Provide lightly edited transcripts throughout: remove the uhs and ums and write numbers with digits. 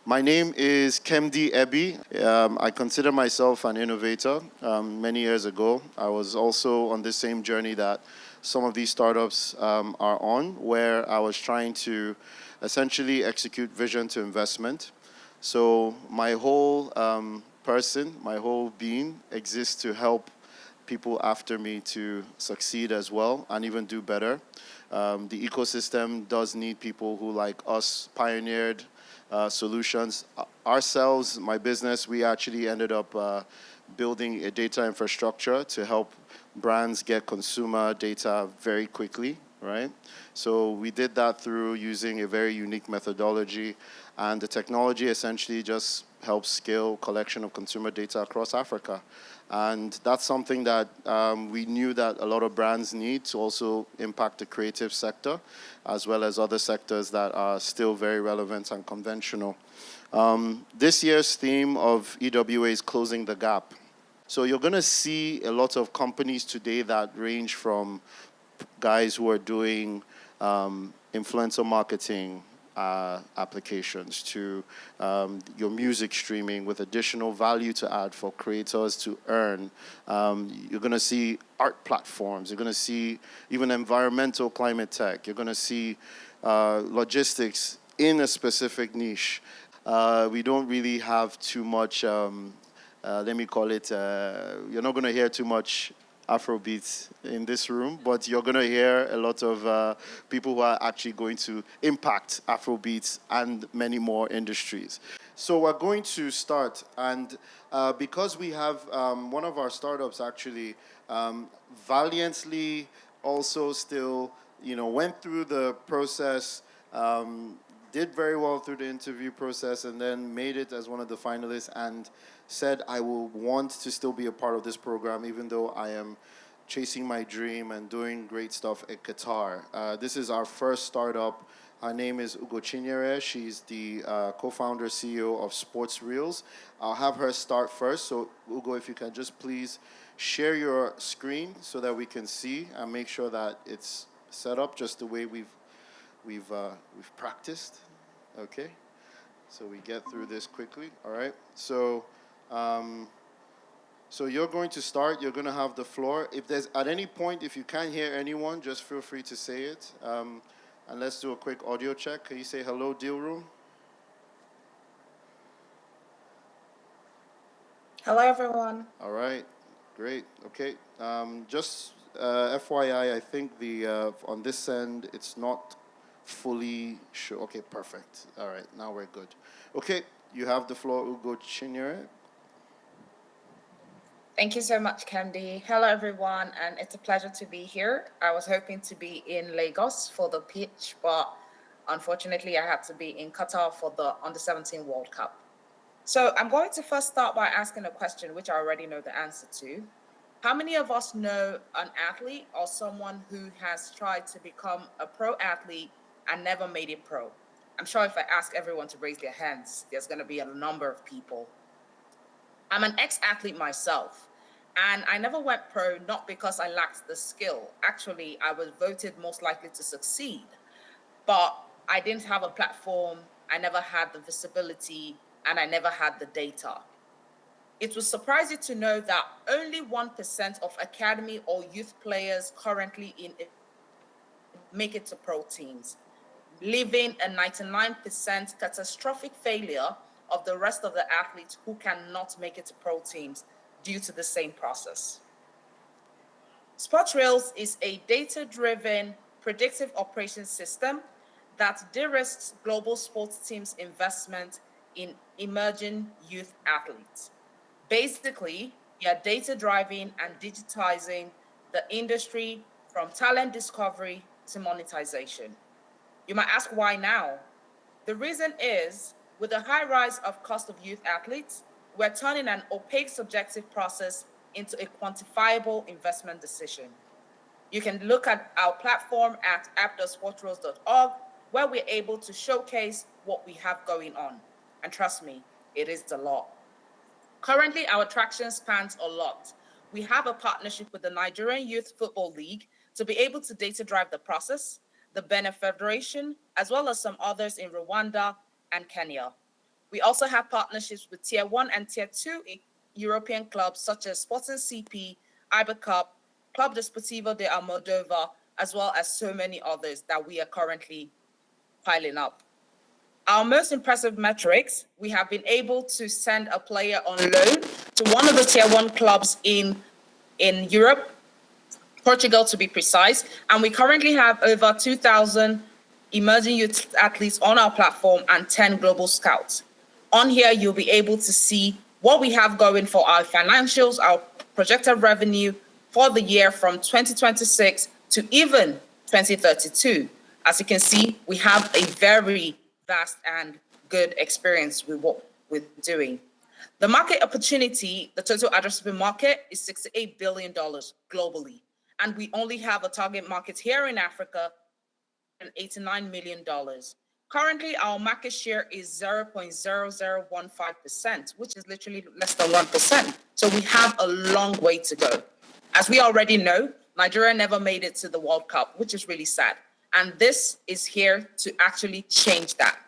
My name is Kemdi Ebi. I consider myself an innovator. Many years ago, I was also on the same journey that some of these startups are on, where I was trying to essentially execute vision to investment. So my whole my whole being exists to help people after me to succeed as well and even do better. The ecosystem does need people who, like us, pioneered solutions. Ourselves, my business, we actually ended up building a data infrastructure to help brands get consumer data very quickly, right? So we did that through using a very unique methodology, and the technology essentially just helps scale collection of consumer data across Africa. And that's something that we knew that a lot of brands need to also impact the creative sector, as well as other sectors that are still very relevant and conventional. This year's theme of EWA is closing the gap. So you're going to see a lot of companies today that range from guys who are doing influencer marketing applications to your music streaming with additional value to add for creators to earn. You're going to see art platforms. You're going to see even environmental climate tech. You're going to see logistics in a specific niche. We don't really have too much, let me call it, you're not going to hear too much Afrobeats in this room, but you're going to hear a lot of people who are actually going to impact Afrobeats and many more industries. So we're going to start, and because we have one of our startups actually valiantly also still, went through the process, did very well through the interview process, and then made it as one of the finalists and said, I will want to still be a part of this program, even though I am chasing my dream and doing great stuff at Qatar. This is our first startup. Her name is Ugo Chinyere. She's the co-founder, CEO of Sports Reels. I'll have her start first. So Ugo, if you can just please share your screen so that we can see and make sure that it's set up just the way we've practiced. Okay, so we get through this quickly. All right. So you're going to start. You're going to have the floor. If there's at any point, if you can't hear anyone, just feel free to say it. And let's do a quick audio check. Can you say hello, deal room? Hello, everyone. All right, great. Okay, just FYI, I think the on this end it's not fully sure. Okay, perfect. All right, now we're good. Okay, you have the floor, Ugo Chinyere. Thank you so much, Candy. Hello, everyone, and it's a pleasure to be here. I was hoping to be in Lagos for the pitch, but unfortunately, I had to be in Qatar for the Under-17 World Cup. So I'm going to first start by asking a question, which I already know the answer to. How many of us know an athlete or someone who has tried to become a pro athlete and never made it pro? I'm sure if I ask everyone to raise their hands, there's going to be a number of people. I'm an ex-athlete myself, and I never went pro not because I lacked the skill. Actually, I was voted most likely to succeed, but I didn't have a platform, I never had the visibility, and I never had the data. It will surprise you to know that only 1% of academy or youth players currently make it to pro teams, leaving a 99% catastrophic failure of the rest of the athletes who cannot make it to pro teams due to the same process. Sports Rails is a data-driven predictive operations system that de-risks global sports teams' investment in emerging youth athletes. Basically, we are data-driving and digitizing the industry from talent discovery to monetization. You might ask why now? The reason is, with the high rise of cost of youth athletes, we're turning an opaque subjective process into a quantifiable investment decision. You can look at our platform at app.sportsrose.org, where we're able to showcase what we have going on. And trust me, it is a lot. Currently, our traction spans a lot. We have a partnership with the Nigerian Youth Football League to be able to data drive the process, the Benin Federation, as well as some others in Rwanda and Kenya. We also have partnerships with Tier 1 and Tier 2 European clubs such as Sporting CP, Ibercup, Club Desportivo de Almodóvar, as well as so many others that we are currently piling up. Our most impressive metrics, we have been able to send a player on loan to one of the Tier 1 clubs in Europe, Portugal to be precise, and we currently have over 2,000 emerging youth athletes on our platform and 10 global scouts. On here, you'll be able to see what we have going for our financials, our projected revenue for the year from 2026 to even 2032. As you can see, we have a very vast and good experience with what we're doing. The market opportunity, the total addressable market, is $68 billion globally. And we only have a target market here in Africa, $89 million. Currently, our market share is 0.0015%, which is literally less than 1%. So we have a long way to go. As we already know, Nigeria never made it to the World Cup, which is really sad. And this is here to actually change that.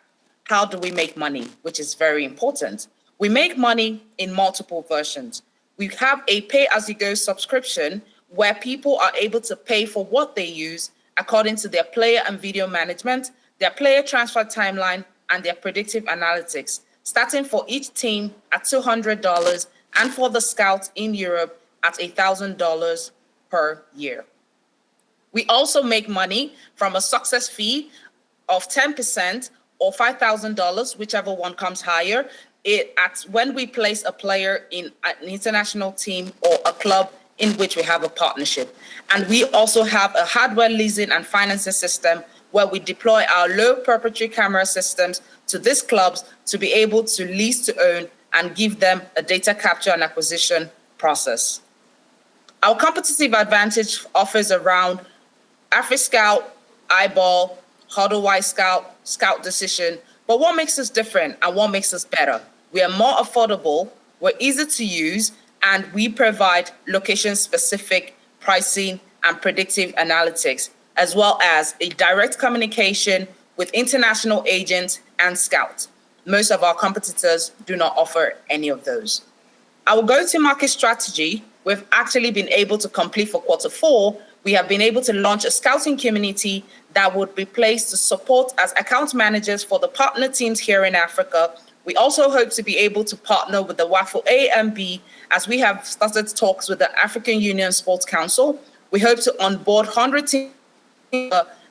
How do we make money? Which is very important. We make money in multiple versions. We have a pay-as-you-go subscription where people are able to pay for what they use according to their player and video management, their player transfer timeline, and their predictive analytics, starting for each team at $200 and for the scouts in Europe at $1,000 per year. We also make money from a success fee of 10% or $5,000, whichever one comes higher, when we place a player in an international team or a club in which we have a partnership. And we also have a hardware leasing and financing system where we deploy our low proprietary camera systems to these clubs to be able to lease to own and give them a data capture and acquisition process. Our competitive advantage offers around AfriScout, Eyeball, HuddleWise Scout, Scout Decision. But what makes us different and what makes us better? We are more affordable, we're easy to use, and we provide location-specific pricing and predictive analytics, as well as a direct communication with international agents and scouts. Most of our competitors do not offer any of those. Our go-to-market strategy, we've actually been able to complete for Q4. We have been able to launch a scouting community that would be placed to support as account managers for the partner teams here in Africa. We also hope to be able to partner with the WAFL A and B as we have started talks with the African Union Sports Council. We hope to onboard 100 teams,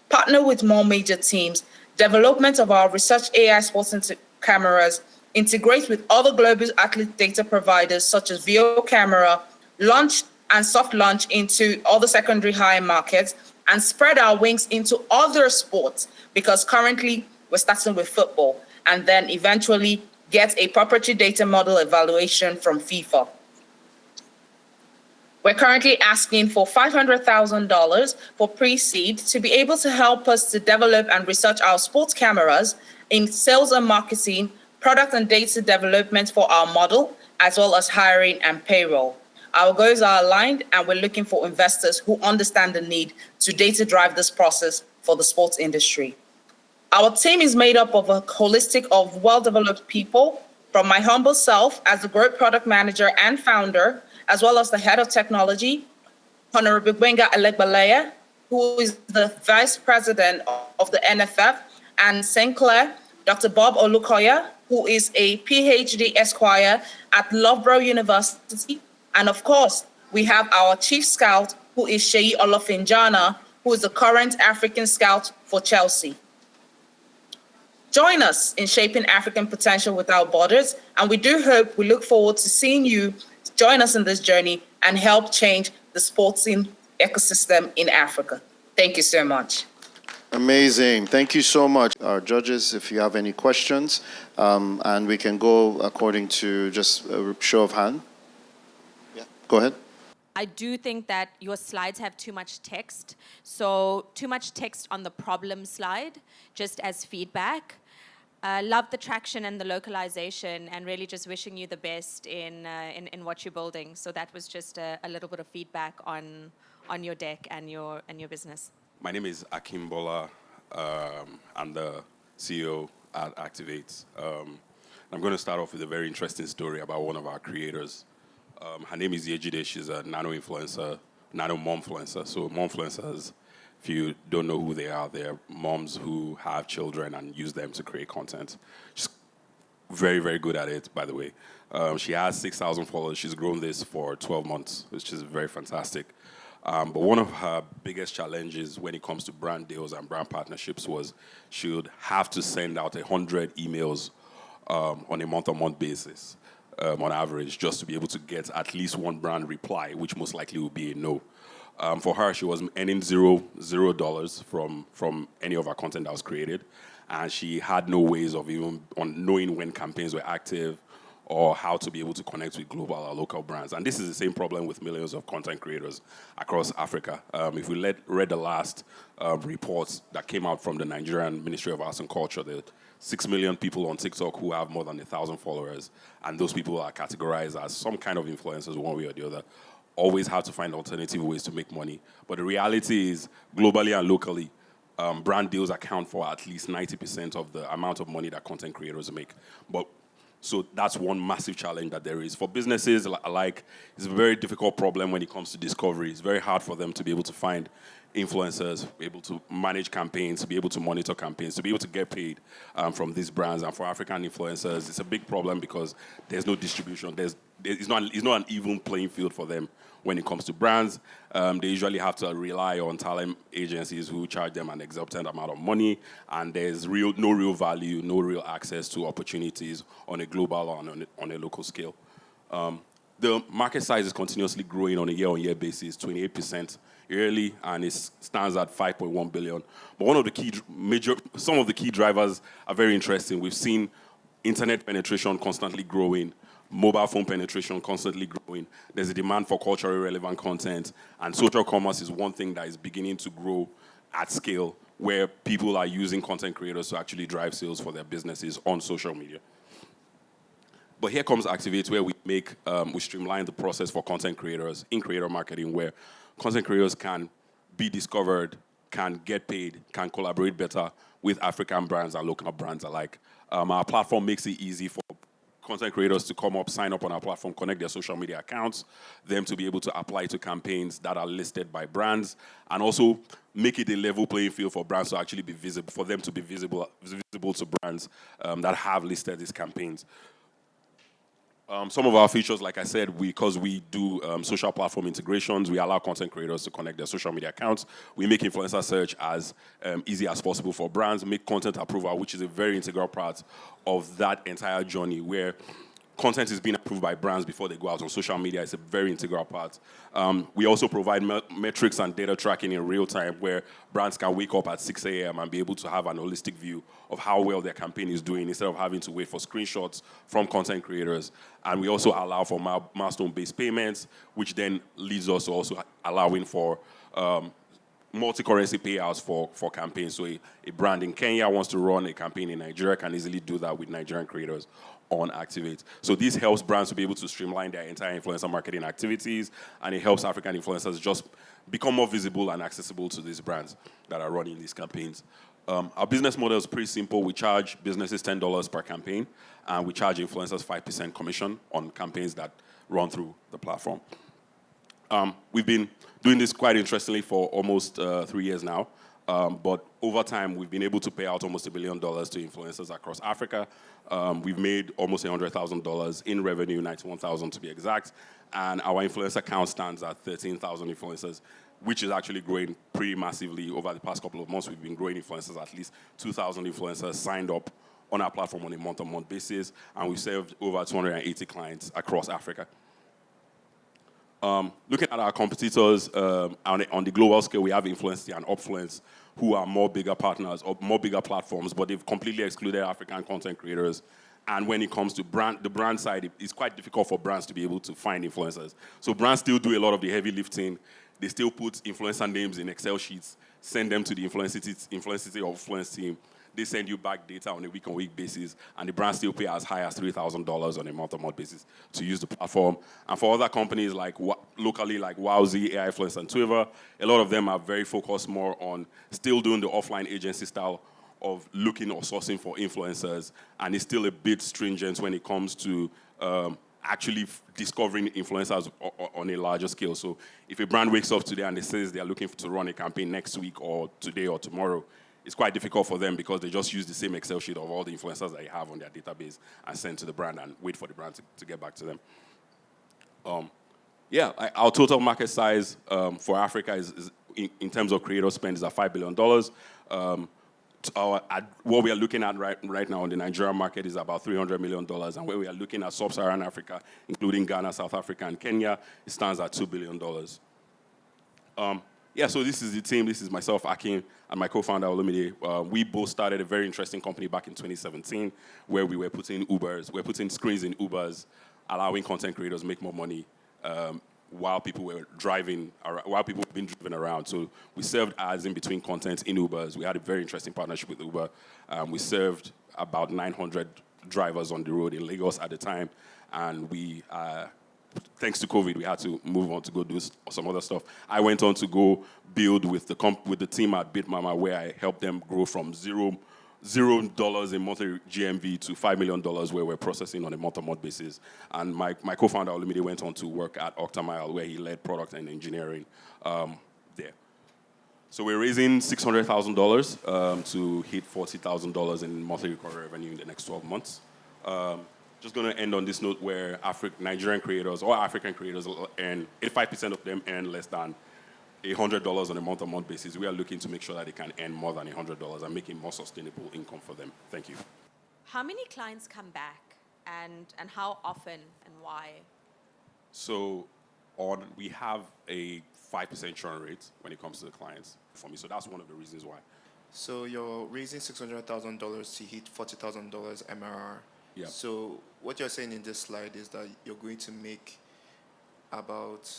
partner with more major teams, development of our research AI sports cameras, integrate with other global athlete data providers such as VO Camera, launch and soft launch into all the secondary high markets, and spread our wings into other sports, because currently we're starting with football, and then eventually get a proprietary data model evaluation from FIFA. We're currently asking for $500,000 for pre-seed to be able to help us to develop and research our sports cameras in sales and marketing, product and data development for our model, as well as hiring and payroll. Our goals are aligned, and we're looking for investors who understand the need to data drive this process for the sports industry. Our team is made up of a holistic of well-developed people, from my humble self as the Growth Product Manager and founder, as well as the Head of Technology, Honorable Gbenga Elegbalaya, who is the Vice President of the NFF, and St. Clair, Dr. Bob Olukoya, who is a PhD Esquire at Loughborough University. And of course, we have our Chief Scout, who is Sheyi Olofinjana, who is the current African Scout for Chelsea. Join us in shaping African potential without borders, and we look forward to seeing you join us in this journey and help change the sporting ecosystem in Africa. Thank you so much. Amazing. Thank you so much. Our judges, if you have any questions, and we can go according to just a show of hand. Yeah, go ahead. I do think that your slides have too much text. So too much text on the problem slide, just as feedback. Love the traction and the localization, and really just wishing you the best in what you're building. So that was just a little bit of feedback on your deck and your business. My name is Akim Bola. I'm the CEO at Activate. I'm going to start off with a very interesting story about one of our creators. Her name is Yejide. She's a nano-influencer, nano-momfluencer. So momfluencers, if you don't know who they are, they're moms who have children and use them to create content. She's very, very good at it, by the way. She has 6,000 followers. She's grown this for 12 months, which is very fantastic. But one of her biggest challenges when it comes to brand deals and brand partnerships was she would have to send out 100 emails on a month-on-month basis, on average, just to be able to get at least one brand reply, which most likely would be a no. For her, she was earning $0 from any of her content that was created, and she had no ways of even on knowing when campaigns were active or how to be able to connect with global or local brands. And this is the same problem with millions of content creators across Africa. If we read the last reports that came out from the Nigerian Ministry of Arts and Culture, there are 6 million people on TikTok who have more than 1,000 followers, and those people are categorized as some kind of influencers one way or the other. Always have to find alternative ways to make money. But the reality is, globally and locally, brand deals account for at least 90% of the amount of money that content creators make. So that's one massive challenge that there is. For businesses alike, it's a very difficult problem when it comes to discovery. It's very hard for them to be able to find influencers, be able to manage campaigns, to be able to monitor campaigns, to be able to get paid from these brands. And for African influencers, it's a big problem because there's no distribution. It's not an even playing field for them when it comes to brands. They usually have to rely on talent agencies who charge them an exorbitant amount of money, and there's no real value, no real access to opportunities on a global or on a local scale. The market size is continuously growing on a year-on-year basis, 28% yearly, and it stands at 5.1 billion. But some of the key drivers are very interesting. We've seen internet penetration constantly growing, mobile phone penetration constantly growing. There's a demand for culturally relevant content, and social commerce is one thing that is beginning to grow at scale, where people are using content creators to actually drive sales for their businesses on social media. But here comes Activate, where we streamline the process for content creators in creator marketing, where content creators can be discovered, can get paid, can collaborate better with African brands and local brands alike. Our platform makes it easy for content creators to come up, sign up on our platform, connect their social media accounts, them to be able to apply to campaigns that are listed by brands, and also make it a level playing field for brands to actually be visible, for them to be visible to brands that have listed these campaigns. Some of our features, like I said, because we do social platform integrations, we allow content creators to connect their social media accounts. We make influencer search as easy as possible for brands, make content approval, which is a very integral part of that entire journey, where content is being approved by brands before they go out on social media. It's a very integral part. We also provide metrics and data tracking in real time, where brands can wake up at 6 a.m. and be able to have an holistic view of how well their campaign is doing instead of having to wait for screenshots from content creators. And we also allow for milestone-based payments, which then leads us to also allowing for multi-currency payouts for campaigns. So a brand in Kenya wants to run a campaign in Nigeria, can easily do that with Nigerian creators on Activate. So this helps brands to be able to streamline their entire influencer marketing activities, and it helps African influencers just become more visible and accessible to these brands that are running these campaigns. Our business model is pretty simple. We charge businesses $10 per campaign, and we charge influencers 5% commission on campaigns that run through the platform. We've been doing this quite interestingly for almost 3 years now. But over time, we've been able to pay out almost $1 billion to influencers across Africa. We've made almost $100,000 in revenue, 91,000 to be exact. And our influencer count stands at 13,000 influencers, which is actually growing pretty massively. Over the past couple of months, we've been growing influencers, at least 2,000 influencers signed up on our platform on a month-on-month basis. And we've served over 280 clients across Africa. Looking at our competitors on the global scale, we have Influency and Upfluence, who are more bigger partners or more bigger platforms, but they've completely excluded African content creators. And when it comes to the brand side, it's quite difficult for brands to be able to find influencers. So brands still do a lot of the heavy lifting. They still put influencer names in Excel sheets, send them to the Influency or Upfluence team. They send you back data on a week-on-week basis, and the brands still pay as high as $3,000 on a month-on-month basis to use the platform. And for other companies locally like Wowzy, AIfluence, and Twitter, a lot of them are very focused more on still doing the offline agency style of looking or sourcing for influencers, and it's still a bit stringent when it comes to actually discovering influencers on a larger scale. So if a brand wakes up today and they says they are looking to run a campaign next week or today or tomorrow, it's quite difficult for them because they just use the same Excel sheet of all the influencers that they have on their database and send to the brand and wait for the brand to get back to them. Our total market size for Africa is in terms of creator spend is at $5 billion. What we are looking at right now in the Nigerian market is about $300 million, and where we are looking at sub-Saharan Africa, including Ghana, South Africa, and Kenya, it stands at $2 billion. So this is the team. This is myself, Akin, and my co-founder, Olumide. We both started a very interesting company back in 2017, where we were putting screens in Ubers, allowing content creators make more money while people were being driven around. So we served ads in between content in Ubers. We had a very interesting partnership with Uber. We served about 900 drivers on the road in Lagos at the time, and we, thanks to COVID, we had to move on to go do some other stuff. I went on to go build with the team at BitMama, where I helped them grow from $0 in monthly GMV to $5 million, where we're processing on a month-to-month basis. And my co-founder, Olumide, went on to work at Octamile, where he led product and engineering there. So we're raising $600,000 to hit $40,000 in monthly recurring revenue in the next 12 months. Just going to end on this note where Nigerian creators or African creators earn, 85% of them earn less than $100 on a month-to-month basis. We are looking to make sure that they can earn more than $100 and making more sustainable income for them. Thank you. How many clients come back, and how often and why? So we have a 5% churn rate when it comes to the clients for me. So that's one of the reasons why. So you're raising $600,000 to hit $40,000 MRR. Yeah. So what you're saying in this slide is that you're going to make about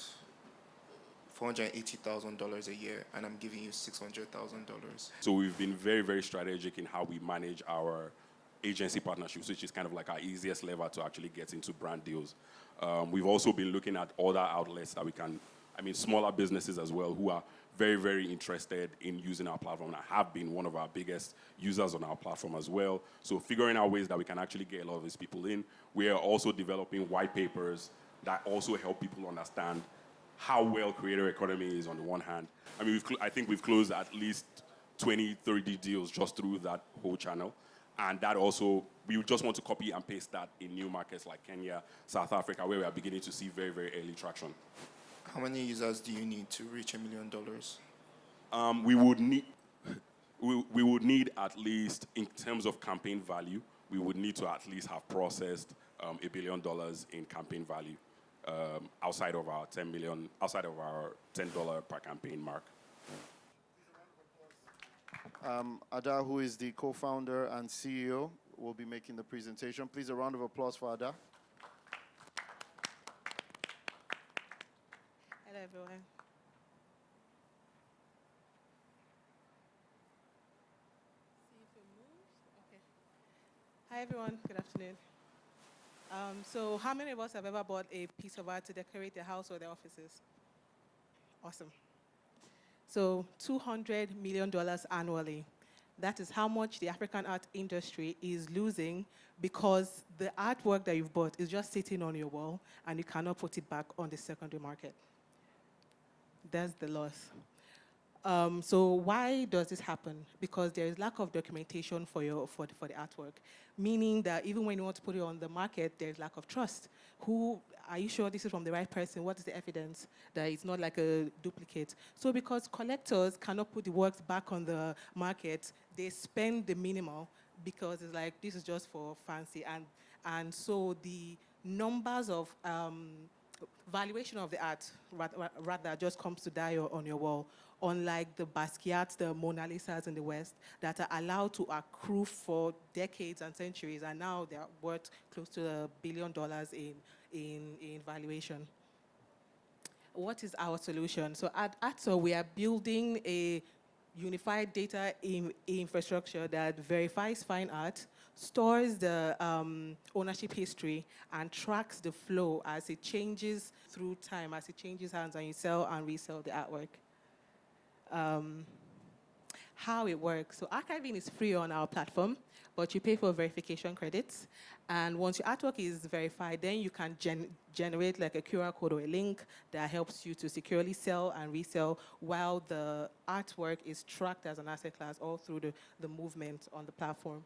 $480,000 a year, and I'm giving you $600,000. So we've been very, very strategic in how we manage our agency partnerships, which is kind of like our easiest lever to actually get into brand deals. We've also been looking at other outlets that we can, smaller businesses as well, who are very, very interested in using our platform and have been one of our biggest users on our platform as well. So figuring out ways that we can actually get a lot of these people in. We are also developing white papers that also help people understand how well creator economy is on the one hand. I think we've closed at least 20, 30 deals just through that whole channel. And that also, we just want to copy and paste that in new markets like Kenya, South Africa, where we are beginning to see very, very early traction. How many users do you need to reach $1 million? We would need at least, in terms of campaign value, we would need to at least have processed $1 billion in campaign value. Outside of our $10 per campaign mark. Ada, who is the co-founder and CEO, will be making the presentation. Please, a round of applause for Ada. Hello, everyone. See if it moves. Okay. Hi, everyone. Good afternoon. So how many of us have ever bought a piece of art to decorate their house or their offices? Awesome. So $200 million annually. That is how much the African art industry is losing because the artwork that you've bought is just sitting on your wall and you cannot put it back on the secondary market. That's the loss. So why does this happen? Because there is lack of documentation for the artwork, meaning that even when you want to put it on the market, there's lack of trust. Are you sure this is from the right person? What is the evidence that it's not like a duplicate? So because collectors cannot put the works back on the market, they spend the minimal because it's like, this is just for fancy. And so the numbers of valuation of the art rather just comes to die on your wall, unlike the Basquiat's, the Mona Lisas in the West that are allowed to accrue for decades and centuries, and now they're worth close to $1 billion in valuation. What is our solution? So at ATSO, we are building a unified data infrastructure that verifies fine art, stores the ownership history, and tracks the flow as it changes through time, as it changes hands and you sell and resell the artwork. how it works. So archiving is free on our platform, but you pay for verification credits. And once your artwork is verified, then you can generate like a QR code or a link that helps you to securely sell and resell while the artwork is tracked as an asset class all through the movement on the platform.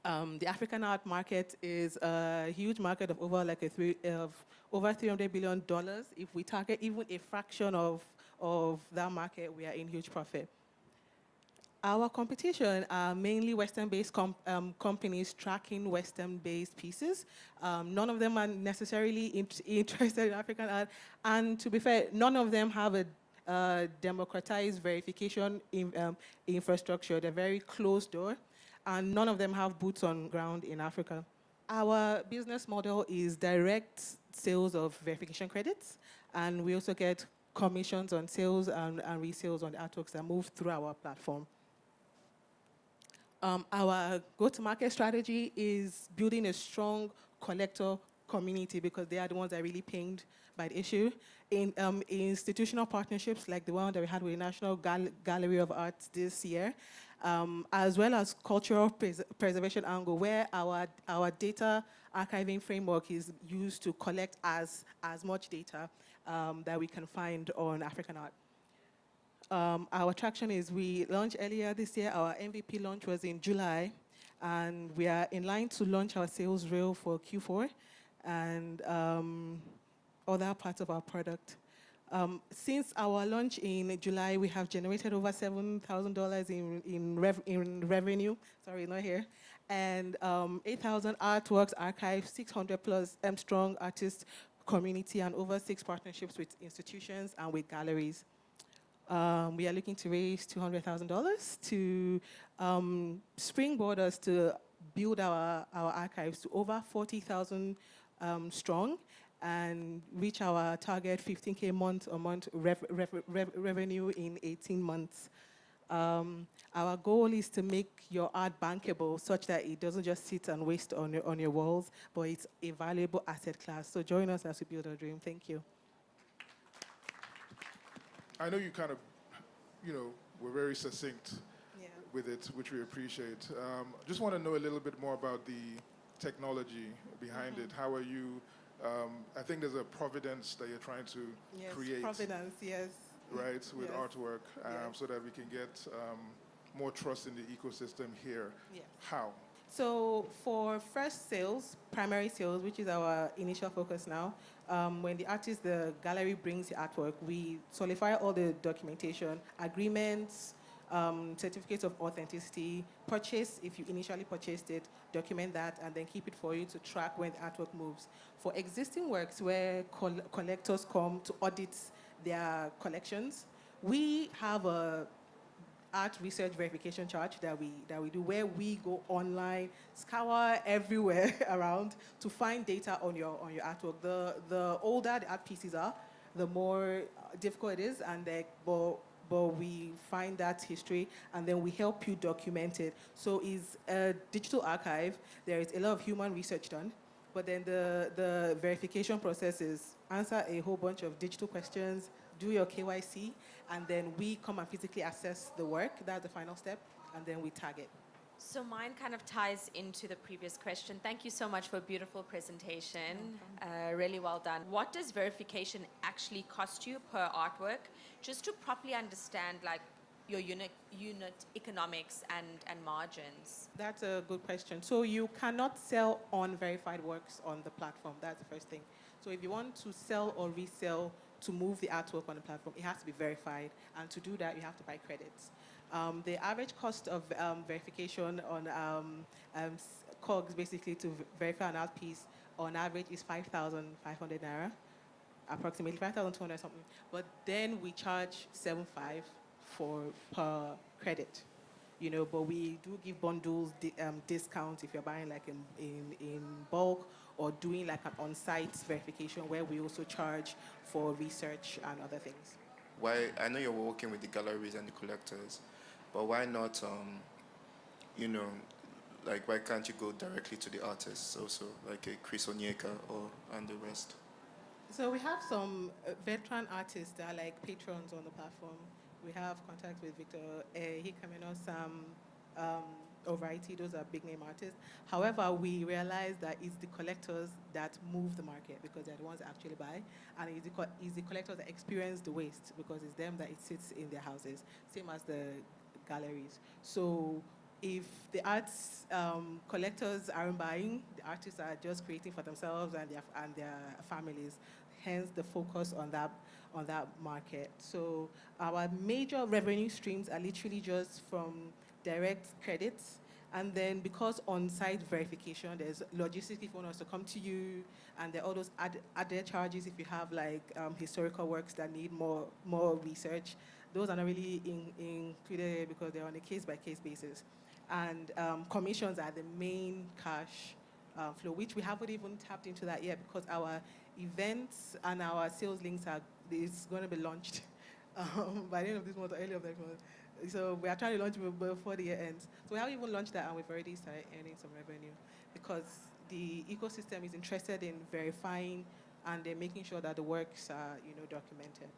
The African art market is a huge market of over over $300 billion. If we target even a fraction of that market, we are in huge profit. Our competition are mainly Western-based companies tracking Western-based pieces. None of them are necessarily interested in African art. And to be fair, none of them have a democratized verification infrastructure. They're very closed door. And none of them have boots on ground in Africa. Our business model is direct sales of verification credits. And we also get commissions on sales and resales on the artworks that move through our platform. Our go-to-market strategy is building a strong collector community because they are the ones that are really pained by the issue. In institutional partnerships like the one that we had with the National Gallery of Art this year, as well as cultural preservation angle, where our data archiving framework is used to collect as much data that we can find on African art. Our traction is we launched earlier this year. Our MVP launch was in July, and we are in line to launch our sales reel for Q4 and other parts of our product. Since our launch in July, we have generated over $7,000 in revenue. Sorry, not here. And 8,000 artworks archived, 600 plus strong artist community, and over 6 partnerships with institutions and with galleries. We are looking to raise $200,000 to springboard us to build our archives to over 40,000 strong and reach our target 15K month-on-month revenue in 18 months. Our goal is to make your art bankable such that it doesn't just sit and waste on your walls, but it's a valuable asset class. So join us as we build our dream. Thank you. I know you kind of, were very succinct with it, which we appreciate. Just want to know a little bit more about the technology behind it. How are you, I think there's a providence that you're trying to create. Providence, yes. Right, with artwork, Yes. so that we can get more trust in the ecosystem here. Yes. How? So for first sales, primary sales, which is our initial focus now, when the artist, the gallery brings the artwork, we solidify all the documentation, agreements, certificates of authenticity, purchase, if you initially purchased it, document that, and then keep it for you to track when the artwork moves. For existing works where collectors come to audit their collections, we have a art research verification charge that we do, where we go online, scour everywhere around to find data on your artwork. The older the art pieces are, the more difficult it is, and but we find that history and then we help you document it. So it's a digital archive. There is a lot of human research done, but then the verification process is answer a whole bunch of digital questions, do your KYC, and then we come and physically assess the work. That's the final step, and then we tag it. So mine kind of ties into the previous question. Thank you so much for a beautiful presentation. Really well done. What does verification actually cost you per artwork? Just to properly understand like your unit economics and margins. That's a good question. So you cannot sell unverified works on the platform. That's the first thing. So if you want to sell or resell to move the artwork on the platform, it has to be verified. And to do that, you have to buy credits. The average cost of verification on COGS, basically to verify an art piece, on average is 5,500 naira, approximately 5,200 something. But then we charge 7.5 per credit, But we do give bundles discounts if you're buying like in bulk, or doing like an on-site verification where we also charge for research and other things. Why? I know you're working with the galleries and the collectors, but why not, like why can't you go directly to the artists also, like a Chris Onyeka and the rest? So we have some veteran artists that are like patrons on the platform. We have contact with Victor Hikameno, Sam, O'Reilly, those are big name artists. However, we realize that it's the collectors that move the market because they're the ones that actually buy, and it's the collectors that experience the waste because it's them that it sits in their houses, same as the galleries. So if the arts collectors aren't buying, the artists are just creating for themselves and their families. Hence the focus on that market. So our major revenue streams are literally just from direct credits, and then because on-site verification, there's logistics if one wants to come to you, and there are all those added charges if you have like historical works that need more research. Those are not really included because they're on a case-by-case basis. And commissions are the main cash flow, which we haven't even tapped into that yet because our events and our sales links is going to be launched by the end of this month or early of next month. So we are trying to launch before the year ends. So we haven't even launched that, and we've already started earning some revenue because the ecosystem is interested in verifying and they're making sure that the works are, documented.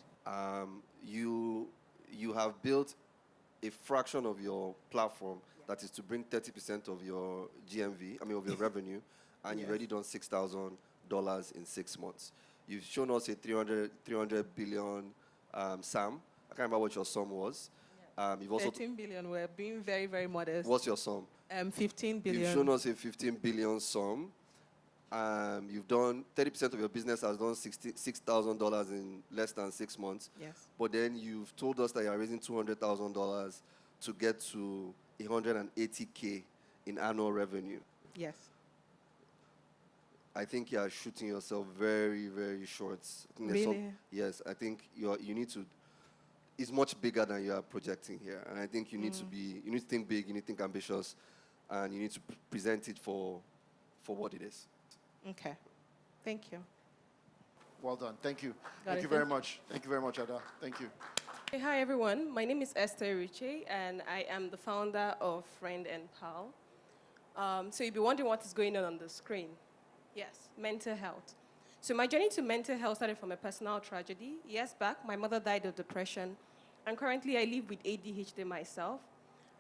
You have built a fraction of your platform that is to bring 30% of your GMV, of your revenue, and you've already done $6,000 in 6 months. You've shown us a 300 billion SAM. I can't remember what your sum was. You've also 13 billion. We're being very, very modest. What's your sum? 15 billion. You've shown us a 15 billion sum. You've done 30% of your business has done $6,000 in less than 6 months. Yes. But then you've told us that you're raising $200,000 to get to 180K in annual revenue. Yes. I think you are shooting yourself very, very short. Really? Yes, I think you need to. It's much bigger than you are projecting here, and I think you need to think big, you need to think ambitious, and you need to present it for what it is. Okay. Thank you. Well done. Thank you. Got Thank it. you very much. Thank you very much, Ada. Thank you. Hey, hi, everyone. My name is Esther Riche, and I am the founder of Friend and Pal. So you'll be wondering what is going on the screen. Yes, mental health. So my journey to mental health started from a personal tragedy. Years back, my mother died of depression, and currently I live with ADHD myself.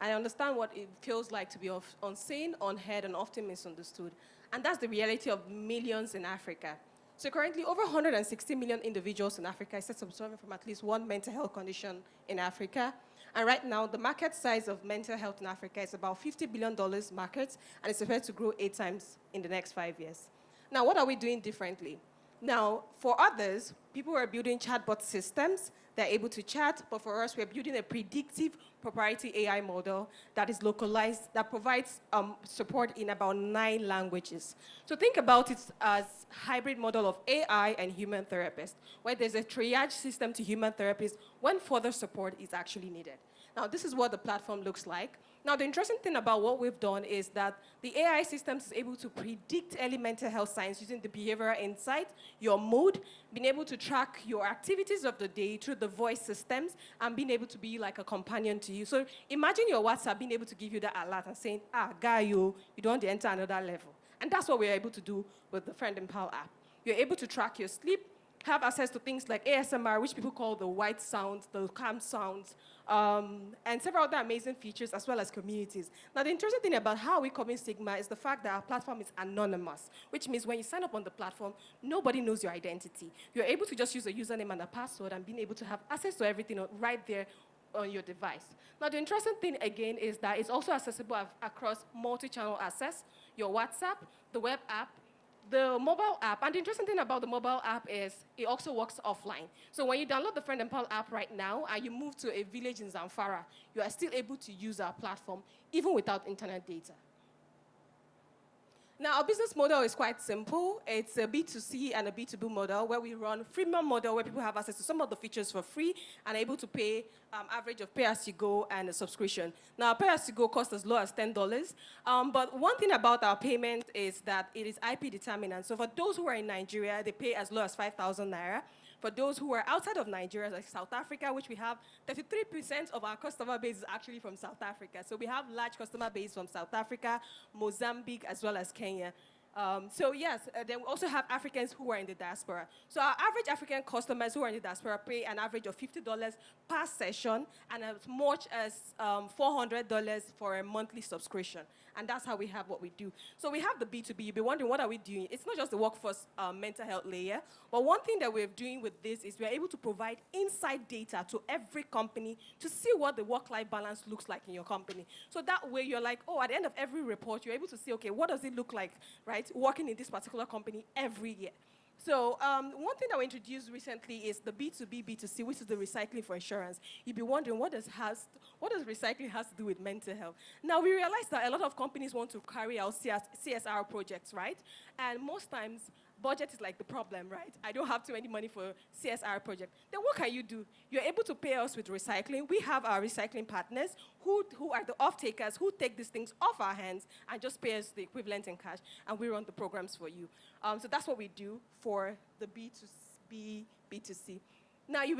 I understand what it feels like to be unseen, unheard, and often misunderstood. And that's the reality of millions in Africa. So currently, over 160 million individuals in Africa are suffering from at least one mental health condition in Africa. And right now, the market size of mental health in Africa is about $50 billion market, and it's expected to grow 8 times in the next 5 years. Now, what are we doing differently? Now, for others, people are building chatbot systems. They're able to chat, but for us, we're building a predictive proprietary AI model that is localized, that provides support in about 9 languages. So think about it as a hybrid model of AI and human therapist, where there's a triage system to human therapists when further support is actually needed. Now, this is what the platform looks like. Now, the interesting thing about what we've done is that the AI systems is able to predict early mental health signs using the behavioral insight, your mood, being able to track your activities of the day through the voice systems, and being able to be like a companion to you. So imagine your WhatsApp being able to give you that alert and saying, guy, you don't want to enter another level. And that's what we're able to do with the Friend and Pal app. You're able to track your sleep, have access to things like ASMR, which people call the white sounds, the calm sounds, and several other amazing features, as well as communities. Now, the interesting thing about how we come in Sigma is the fact that our platform is anonymous, which means when you sign up on the platform, nobody knows your identity. You're able to just use a username and a password and being able to have access to everything right there on your device. Now, the interesting thing, again, is that it's also accessible across multi-channel access, your WhatsApp, the web app, the mobile app. And the interesting thing about the mobile app is it also works offline. So when you download the Friend and Pal app right now and you move to a village in Zamfara, you are still able to use our platform even without internet data. Now, our business model is quite simple. It's a B2C and a B2B model where we run freemium model where people have access to some of the features for free and are able to pay average of pay-as-you-go and a subscription. Now, pay-as-you-go costs as low as $10. But one thing about our payment is that it is IP determinant. So for those who are in Nigeria, they pay as low as 5,000 naira. For those who are outside of Nigeria, like South Africa, which we have 33% of our customer base is actually from South Africa. So we have large customer base from South Africa, Mozambique, as well as Kenya. So yes, then we also have Africans who are in the diaspora. So our average African customers who are in the diaspora pay an average of $50 per session and as much as $400 for a monthly subscription. And that's how we have what we do. So we have the B2B. You'll be wondering, what are we doing? It's not just the workforce mental health layer, but one thing that we're doing with this is we're able to provide inside data to every company to see what the work-life balance looks like in your company. So that way you're like, oh, at the end of every report, you're able to see, okay, what does it look like, right, working in this particular company every year. So one thing that we introduced recently is the B2B, B2C, which is the recycling for insurance. You'd be wondering, what does recycling has to do with mental health? Now, we realize that a lot of companies want to carry out CSR projects, right? And most times, budget is like the problem, right? I don't have too many money for CSR project. Then what can you do? You're able to pay us with recycling. We have our recycling partners who are the off-takers who take these things off our hands and just pay us the equivalent in cash, and we run the programs for you. So that's what we do for the B2B, B2C. Now, you'll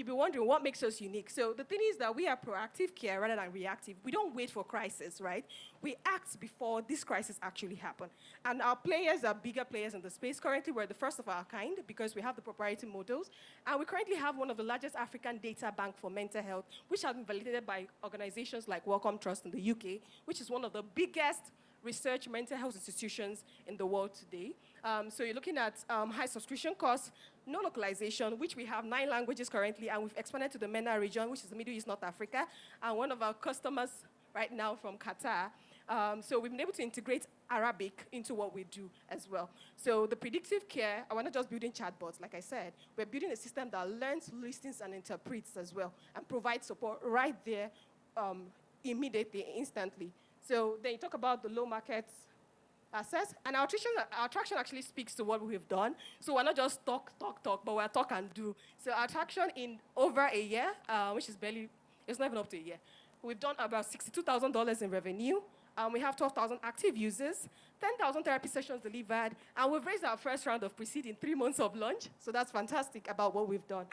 be wondering what makes us unique. So the thing is that we are proactive care rather than reactive. We don't wait for crisis, right? We act before this crisis actually happen. And our players are bigger players in the space. Currently, we're the first of our kind because we have the proprietary models. And we currently have one of the largest African data bank for mental health, which has been validated by organizations like Wellcome Trust in the UK, which is one of the biggest research mental health institutions in the world today. So you're looking at high subscription costs, no localization, which we have 9 languages currently, and we've expanded to the MENA region, which is the Middle East, North Africa, and one of our customers right now from Qatar. So we've been able to integrate Arabic into what we do as well. So the predictive care, we're not just building chatbots, like I said. We're building a system that learns, listens, and interprets as well, and provides support right there immediately, instantly. So then you talk about the low market access, and our attraction actually speaks to what we've done. So we're not just talk, but we're talk and do. So our attraction in over a year, which is it's not even up to a year, we've done about $62,000 in revenue. We have 12,000 active users, 10,000 therapy sessions delivered, and we've raised our first round of pre-seed in 3 months of launch. So that's fantastic about what we've done.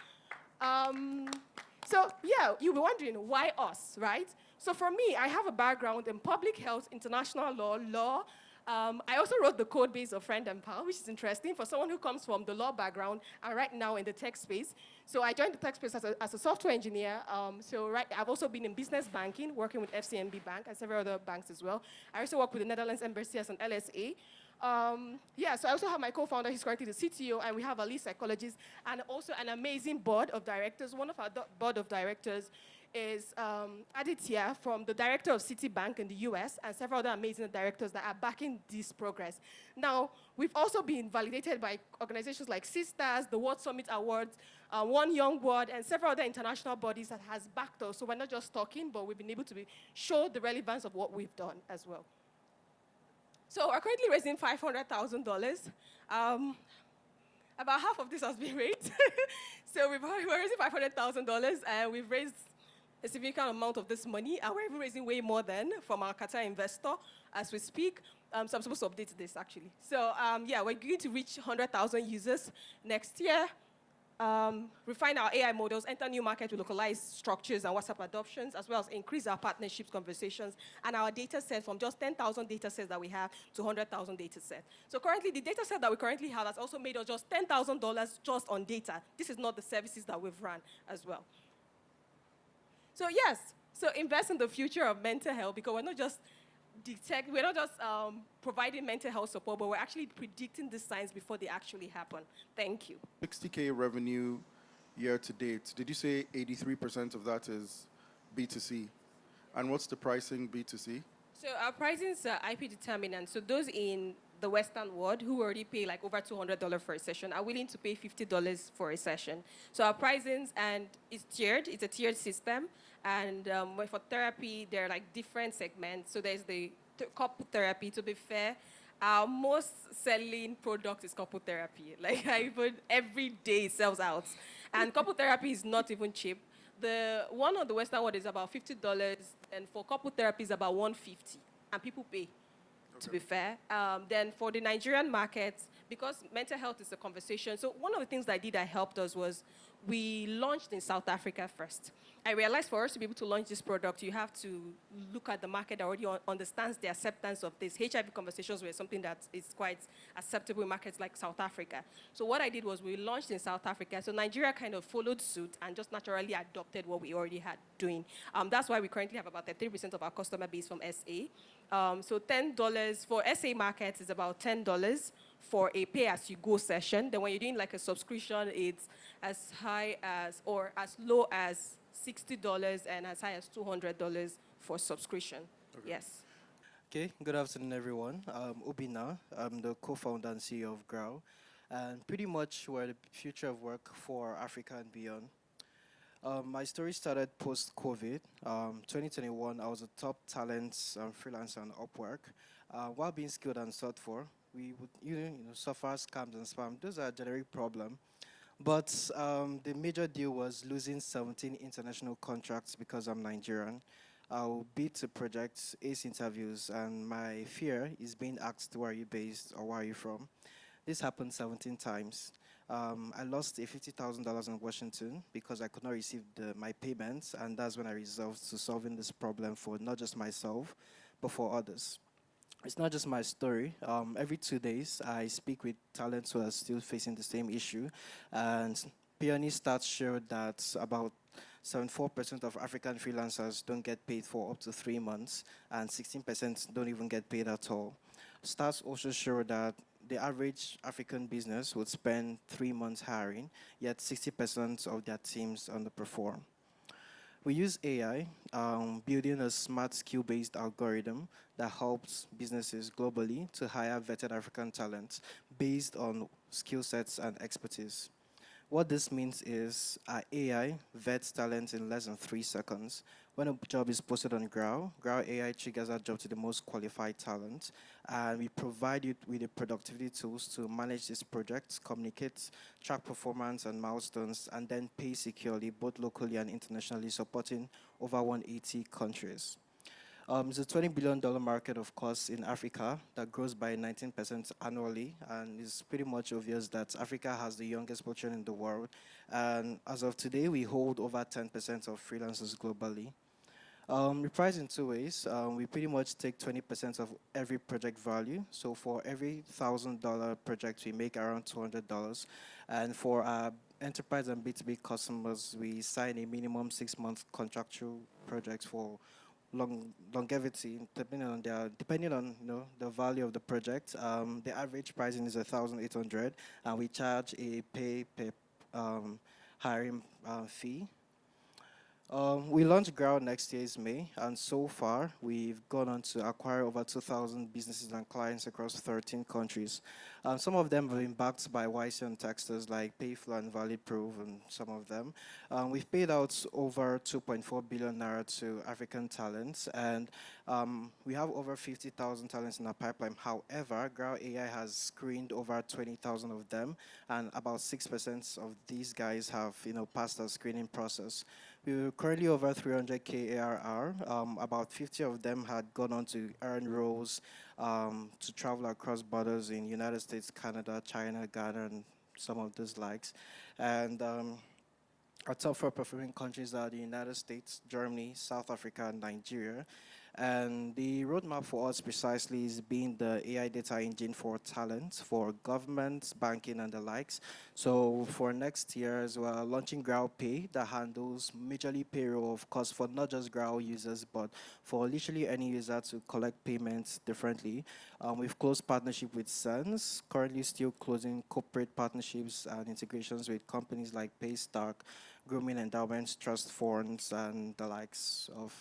So yeah, you'll be wondering, why us, right? So for me, I have a background in public health, international law. I also wrote the code base of Friend and Pal, which is interesting for someone who comes from the law background and right now in the tech space. So I joined the tech space as a software engineer. I've also been in business banking, working with FCMB Bank and several other banks as well. I also work with the Netherlands Embassy as an LSA. So I also have my co-founder, he's currently the CTO, and we have a lead psychologist, and also an amazing board of directors. One of our board of directors is Aditya, from the director of Citibank in the US, and several other amazing directors that are backing this progress. Now, we've also been validated by organizations like Sisters, the World Summit Awards, One Young World, and several other international bodies that has backed us. So we're not just talking, but we've been able to show the relevance of what we've done as well. So we're currently raising $500,000. About half of this has been raised. So we're raising $500,000, and we've raised a significant amount of this money, and we're even raising way more than from our Qatar investor as we speak. So I'm supposed to update this, actually. So we're going to reach 100,000 users next year. Refine our AI models, enter new markets with localized structures and WhatsApp adoptions, as well as increase our partnerships, conversations, and our data set from just 10,000 data sets that we have to 100,000 data sets. So currently, the data set that we currently have has also made us just $10,000 just on data. This is not the services that we've run as well. So yes, so invest in the future of mental health, because we're not just providing mental health support, but we're actually predicting the signs before they actually happen. Thank you. 60K revenue year to date. Did you say 83% of that is B2C? And what's the pricing B2C? So our pricings are IP determinant. So those in the Western world who already pay like over $200 for a session are willing to pay $50 for a session. So our pricings, and it's tiered. It's a tiered system. And for therapy, there are like different segments. So there's the couple therapy. To be fair, our most selling product is couple therapy. Like every day it sells out. And couple therapy is not even cheap. The one on the Western world is about $50, and for couple therapy is about $150, and people pay. to be fair. Then for the Nigerian market, because mental health is a conversation, so one of the things that I did that helped us was we launched in South Africa first. I realized for us to be able to launch this product, you have to look at the market that already understands the acceptance of this. HIV conversations were something that is quite acceptable in markets like South Africa. So what I did was we launched in South Africa. So Nigeria kind of followed suit and just naturally adopted what we already had doing. That's why we currently have about 33% of our customer base from SA. So $10 for SA markets is about $10 for a pay-as-you-go session. Then when you're doing like a subscription, it's as high as or as low as $60 and as high as $200 for subscription. Okay. Yes. Okay, good afternoon, everyone. I'm Obina. I'm the co-founder and CEO of Grow. And pretty much we're the future of work for Africa and beyond. My story started post-COVID. 2021, I was a top talent freelancer on Upwork. While being skilled and sought for, we would suffer scams and spam. Those are a generic problem. But the major deal was losing 17 international contracts because I'm Nigerian. I'll bid to projects, ace interviews, and my fear is being asked, where are you based or where are you from? This happened 17 times. I lost a $50,000 in Washington because I could not receive my payments, and that's when I resolved to solving this problem for not just myself, but for others. It's not just my story. Every 2 days, I speak with talents who are still facing the same issue. And Peony stats showed that about 74% of African freelancers don't get paid for up to 3 months, and 16% don't even get paid at all. Stats also show that the average African business would spend 3 months hiring, yet 60% of their teams underperform. We use AI, building a smart skill-based algorithm that helps businesses globally to hire vetted African talent based on skill sets and expertise. What this means is our AI vets talent in less than 3 seconds. When a job is posted on Grow AI triggers that job to the most qualified talent, and we provide it with the productivity tools to manage these projects, communicate, track performance and milestones, and then pay securely, both locally and internationally, supporting over 180 countries. It's a $20 billion market, of course, in Africa that grows by 19% annually, and it's pretty much obvious that Africa has the youngest population in the world. And as of today, we hold over 10% of freelancers globally. We price in 2 ways. We pretty much take 20% of every project value. So for every $1,000 project, we make around $200. And for our enterprise and B2B customers, we sign a minimum 6-month contractual projects for longevity, depending on the value of the project. The average pricing is $1,800, and we charge a pay per hiring fee. We launch Grow next year's May, and so far we've gone on to acquire over 2,000 businesses and clients across 13 countries. Some of them have been backed by YC and Texters like Payflow and ValidProof, and some of them. We've paid out over 2.4 billion naira to African talents, and we have over 50,000 talents in our pipeline. However, Grow AI has screened over 20,000 of them, and about 6% of these guys have passed our screening process. We're currently over 300K ARR. About 50 of them had gone on to earn roles to travel across borders in United States, Canada, China, Ghana, and some of those likes. And our top 4 performing countries are the United States, Germany, South Africa, and Nigeria. And the roadmap for us precisely is being the AI data engine for talent, for governments, banking, and the likes. So for next year, as well, launching Grow Pay that handles majorly payroll, of course, for not just Grow users, but for literally any user to collect payments differently. We've closed partnership with Sense, currently still closing corporate partnerships and integrations with companies like Paystack, Grooming Endowments, Trust Funds, and the likes of,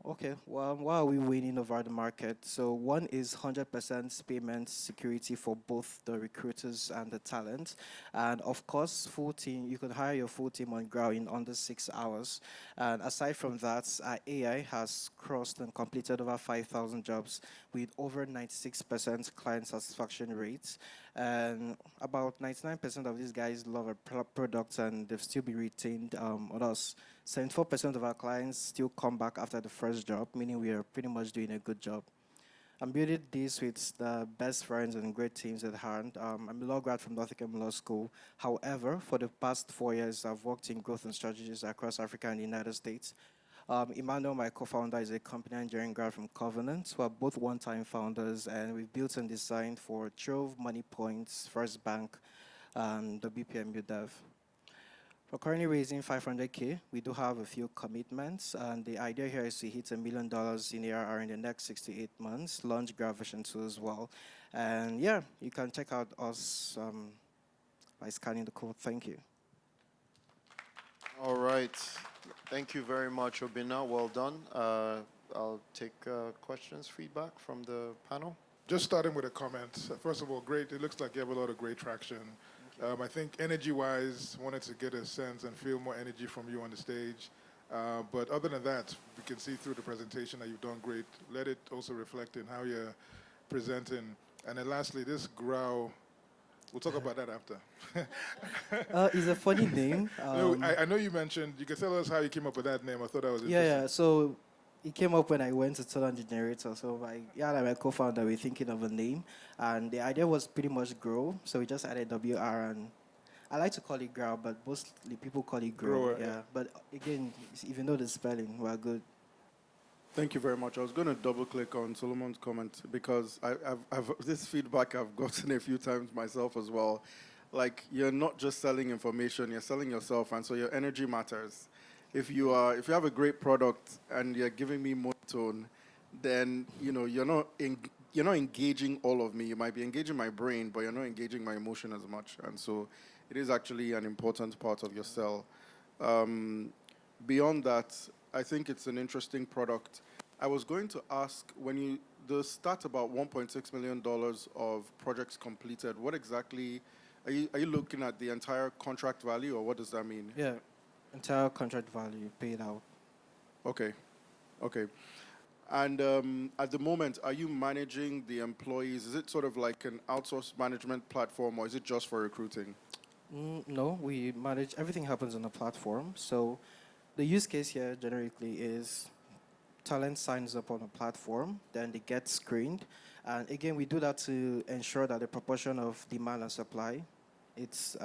Okay, well, why are we winning over the market? So one is 100% payment security for both the recruiters and the talent. And of course, full team, you can hire your full team on Grow in under 6 hours. And aside from that, our AI has crossed and completed over 5,000 jobs with over 96% client satisfaction rates. And about 99% of these guys love our products, and they've still been retained on us. 74% of our clients still come back after the first job, meaning we are pretty much doing a good job. I'm building this with the best friends and great teams at hand. I'm a law grad from Nottingham Law School. However, for the past 4 years, I've worked in growth and strategies across Africa and the United States. Emmanuel, my co-founder, is a company engineering grad from Covenant. We're both one-time founders, and we've built and designed for Trove, Money Points, First Bank, and the BPM Dev. We're currently raising 500K. We do have a few commitments, and the idea here is to hit $1 million in ARR in the next 6 to 8 months, launch Grab version 2 as well. And yeah, you can check out us by scanning the code. Thank you. All right. Thank you very much, Obina. Well done. I'll take questions, feedback from the panel. Just starting with a comment. First of all, great. It looks like you have a lot of great traction. I think energy-wise, wanted to get a sense and feel more energy from you on the stage. But other than that, we can see through the presentation that you've done great. Let it also reflect in how you're presenting. And then lastly, this growl, we'll talk about that after. It's a funny name. No, I know you mentioned, you can tell us how you came up with that name. I thought that was interesting. Yeah, so it came up when I went to turn on the generator. So my co-founder, we're thinking of a name. And the idea was pretty much grow. So we just added WR, and I like to call it grow, but mostly people call it grow. Grower, Yeah. But again, even though the spelling, we're good. Thank you very much. I was going to double click on Solomon's comment because I've this feedback I've gotten a few times myself as well. Like, you're not just selling information, you're selling yourself, and so your energy matters. If you have a great product and you're giving me monotone, then you're not engaging all of me. You might be engaging my brain, but you're not engaging my emotion as much. And so it is actually an important part of your sell. Beyond that, I think it's an interesting product. I was going to ask, the stat about $1.6 million of projects completed, what exactly, are you looking at the entire contract value, or what does that mean? Yeah, entire contract value paid out. Okay. And at the moment, are you managing the employees? Is it sort of like an outsourced management platform, or is it just for recruiting? No, we manage, everything happens on the platform. So the use case here generically is talent signs up on a platform, then they get screened. And again, we do that to ensure that the proportion of demand and supply, it's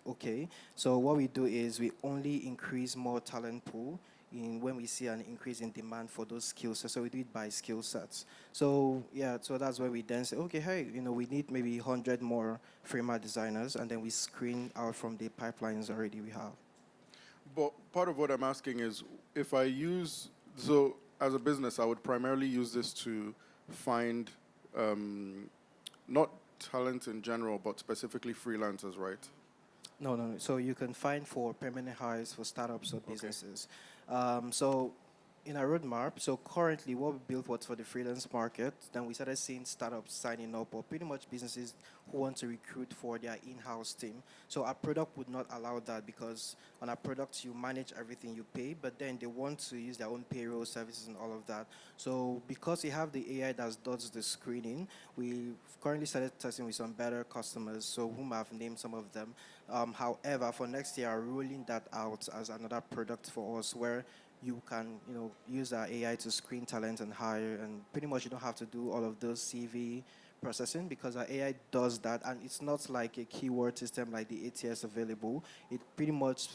okay. So what we do is we only increase more talent pool when we see an increase in demand for those skill sets. So we do it by skill sets. So yeah, so that's where we then say, okay, hey, we need maybe 100 more framer designers, and then we screen out from the pipelines already we have. But part of what I'm asking is, if I so as a business, I would primarily use this to find not talent in general, but specifically freelancers, right? No. So you can find for permanent hires for startups or businesses. So in our roadmap, so currently what we built was for the freelance market. Then we started seeing startups signing up, or pretty much businesses who want to recruit for their in-house team. So our product would not allow that, because on our product you manage everything, you pay, but then they want to use their own payroll services and all of that. So because we have the AI that does the screening, we currently started testing with some better customers, so whom I've named some of them. However, for next year, rolling that out as another product for us, where you can, use our AI to screen talent and hire, and pretty much you don't have to do all of those CV processing, because our AI does that, and it's not like a keyword system like the ATS available. It pretty much,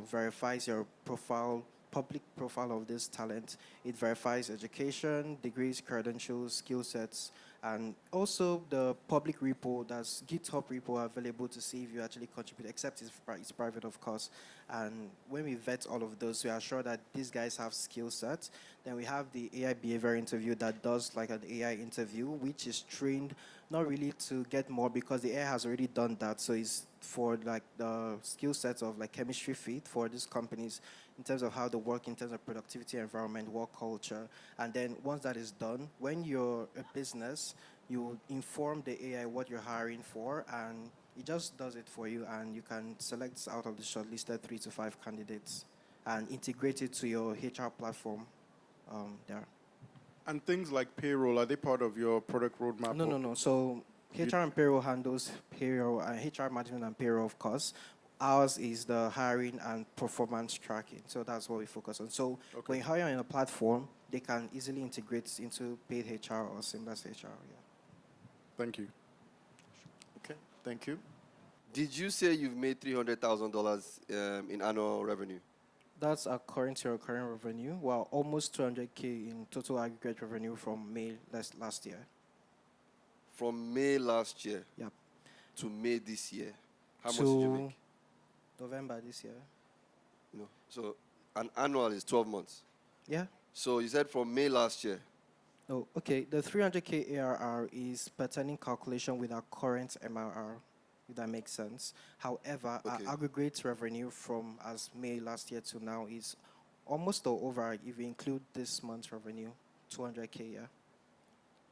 verifies your profile, public profile of this talent. It verifies education, degrees, credentials, skill sets, and also the public repo, that's GitHub repo available to see if you actually contribute, except it's private, of course. And when we vet all of those, we are sure that these guys have skill sets. Then we have the AI behavior interview that does like an AI interview, which is trained not really to get more, because the AI has already done that. So it's for like the skill sets of like chemistry fit for these companies in terms of how they work, in terms of productivity, environment, work culture. And then once that is done, when you're a business, you inform the AI what you're hiring for, and it just does it for you, and you can select out of the shortlisted 3 to 5 candidates and integrate it to your HR platform there. And things like payroll, are they part of your product roadmap? No. So HR and payroll handles payroll, HR management and payroll, of course. Ours is the hiring and performance tracking. So that's what we focus on. So when you hire on a platform, they can easily integrate into paid HR or seamless HR. Yeah. Thank you. Okay, thank you. Did you say you've made $300,000 in annual revenue? That's according to our current revenue. Well, almost 200K in total aggregate revenue from May last year. From May last year Yep. to May this year, how much did you To make? November this year. No. So an annual is 12 months. Yeah. So you said from May last year. Oh, okay. The 300K ARR is pertaining calculation with our current MRR, if that makes sense. However, Okay. our aggregate revenue from as May last year to now is almost or over, if we include this month's revenue, 200K, yeah.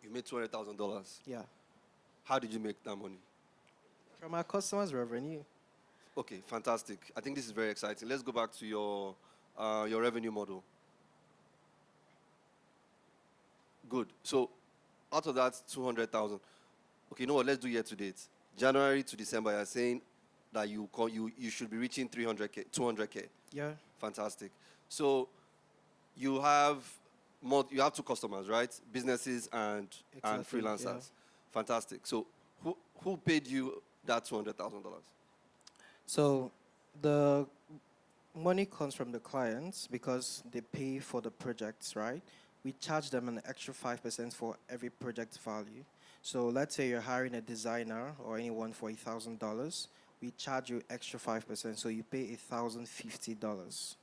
You made $200,000. Yeah. How did you make that money? From our customers' revenue. Okay, fantastic. I think this is very exciting. Let's go back to your revenue model. Good. So out of that 200,000, okay, you know what? Let's do year to date. January to December, you're saying that you should be reaching 300K, 200K. Yeah. Fantastic. So you have two customers, right? Businesses and Exactly, freelancers. yeah. Fantastic. So who paid you that $200,000? So the money comes from the clients because they pay for the projects, right? We charge them an extra 5% for every project value. So let's say you're hiring a designer or anyone for $1,000. We charge you extra 5%, so you pay $1,050.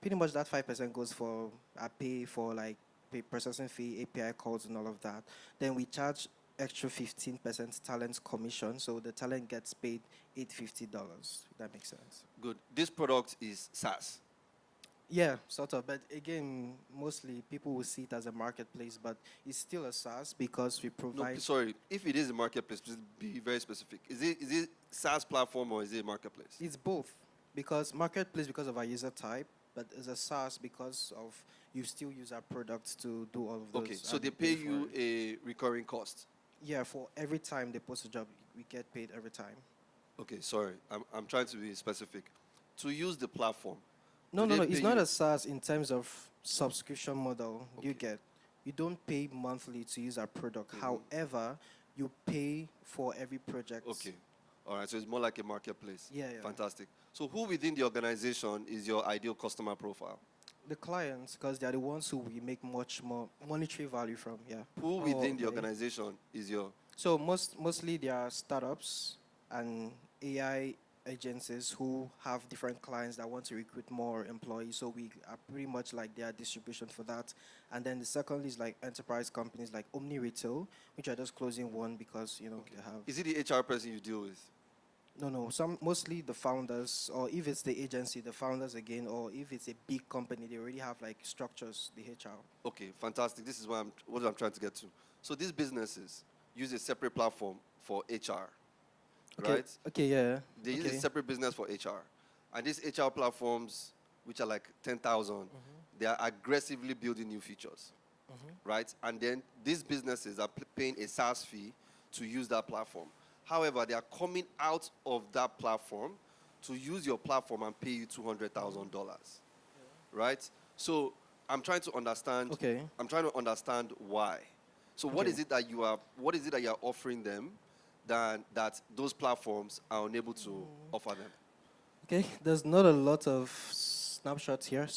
Pretty much that 5% goes for a pay for like pay processing fee, API calls, and all of that. Then we charge extra 15% talent commission, so the talent gets paid $850. If that makes sense. Good. This product is SaaS. Yeah, sort of. But again, mostly people will see it as a marketplace, but it's still a SaaS because we provide. No, sorry. If it is a marketplace, please be very specific. Is it SaaS platform or is it a marketplace? It's both, because marketplace because of our user type, but it's a SaaS because of you still use our products to do all of those. Okay, so they pay you a recurring cost. Yeah, for every time they post a job, we get paid every time. Okay, sorry. I'm trying to be specific. To use the platform. No, do they it's pay not you- a SaaS in terms of subscription model. Okay. You don't pay monthly to use our product. However, you pay for every project. Okay. All right, so it's more like a marketplace. Yeah. Fantastic. So who within the organization is your ideal customer profile? The clients, because they are the ones who we make much more monetary value from. Yeah. Who within the Okay. organization is your... So mostly they are startups and AI agencies who have different clients that want to recruit more employees. So we are pretty much like their distribution for that. And then the second is like enterprise companies like Omni Retail, which are just closing one because, they have... Is it the HR person you deal with? No. Mostly the founders, or if it's the agency, the founders again, or if it's a big company, they already have like structures, the HR. Okay, fantastic. This is what I'm trying to get to. So these businesses use a separate platform for HR, right? Okay, yeah. They use a separate business for HR. And these HR platforms, which are like 10,000, they are aggressively building new features, right? And then these businesses are paying a SaaS fee to use that platform. However, they are coming out of that platform to use your platform and pay you $200,000, right? So I'm trying to understand. Okay. I'm trying to understand why. So what is it that you are offering them that those platforms are unable to offer them? Okay, there's not a lot of snapshots here.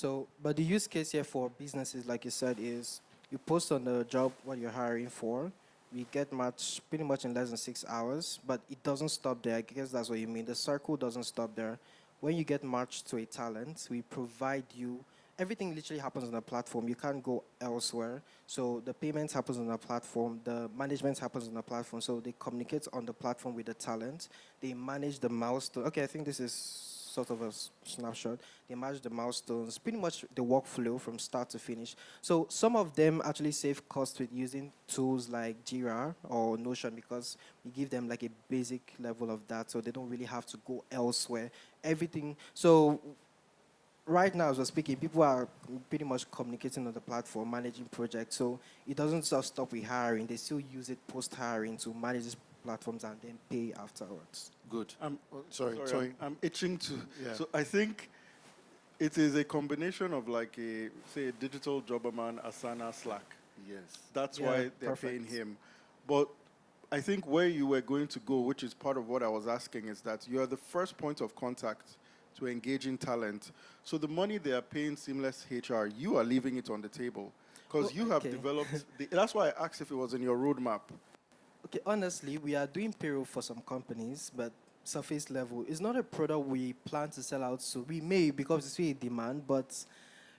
But the use case here for businesses, like you said, is you post on the job what you're hiring for. We get matched pretty much in less than 6 hours, but it doesn't stop there. I guess that's what you mean. The circle doesn't stop there. When you get matched to a talent, we provide you, everything literally happens on the platform. You can't go elsewhere. So the payments happens on the platform. The management happens on the platform. So they communicate on the platform with the talent. They manage the milestone. Okay, I think this is sort of a snapshot. They manage the milestones, pretty much the workflow from start to finish. So some of them actually save costs with using tools like Jira or Notion because we give them like a basic level of that, so they don't really have to go elsewhere. Everything. So right now, as we're speaking, people are pretty much communicating on the platform, managing projects. So it doesn't just stop with hiring. They still use it post-hiring to manage this platforms and then pay afterwards. Good. Sorry. I'm itching to. Yeah. So I think it is a combination of like a digital jobberman, Asana, Slack. Yes. That's Yeah, why they're perfect. paying him. But I think where you were going to go, which is part of what I was asking, is that you are the first point of contact to engaging talent. So the money they are paying Seamless HR, you are leaving it on the table. Because you have developed, that's why I asked if it was in your roadmap. Okay, honestly, we are doing payroll for some companies, but surface level. It's not a product we plan to sell out, so we may because it's really demand, but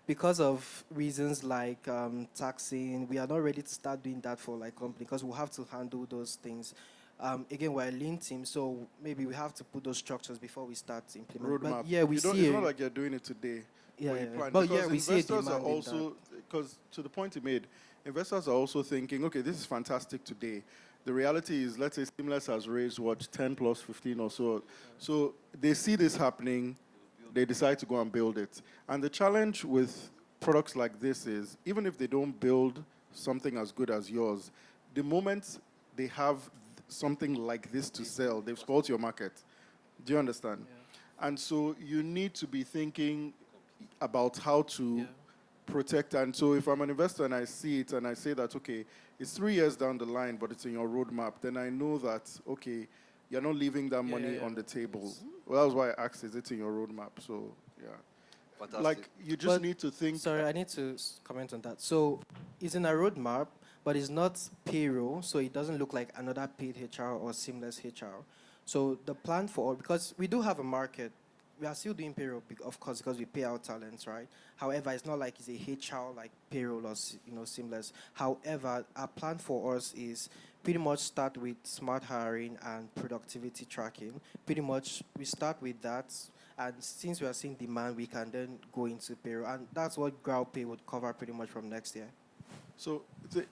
because of reasons like taxing, we are not ready to start doing that for like company because we'll have to handle those things. Again, we're a lean team, so maybe we have to put those structures before we start implementing. Roadmap. But yeah, we see it's not like you're doing it today. Yeah, but you yeah. plan. But Because yeah, we see a investors are demand in also, because to the point he made, investors are also thinking, okay, this is fantastic today. The reality is, let's say Seamless has raised, 10 plus 15 or so. So they see this happening, they decide to go and build it. And the challenge with products like this is, even if they don't build something as good as yours, the moment they have something like this to sell, they've spoiled your market. Do you understand? Yeah. And so you need to be thinking about how to protect. And so if I'm an investor and I see it and I say that, okay, it's 3 years down the line, but it's in your roadmap, then I know that, okay, you're not leaving that money on the table. Well, that was why I asked, is it in your roadmap? So, yeah. Fantastic. Like, you just need to think. Sorry, I need to comment on that. So it's in a roadmap, but it's not payroll, so it doesn't look like another paid HR or Seamless HR. So the plan for, because we do have a market, we are still doing payroll, of course, because we pay our talents, right? However, it's not like it's a HR like payroll or Seamless. However, our plan for us is pretty much start with smart hiring and productivity tracking. Pretty much we start with that, and since we are seeing demand, we can then go into payroll, and that's what GrowPay would cover pretty much from next year. So,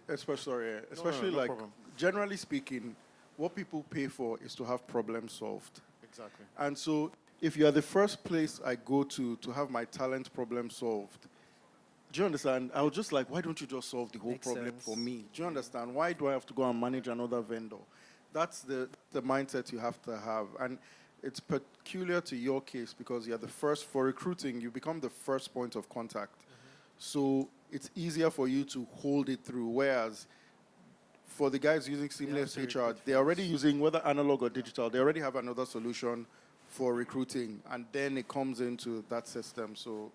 especially no like, problem. generally speaking, what people pay for is to have problems solved. Exactly. And so, if you are the first place I go to have my talent problem solved, do you understand? I was just like, why don't you just solve the whole Makes problem sense. for me? Do you understand? Why do I have to go and manage another vendor? That's the mindset you have to have. And it's peculiar to your case because you're the first, for recruiting, you become the first point of contact. So it's easier for you to hold it through, whereas for the guys using Seamless HR, they're already using, whether analog or digital, they already have another solution for recruiting, and then it comes into that system. So,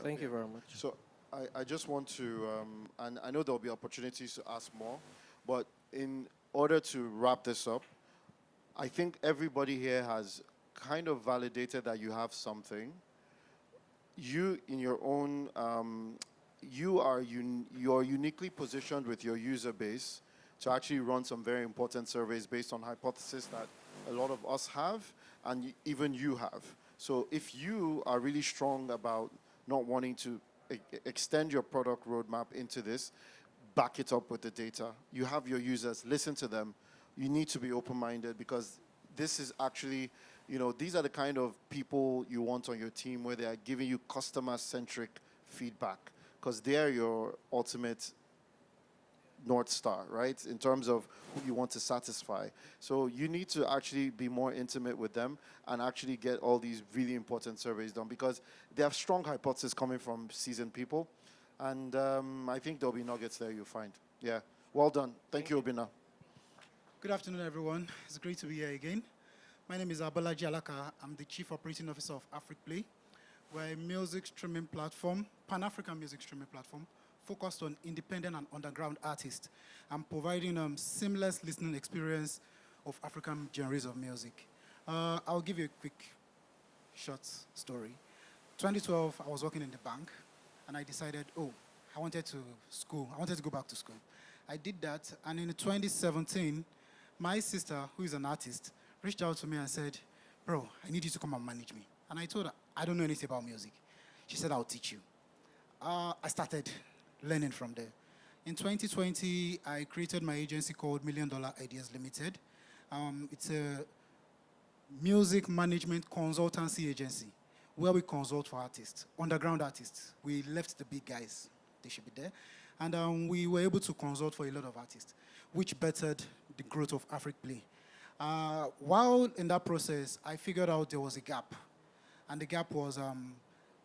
Thank you very much. So I just want to, and I know there'll be opportunities to ask more, but in order to wrap this up, I think everybody here has kind of validated that you have something. You, in your own, you're uniquely positioned with your user base to actually run some very important surveys based on hypotheses that a lot of us have, and even you have. So if you are really strong about not wanting to extend your product roadmap into this, back it up with the data. You have your users, listen to them. You need to be open-minded because this is actually, these are the kind of people you want on your team where they are giving you customer-centric feedback because they're your ultimate North Star, right? In terms of who you want to satisfy. So you need to actually be more intimate with them and actually get all these really important surveys done because they have strong hypotheses coming from seasoned people. And I think there'll be nuggets there you'll find. Yeah. Well done. Thank you, Obina. Good afternoon, everyone. It's great to be here again. My name is Abalaji Alaka. I'm the Chief Operating Officer of AfricPlay. We're a music streaming platform, Pan-African music streaming platform, focused on independent and underground artists and providing seamless listening experience of African genres of music. I'll give you a quick, short story. 2012, I was working in the bank, and I decided, I wanted to go back to school. I did that, and in 2017, my sister, who is an artist, reached out to me and said, bro, I need you to come and manage me. And I told her, I don't know anything about music. She said, I'll teach you. I started learning from there. In 2020, I created my agency called $1 Million Ideas Limited. It's a music management consultancy agency where we consult for artists, underground artists. We left the big guys. They should be there. And we were able to consult for a lot of artists, which bettered the growth of AfricPlay. While in that process, I figured out there was a gap. And the gap was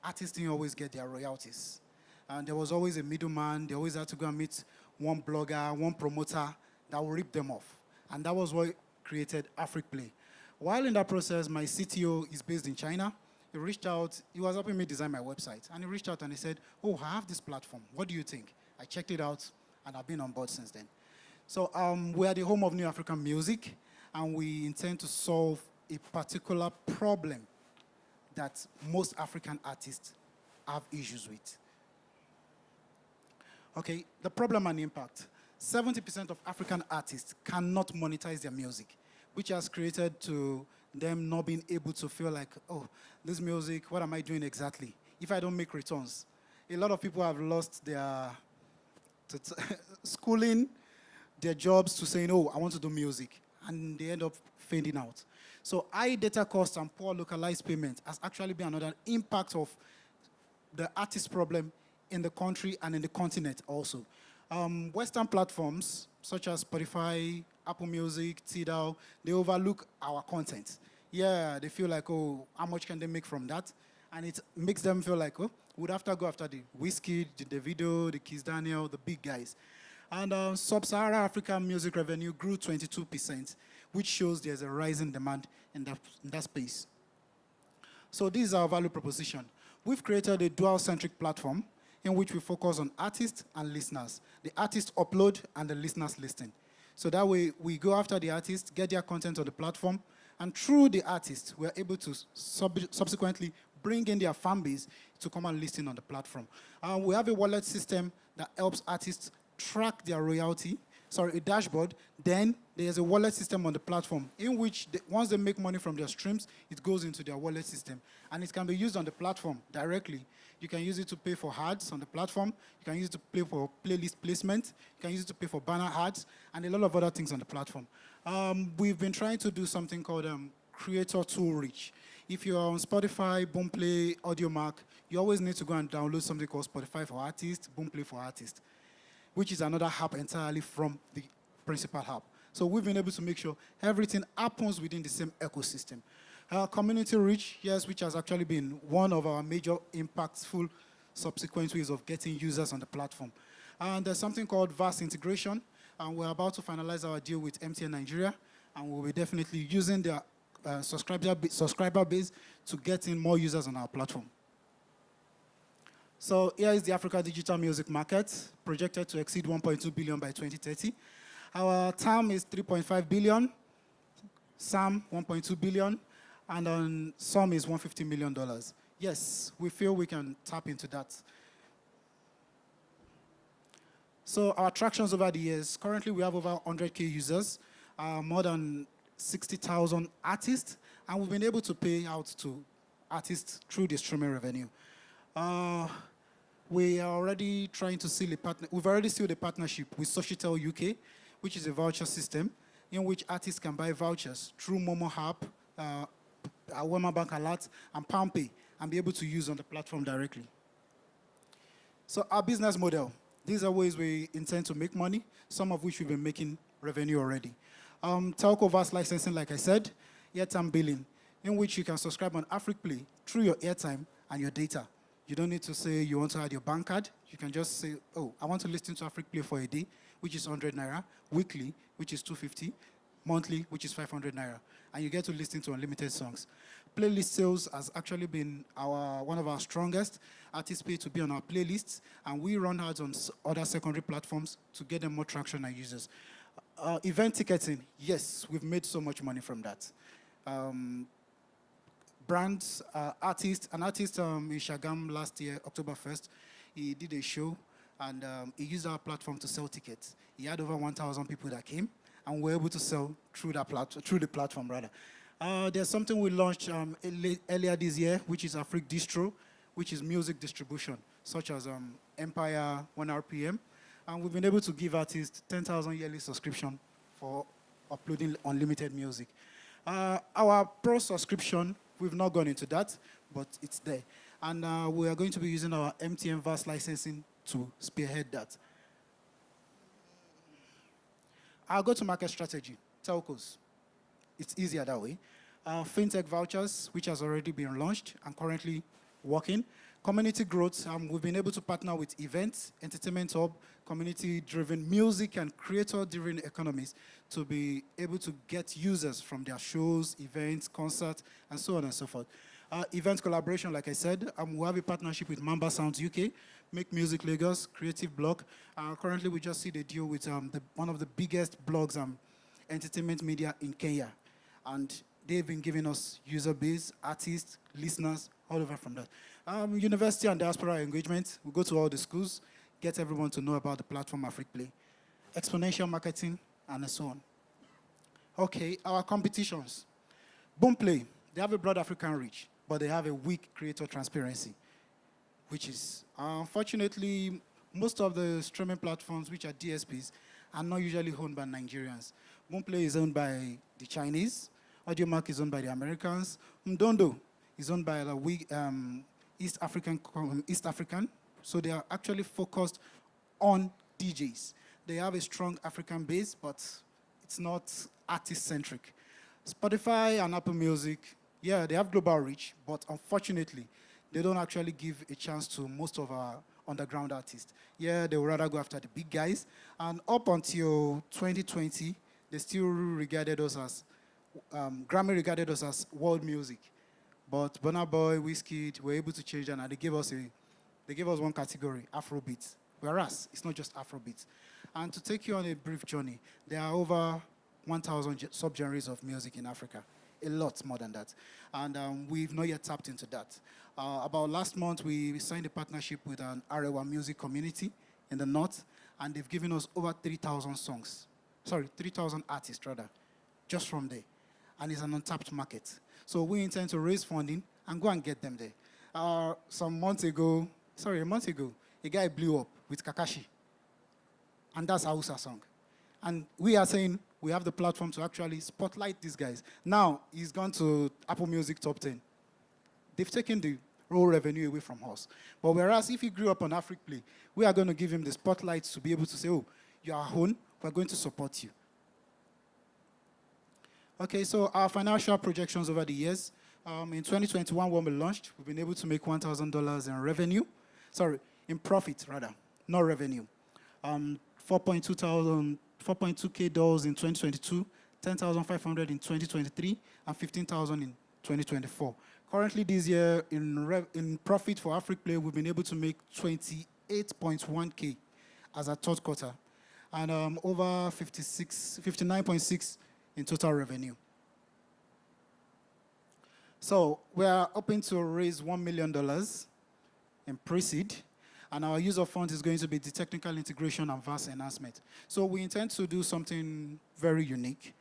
artists didn't always get their royalties. And there was always a middleman. They always had to go and meet one blogger, one promoter that would rip them off. And that was what created AfricPlay. While in that process, my CTO is based in China. He reached out. He was helping me design my website. And he reached out and he said, oh, I have this platform. What do you think? I checked it out, and I've been on board since then. So we are the home of New African Music, and we intend to solve a particular problem that most African artists have issues with. Okay, the problem and impact. 70% of African artists cannot monetize their music, which has created to them not being able to feel like, oh, this music, what am I doing exactly? If I don't make returns. A lot of people have lost their schooling, their jobs to saying, oh, I want to do music. And they end up fading out. So high data costs and poor localized payment has actually been another impact of the artist problem in the country and in the continent also. Western platforms, such as Spotify, Apple Music, Tidal, they overlook our content. Yeah, they feel like, oh, how much can they make from that? And it makes them feel like, oh, we'd have to go after the Wizkid, the Davido, the Kiss Daniel, the big guys. And sub-Saharan African music revenue grew 22%, which shows there's a rising demand in that space. So this is our value proposition. We've created a dual-centric platform in which we focus on artists and listeners. The artists upload and the listeners listen. So that way, we go after the artists, get their content on the platform, and through the artists, we're able to subsequently bring in their fan base to come and listen on the platform. We have a wallet system that helps artists track their royalty, a dashboard. Then there's a wallet system on the platform in which once they make money from their streams, it goes into their wallet system. And it can be used on the platform directly. You can use it to pay for ads on the platform. You can use it to pay for playlist placement. You can use it to pay for banner ads and a lot of other things on the platform. We've been trying to do something called Creator Tool Reach. If you're on Spotify, Boomplay, AudioMark, you always need to go and download something called Spotify for Artists, Boomplay for Artists, which is another app entirely from the principal app. So we've been able to make sure everything happens within the same ecosystem. Community reach, yes, which has actually been one of our major impactful subsequent ways of getting users on the platform. And there's something called vast integration, and we're about to finalize our deal with MTN Nigeria, and we'll be definitely using their subscriber base to get in more users on our platform. So here is the Africa digital music market, projected to exceed 1.2 billion by 2030. Our TAM is 3.5 billion, SAM 1.2 billion, and on SOM is $150 million. Yes, we feel we can tap into that. So our attractions over the years, currently we have over 100K users, more than 60,000 artists, and we've been able to pay out to artists through the streaming revenue. We are already trying to seal a partner. We've already sealed a partnership with Societal UK, which is a voucher system in which artists can buy vouchers through Momo app, Wema Bank Alert, and PalmPay, and be able to use on the platform directly. So our business model, these are ways we intend to make money, some of which we've been making revenue already. Telco vast licensing, like I said, airtime billing, in which you can subscribe on AfricPlay through your airtime and your data. You don't need to say you want to add your bank card. You can just say, oh, I want to listen to AfricPlay for a day, which is 100 naira, weekly, which is 250, monthly, which is 500 naira. And you get to listen to unlimited songs. Playlist sales has actually been one of our strongest. Artists pay to be on our playlists, and we run ads on other secondary platforms to get them more traction and users. Event ticketing, yes, we've made so much money from that. Brands, an artist in Shagam last year, October 1st, he did a show, and he used our platform to sell tickets. He had over 1,000 people that came, and we were able to sell through the platform, rather. There's something we launched earlier this year, which is Afric Distro, which is music distribution, such as Empire, 1RPM. And we've been able to give artists 10,000 yearly subscription for uploading unlimited music. Our pro subscription, we've not gone into that, but it's there. And we are going to be using our MTN vast licensing to spearhead that. Our go-to-market strategy, telcos. It's easier that way. Fintech vouchers, which has already been launched and currently working. Community growth, we've been able to partner with events, entertainment hub, community-driven music and creator-driven economies to be able to get users from their shows, events, concerts, and so on and so forth. Event collaboration, like I said, we have a partnership with Mamba Sounds UK, Make Music Lagos, Creative Blog. Currently, we just see the deal with one of the biggest blogs, entertainment media in Kenya. And they've been giving us user base, artists, listeners, all over from that. University and diaspora engagement, we go to all the schools, get everyone to know about the platform AfricPlay. Exponential marketing, and so on. Okay, our competitions. Boomplay, they have a broad African reach, but they have a weak creator transparency, which is, unfortunately, most of the streaming platforms, which are DSPs, are not usually owned by Nigerians. Boomplay is owned by the Chinese. AudioMark is owned by the Americans. Mdondo is owned by the East African. So they are actually focused on DJs. They have a strong African base, but it's not artist-centric. Spotify and Apple Music, yeah, they have global reach, but unfortunately, they don't actually give a chance to most of our underground artists. Yeah, they would rather go after the big guys. And up until 2020, they still regarded us as, Grammy regarded us as world music. But Burna Boy, Wizkid were able to change that, and they gave us one category, Afrobeat. Whereas, it's not just Afrobeat. And to take you on a brief journey, there are over 1,000 subgenres of music in Africa. A lot more than that. And we've not yet tapped into that. About last month, we signed a partnership with an Arewa music community in the north, and they've given us over 3,000 songs. Sorry, 3,000 artists, rather, just from there. And it's an untapped market. So we intend to raise funding and go and get them there. A month ago, a guy blew up with Kakashi. And that's Hausa song. And we are saying we have the platform to actually spotlight these guys. Now, he's gone to Apple Music Top 10. They've taken the raw revenue away from us. But whereas if he grew up on AfricPlay, we are going to give him the spotlight to be able to say, oh, you are home, we're going to support you. Okay, so our financial projections over the years. In 2021, when we launched, we've been able to make $1,000 in revenue. Sorry, in profit, rather, not revenue. 4.2K dollars in 2022, 10,500 in 2023, and 15,000 in 2024. Currently, this year, in profit for AfricPlay, we've been able to make 28.1K as a third quarter, and over 59.6 in total revenue. So we are hoping to raise $1 million in pre-seed, and our use of funds is going to be the technical integration and VAS enhancement. So we intend to do something very unique.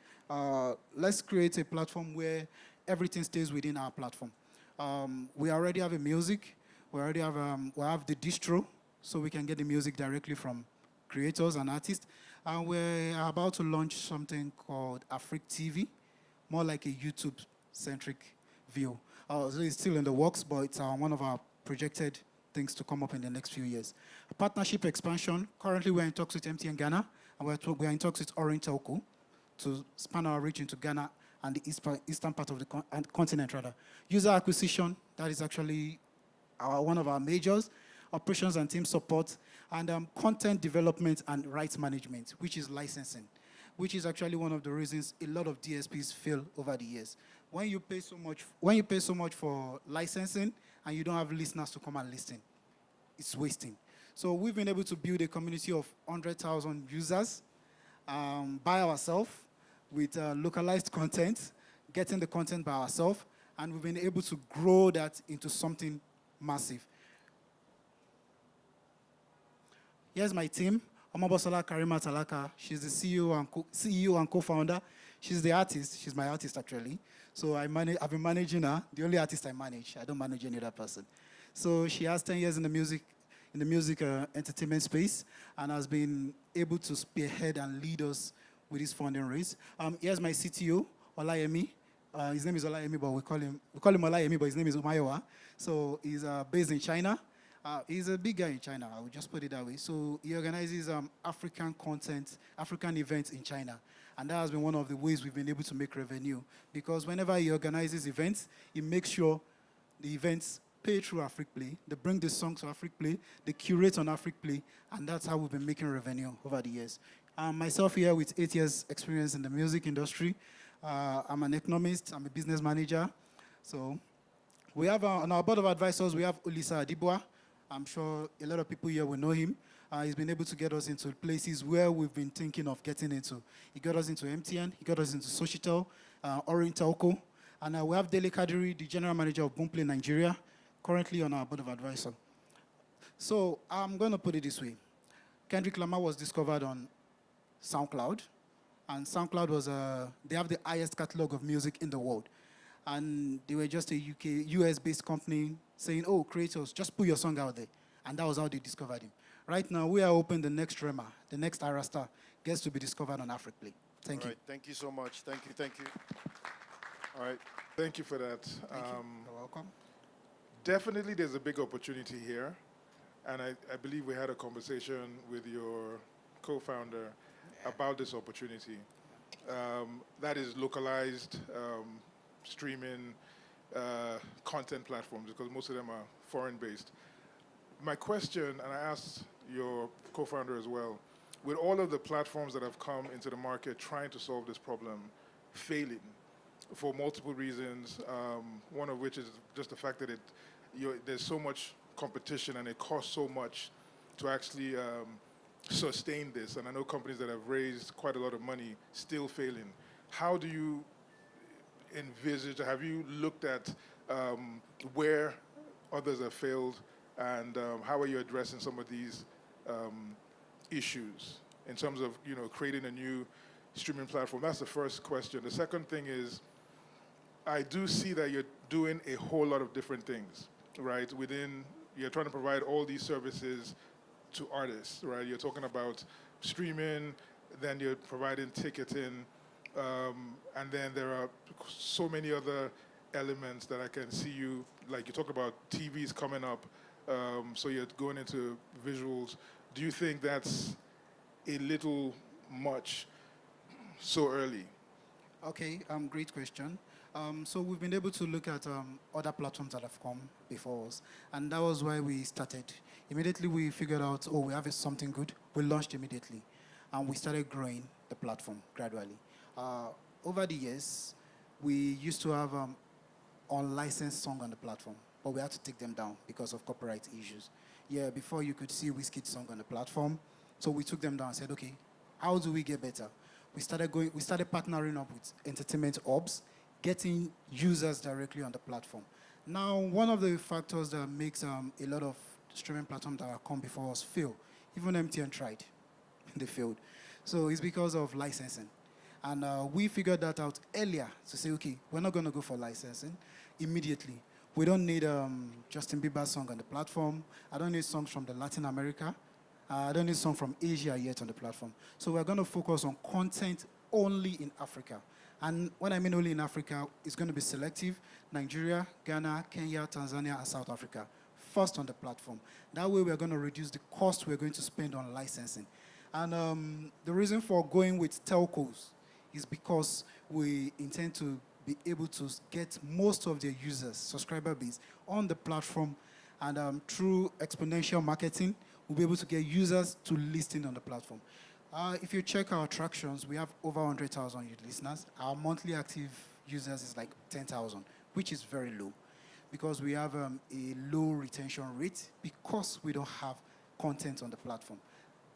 Let's create a platform where everything stays within our platform. We already have a music. We already have we have the distro, so we can get the music directly from creators and artists. And we're about to launch something called Afric TV, more like a YouTube-centric view. So it's still in the works, but it's one of our projected things to come up in the next few years. A partnership expansion. Currently, we're in talks with MTN Ghana, and we're in talks with Orange Telco to span our reach into Ghana and the eastern part of the continent, rather. User acquisition, that is actually one of our majors. Operations and team support, and content development and rights management, which is licensing, which is actually one of the reasons a lot of DSPs fail over the years. When you pay so much for licensing and you don't have listeners to come and listen, it's wasting. So we've been able to build a community of 100,000 users by ourselves with localized content, getting the content by ourselves, and we've been able to grow that into something massive. Here's my team. Omabosola Karima Talaka. She's the CEO and co-founder. She's the artist. She's my artist, actually. So I've been managing her. The only artist I manage. I don't manage any other person. So she has 10 years in the music entertainment space, and has been able to spearhead and lead us with this funding raise. Here's my CTO, Olayemi. His name is Olayemi, but we call him Olayemi, but his name is Umayowa. So he's based in China, He's a big guy in China. I will just put it that way. So he organizes African content, African events in China. And that has been one of the ways we've been able to make revenue. Because whenever he organizes events, he makes sure the events pay through AfricPlay. They bring the song to AfricPlay. They curate on AfricPlay. And that's how we've been making revenue over the years. Myself here with 8 years experience in the music industry. I'm an economist. I'm a business manager. So we have on our board of advisors, we have Olisa Adibwa. I'm sure a lot of people here will know him. He's been able to get us into places where we've been thinking of getting into. He got us into MTN, he got us into Societal, Orange Telco, and we have Dele Kadiri, the general manager of Boomplay Nigeria, currently on our board of advisors. So I'm going to put it this way. Kendrick Lamar was discovered on SoundCloud, and SoundCloud was, they have the highest catalog of music in the world. And they were just a US-based company saying, oh, creators, just put your song out there. And that was how they discovered him. Right now, we are hoping the next Rema, the next Ira Star, gets to be discovered on AfricPlay. Thank you. All right, thank you so much. Thank you. All right. Thank you for that. You're welcome. Definitely there's a big opportunity here. And I believe we had a conversation with your co-founder about this opportunity. That is localized streaming content platforms, because most of them are foreign-based. My question, and I asked your co-founder as well, with all of the platforms that have come into the market trying to solve this problem, failing for multiple reasons, one of which is just the fact that there's so much competition and it costs so much to actually sustain this. And I know companies that have raised quite a lot of money still failing. How do you envisage, have you looked at where others have failed, and how are you addressing some of these issues in terms of creating a new streaming platform? That's the first question. The second thing is, I do see that you're doing a whole lot of different things, right? You're trying to provide all these services to artists, right? You're talking about streaming, then you're providing ticketing, and then there are so many other elements that I can see you, like you talk about TVs coming up, so you're going into visuals. Do you think that's a little much so early? Okay, great question. So we've been able to look at other platforms that have come before us, and that was why we started. Immediately we figured out, oh, we have something good. We launched immediately, and we started growing the platform gradually. Over the years, we used to have unlicensed songs on the platform, but we had to take them down because of copyright issues. Yeah, before you could see Wizkid's song on the platform, so we took them down and said, okay, how do we get better? We started partnering up with entertainment hubs, getting users directly on the platform. Now, one of the factors that makes a lot of streaming platforms that have come before us fail, even MTN tried, they failed. So it's because of licensing. And we figured that out earlier to say, okay, we're not going to go for licensing immediately. We don't need Justin Bieber's song on the platform. I don't need songs from the Latin America. I don't need songs from Asia yet on the platform. So we're going to focus on content only in Africa. And when I mean only in Africa, it's going to be selective: Nigeria, Ghana, Kenya, Tanzania, and South Africa, first on the platform. That way we're going to reduce the cost we're going to spend on licensing. And the reason for going with telcos is because we intend to be able to get most of their users, subscriber base, on the platform. And through exponential marketing, we'll be able to get users to listen on the platform. If you check our attractions, we have over 100,000 listeners. Our monthly active users is like 10,000, which is very low, because we have a low retention rate because we don't have content on the platform,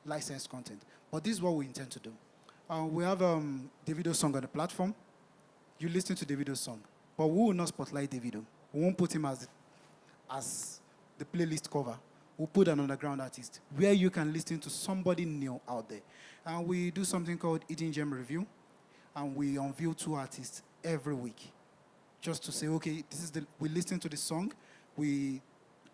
licensed content. But this is what we intend to do. We have Davido's song on the platform. You listen to Davido's song, but we will not spotlight Davido. We won't put him as the playlist cover. We'll put an underground artist where you can listen to somebody new out there. And we do something called Hidden Gem Review, and we unveil 2 artists every week, just to say, okay, we listen to the song, we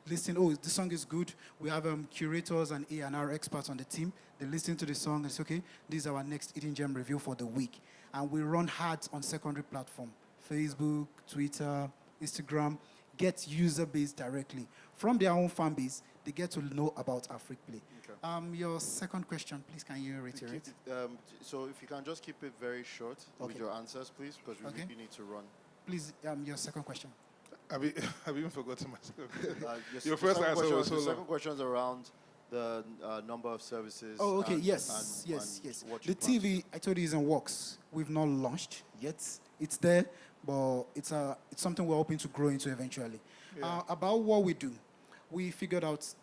listen, oh, the song is good. We have curators and A&R experts on the team. They listen to the song and say, okay, this is our next Hidden Gem Review for the week. And we run ads on secondary platform, Facebook, Twitter, Instagram, get user base directly from their own fan base. they get to know about AfricPlay. Okay. Your second question, please, can you reiterate? So if you can just keep it very short with Okay. your answers, please, because we Okay. really need to run. Please, your second question. I've even forgotten my second question. Your The first second answer question- was so The long. second question is around the number of services. Oh, okay, and- yes, and- yes, and yes. what The you plan to TV, I told you, is in works. We've not launched yet. It's there, but it's something we're hoping to grow into eventually. Yeah. About what we do, we figured out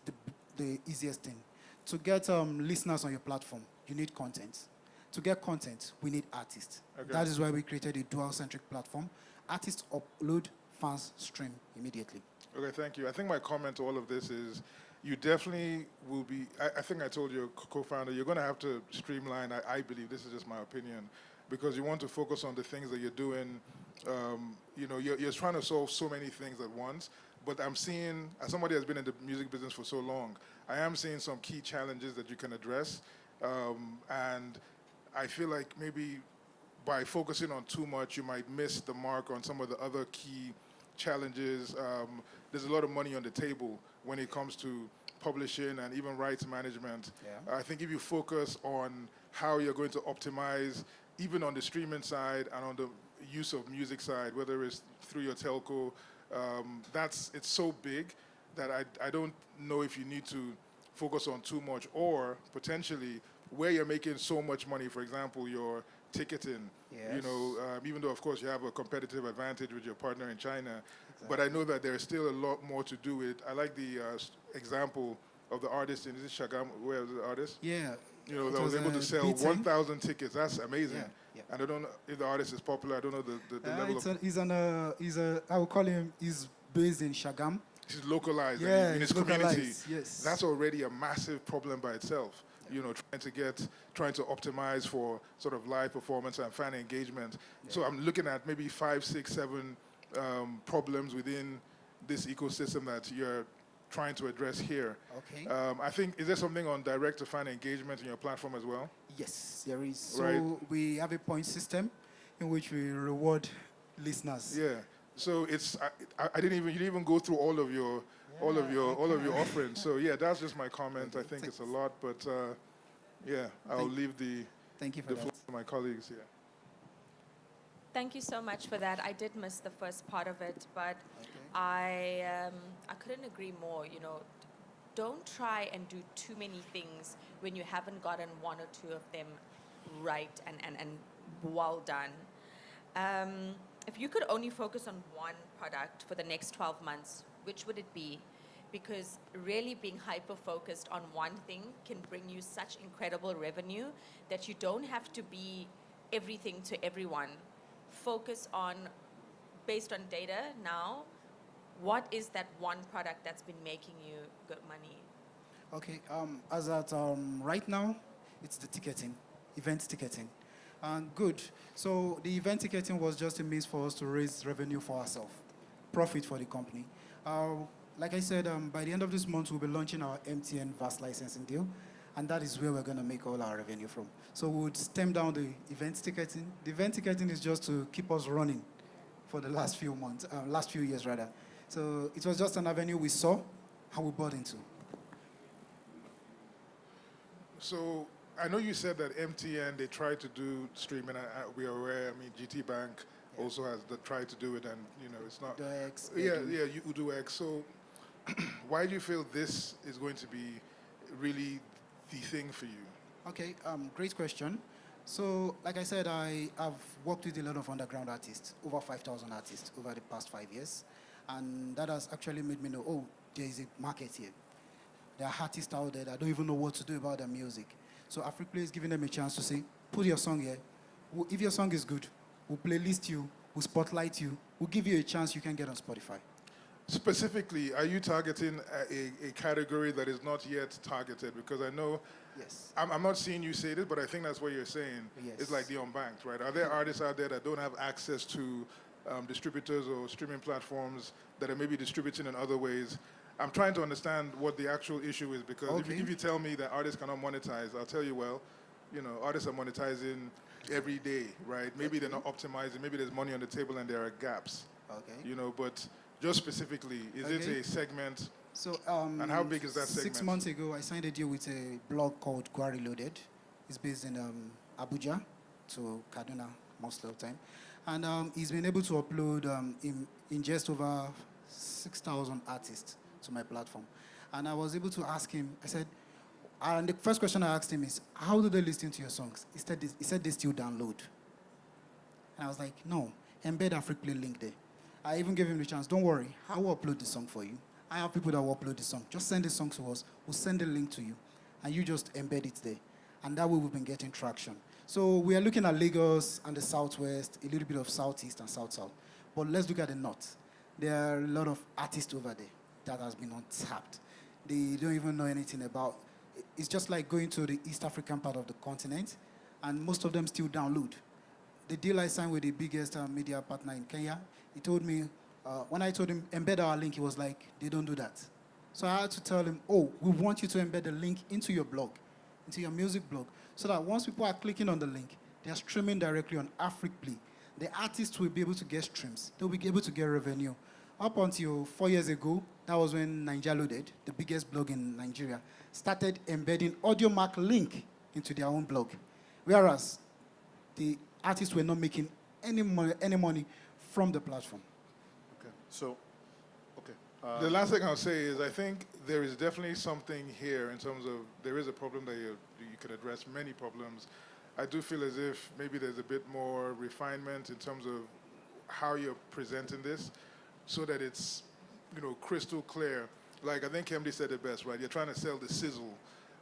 the easiest thing. To get listeners on your platform, you need content. To get content, we need artists. Okay. That is why we created a dual-centric platform. Artists upload, fans stream immediately. Okay, thank you. I think my comment to all of this is you definitely will be, I think I told your co-founder, you're going to have to streamline, I believe, this is just my opinion, because you want to focus on the things that you're doing. You're trying to solve so many things at once, but I'm seeing, as somebody that's been in the music business for so long, I am seeing some key challenges that you can address, and I feel like maybe by focusing on too much, you might miss the mark on some of the other key challenges. There's a lot of money on the table when it comes to publishing and even rights management. Yeah. I think if you focus on how you're going to optimize, even on the streaming side and on the use of music side, whether it's through your telco, it's so big that I don't know if you need to focus on too much, or potentially where you're making so much money, for example, your ticketing, Yes. even though of course you have a competitive advantage with your partner in China, but I know that there's still a lot more to do with. I like the example of the artist in, is it Shagam, where was the artist? Yeah. That It was able to sell beating. 1,000 tickets. That's amazing. Yeah, yeah. And I don't know if the artist is popular. I don't know the level of. I would call him, he's based in Shagam. He's localized Yeah, in his he's community. localized, yes. That's already a massive problem by itself. Trying to optimize for sort of live performance and fan engagement. Yeah. So I'm looking at maybe 5, 6, 7 problems within this ecosystem that you're trying to address here. Okay. I think, is there something on direct to fan engagement in your platform as well? Yes, there is. So Right. we have a point system in which we reward listeners. Yeah. So you didn't even go through all of your offerings. So yeah, that's just my comment. I think it's a lot, but I'll leave the Thank you for floor that. to my colleagues here. Thank you so much for that. I did miss the first part of it, but Okay. I couldn't agree more. Don't try and do too many things when you haven't gotten one or two of them right and well done. If you could only focus on one product for the next 12 months, which would it be? Because really being hyper-focused on one thing can bring you such incredible revenue that you don't have to be everything to everyone. Focus on, based on data now, what is that one product that's been making you good money? Okay. As at right now, it's the ticketing, event ticketing. Good. So the event ticketing was just a means for us to raise revenue for ourselves, profit for the company. Like I said, by the end of this month, we'll be launching our MTN VAS licensing deal, and that is where we're going to make all our revenue from. So we would stem down the event ticketing. The event ticketing is just to keep us running for the last few years rather. So it was just an avenue we saw and we bought into. So I know you said that MTN, they tried to do streaming. We are aware. I mean, GT Bank also has tried to do it, and it's not. UdoX, UdoX. So why do you feel this is going to be really the thing for you? Okay, great question. So, like I said, I have worked with a lot of underground artists, over 5,000 artists over the past 5 years. And that has actually made me know, oh, there is a market here. There are artists out there that don't even know what to do about their music. So AfricPlay is giving them a chance to say, put your song here. If your song is good, we'll playlist you, we'll spotlight you, we'll give you a chance you can get on Spotify. Specifically, are you targeting a category that is not yet targeted? Because I know, yes, I'm not seeing you say this, but I think that's what you're saying. Yes. It's like the unbanked, right? Are there artists out there that don't have access to distributors or streaming platforms that are maybe distributing in other ways? I'm trying to understand what the actual issue is, because if you tell me that artists cannot monetize, I'll tell you, well, artists are monetizing every day, right? Maybe they're not optimizing, maybe there's money on the table and there are gaps. Okay. But just specifically, is it a segment So, And how big is that segment? 6 months ago, I signed a deal with a blog called Quarry Loaded. It's based in Abuja to Kaduna most of the time. And he's been able to upload in just over 6,000 artists to my platform. And I was able to ask him, I said, and the first question I asked him is, how do they listen to your songs? He said they still download. And I was like, no, embed AfricPlay link there. I even gave him the chance, don't worry, I will upload the song for you. I have people that will upload the song. Just send the song to us, we'll send the link to you, and you just embed it there. And that way we've been getting traction. So we are looking at Lagos and the Southwest, a little bit of Southeast and South-South. But let's look at the North. There are a lot of artists over there that has been untapped. They don't even know anything about. It's just like going to the East African part of the continent, and most of them still download. The deal I signed with the biggest media partner in Kenya, he told me, when I told him, embed our link, he was like, they don't do that. So I had to tell him, oh, we want you to embed the link into your blog, into your music blog, so that once people are clicking on the link, they are streaming directly on AfricPlay. The artists will be able to get streams. They'll be able to get revenue. Up until 4 years ago, that was when Naija Loaded, the biggest blog in Nigeria, started embedding AudioMark link into their own blog. Whereas the artists were not making any money from the platform. Okay. So, okay. The last thing I'll say is I think there is definitely something here in terms of there is a problem that you could address, many problems. I do feel as if maybe there's a bit more refinement in terms of how you're presenting this so that it's, crystal clear. Like I think Kemdi said it best, right? You're trying to sell the sizzle.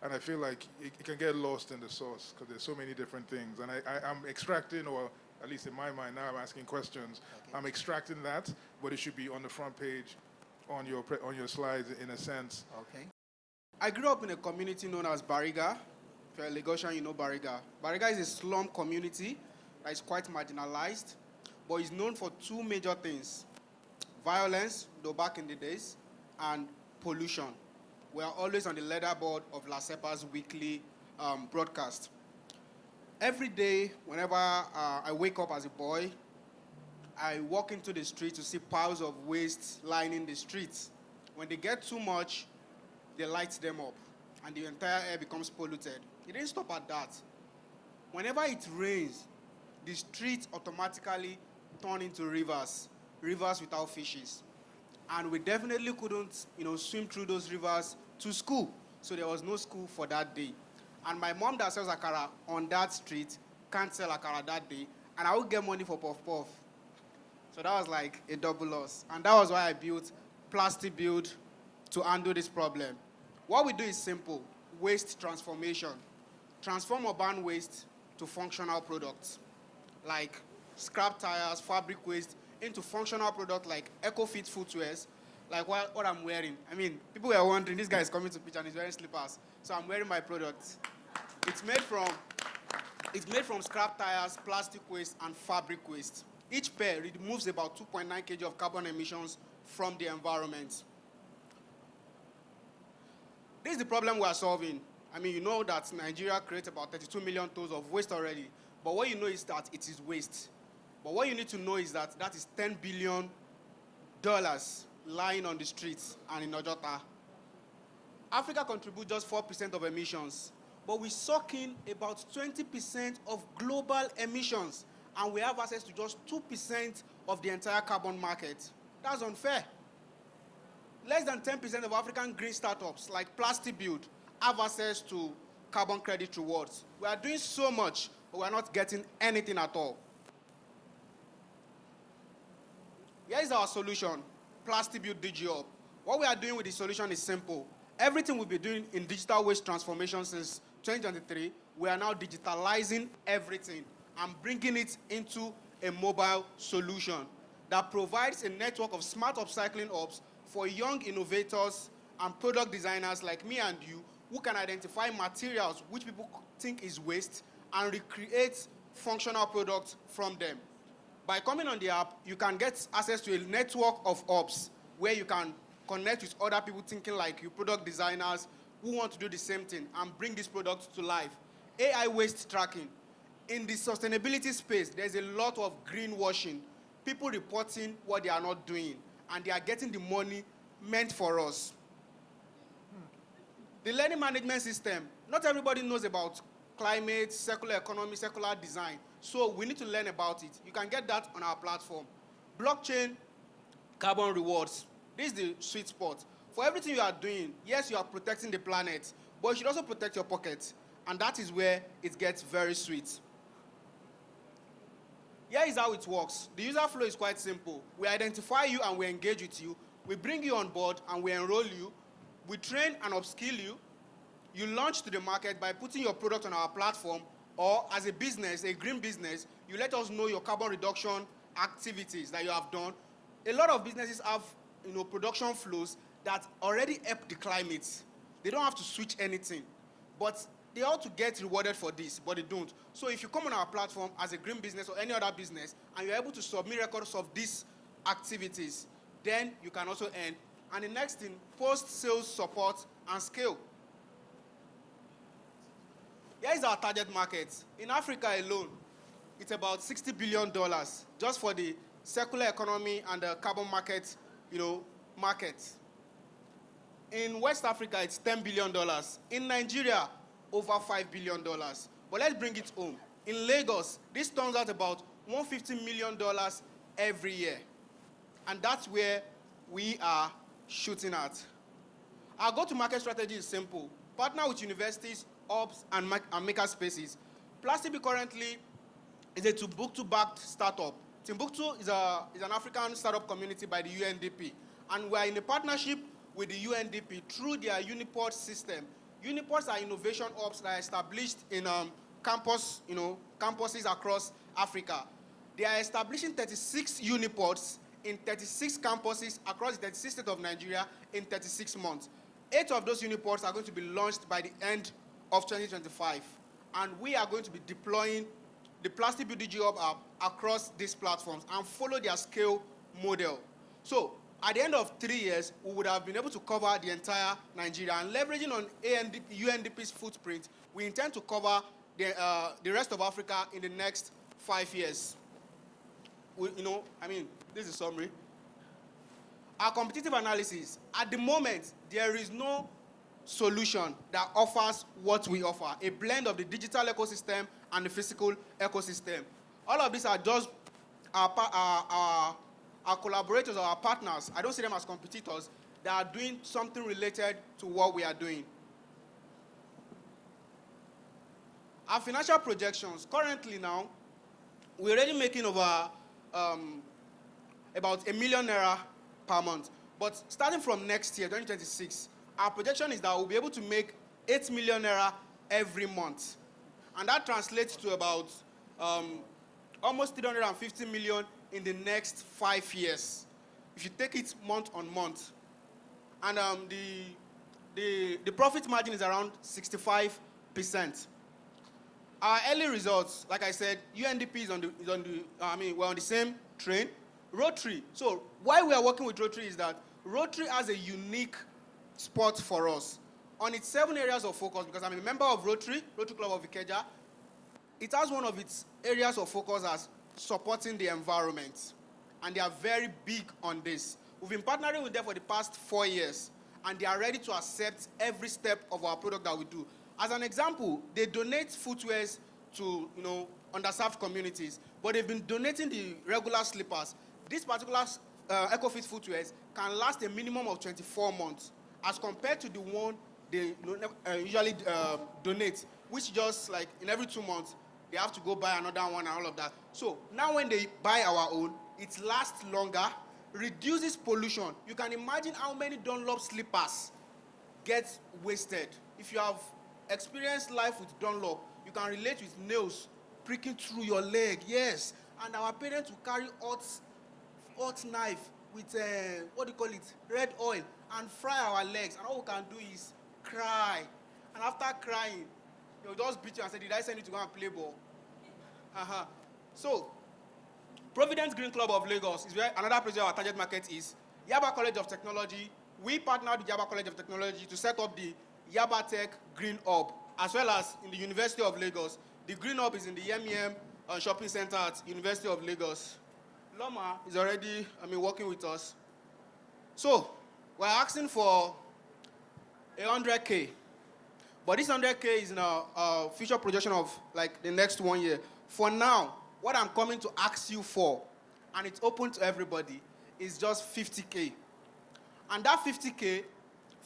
And I feel like it can get lost in the sauce because there's so many different things. And I'm extracting, or at least in my mind now I'm asking questions. Okay. I'm extracting that, but it should be on the front page on your slides in a sense. Okay. I grew up in a community known as Bariga. If you're a Lagosian, you know Bariga. Bariga is a slum community that is quite marginalized, but is known for two major things. Violence, though back in the days, and pollution. We are always on the leaderboard of La Cepa's weekly broadcast. Every day, whenever I wake up as a boy, I walk into the street to see piles of waste lining the streets. When they get too much, they light them up, and the entire air becomes polluted. It didn't stop at that. Whenever it rains, the streets automatically turn into rivers without fishes. And we definitely couldn't, swim through those rivers to school. So there was no school for that day. And my mom that sells akara on that street can't sell akara that day, and I would get money for puff puff. So that was like a double loss. And that was why I built Plastic Build to handle this problem. What we do is simple: waste transformation. Transform urban waste to functional products, like scrap tires, fabric waste, into functional products like eco-fit footwears, like what I'm wearing. I mean, people were wondering, this guy is coming to pitch and he's wearing slippers. So I'm wearing my product. It's made from scrap tires, plastic waste, and fabric waste. Each pair removes about 2.9 kg of carbon emissions from the environment. This is the problem we are solving. I mean, you know that Nigeria creates about 32 million tons of waste already. But what you know is that it is waste. But what you need to know is that that is $10 billion lying on the streets and in Ojota. Africa contributes just 4% of emissions, but we suck in about 20% of global emissions, and we have access to just 2% of the entire carbon market. That's unfair. Less than 10% of African green startups like Plastic Build have access to carbon credit rewards. We are doing so much, but we are not getting anything at all. Here is our solution, Plastic Build DigiHub. What we are doing with the solution is simple. Everything we've been doing in digital waste transformation since 2023, we are now digitalizing everything and bringing it into a mobile solution that provides a network of smart upcycling hubs for young innovators and product designers like me and you who can identify materials which people think is waste and recreate functional products from them. By coming on the app, you can get access to a network of hubs where you can connect with other people thinking like you, product designers who want to do the same thing and bring this product to life. AI waste tracking. In the sustainability space, there's a lot of greenwashing, people reporting what they are not doing, and they are getting the money meant for us. The learning management system, not everybody knows about climate, circular economy, circular design. So we need to learn about it. You can get that on our platform. Blockchain, carbon rewards. This is the sweet spot. For everything you are doing, yes, you are protecting the planet, but you should also protect your pocket. And that is where it gets very sweet. Here is how it works. The user flow is quite simple. We identify you and we engage with you. We bring you on board and we enroll you. We train and upskill you. You launch to the market by putting your product on our platform, or as a business, a green business, you let us know your carbon reduction activities that you have done. A lot of businesses have production flows that already help the climate. They don't have to switch anything. But they ought to get rewarded for this, but they don't. So if you come on our platform as a green business or any other business, and you're able to submit records of these activities, then you can also earn. And the next thing, post-sales support and scale. Here is our target market. In Africa alone, it's about $60 billion just for the circular economy and the carbon market, market. In West Africa, it's $10 billion. In Nigeria, over $5 billion. But let's bring it home. In Lagos, this turns out about $150 million every year. And that's where we are shooting at. Our go-to-market strategy is simple. Partner with universities, hubs, and maker spaces. Plastic currently is a Timbuktu-backed startup. Timbuktu is an African startup community by the UNDP. And we're in a partnership with the UNDP through their Uniport system. Uniports are innovation hubs that are established in campuses across Africa. They are establishing 36 uniports in 36 campuses across the 36 states of Nigeria in 36 months. 8 of those uniports are going to be launched by the end of 2025. And we are going to be deploying the Plastic BDG Hub app across these platforms and follow their scale model. So at the end of 3 years, we would have been able to cover the entire Nigeria. And leveraging on UNDP's footprint, we intend to cover the rest of Africa in the next 5 years. This is a summary. Our competitive analysis, at the moment, there is no solution that offers what we offer, a blend of the digital ecosystem and the physical ecosystem. All of these are just our collaborators or our partners. I don't see them as competitors. They are doing something related to what we are doing. Our financial projections, currently now, we're already making over about ₦1 million per month. But starting from next year, 2026, our projection is that we'll be able to make ₦8 million every month. And that translates to about almost 350 million in the next 5 years, if you take it month on month. And the profit margin is around 65%. Our early results, like I said, UNDP we're on the same train. Rotary. So why we are working with Rotary is that Rotary has a unique spot for us. On its 7 areas of focus, because I'm a member of Rotary Club of Ikeja, it has one of its areas of focus as supporting the environment. And they are very big on this. We've been partnering with them for the past 4 years, and they are ready to accept every step of our product that we do. As an example, they donate footwears to underserved communities, but they've been donating the regular slippers. This particular EcoFit footwears can last a minimum of 24 months, as compared to the one they usually donate, which just like in every 2 months, they have to go buy another one and all of that. So now when they buy our own, it lasts longer, reduces pollution. You can imagine how many Dunlop slippers get wasted. If you have experienced life with Dunlop, you can relate with nails pricking through your leg, yes. And our parents will carry hot knife with, red oil, and fry our legs. And all we can do is cry. And after crying, they'll just beat you and say, did I send you to go and play ball? So, Providence Green Club of Lagos is where another place where our target market is. Yaba College of Technology. We partnered with Yaba College of Technology to set up the Yaba Tech Green Hub, as well as in the University of Lagos. The Green Hub is in the MEM Shopping Center at University of Lagos. Loma is already working with us. So, we're asking for 100K But this 100K is in a future projection of like the next 1 year. For now, what I'm coming to ask you for, and it's open to everybody, is just 50K. And that 50K,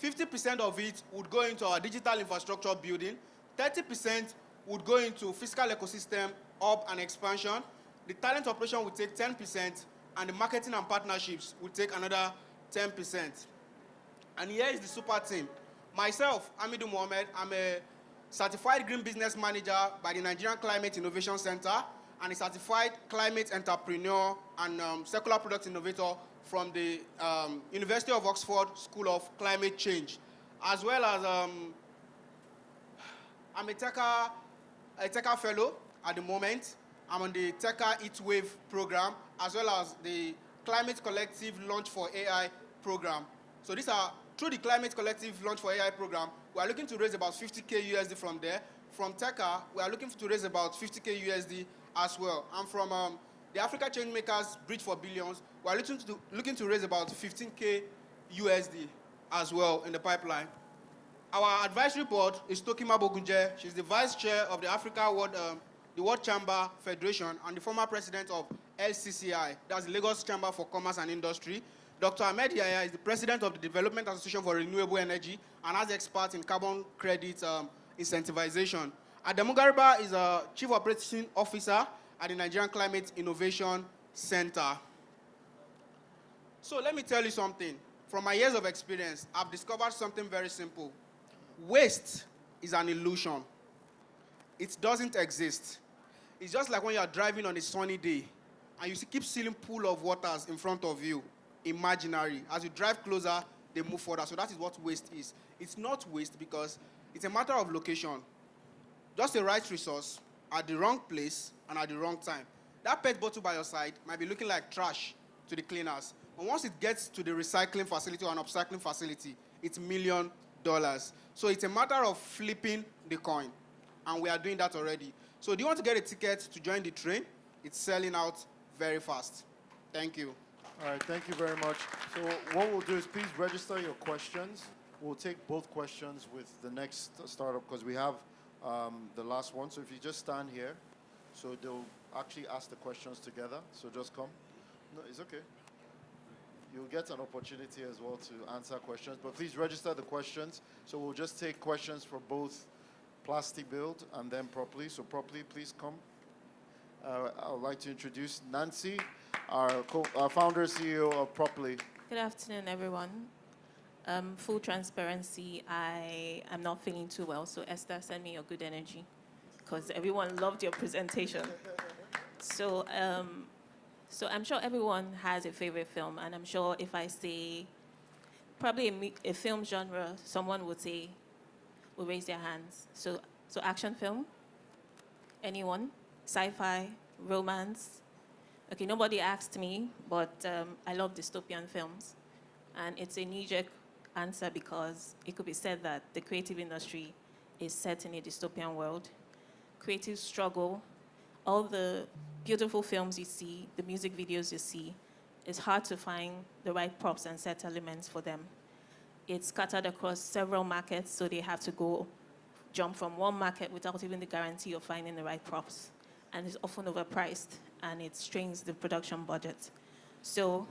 50% of it would go into our digital infrastructure building, 30% would go into fiscal ecosystem, up and expansion. The talent operation would take 10%, and the marketing and partnerships would take another 10%. And here is the super team. Myself, Amidu Mohamed, I'm a certified green business manager by the Nigerian Climate Innovation Center and a certified climate entrepreneur and circular product innovator from the University of Oxford School of Climate Change, as well as I'm a Techa fellow at the moment. I'm on the Techa Heat Wave program, as well as the Climate Collective Launch for AI program. So these are, through the Climate Collective Launch for AI program, we are looking to raise about 50K USD from there. From Techa, we are looking to raise about 50K USD as well. And from the Africa Changemakers Bridge for Billions, we are looking to raise about 15K USD as well in the pipeline. Our advisory board is Tokima Bogunje. She's the vice chair of the Africa World, the World Chamber Federation, and the former president of LCCI, that's the Lagos Chamber for Commerce and Industry. Dr. Ahmed Yahya is the president of the Development Association for Renewable Energy and has expert in carbon credit incentivization. Adamu Garba is a chief operating officer at the Nigerian Climate Innovation Center. So let me tell you something. From my years of experience, I've discovered something very simple. Waste is an illusion. It doesn't exist. It's just like when you're driving on a sunny day and you keep seeing pool of waters in front of you, imaginary. As you drive closer, they move further. So that is what waste is. It's not waste because it's a matter of location. Just the right resource at the wrong place and at the wrong time. That PET bottle by your side might be looking like trash to the cleaners. But once it gets to the recycling facility or an upcycling facility, it's $1 million. So it's a matter of flipping the coin. And we are doing that already. So do you want to get a ticket to join the train? It's selling out very fast. Thank you. All right, thank you very much. So what we'll do is please register your questions. We'll take both questions with the next startup because we have the last one. So if you just stand here, so they'll actually ask the questions together. So just come. No, it's okay. You'll get an opportunity as well to answer questions, but please register the questions. So we'll just take questions for both Plastic Build and then Properly. So Properly, please come. I would like to introduce Nancy, our founder, CEO of Properly. Good afternoon, everyone. Full transparency, I am not feeling too well, so Esther, send me your good energy, because everyone loved your presentation. So I'm sure everyone has a favorite film, and I'm sure if I say probably a film genre, someone would raise their hands. So action film? Anyone? Sci-fi? Romance? Okay, nobody asked me, but I love dystopian films. And it's a knee-jerk answer because it could be said that the creative industry is set in a dystopian world. Creative struggle, all the beautiful films you see, the music videos you see, it's hard to find the right props and set elements for them. It's scattered across several markets, so they have to jump from one market without even the guarantee of finding the right props. And it's often overpriced, and it strains the production budget. So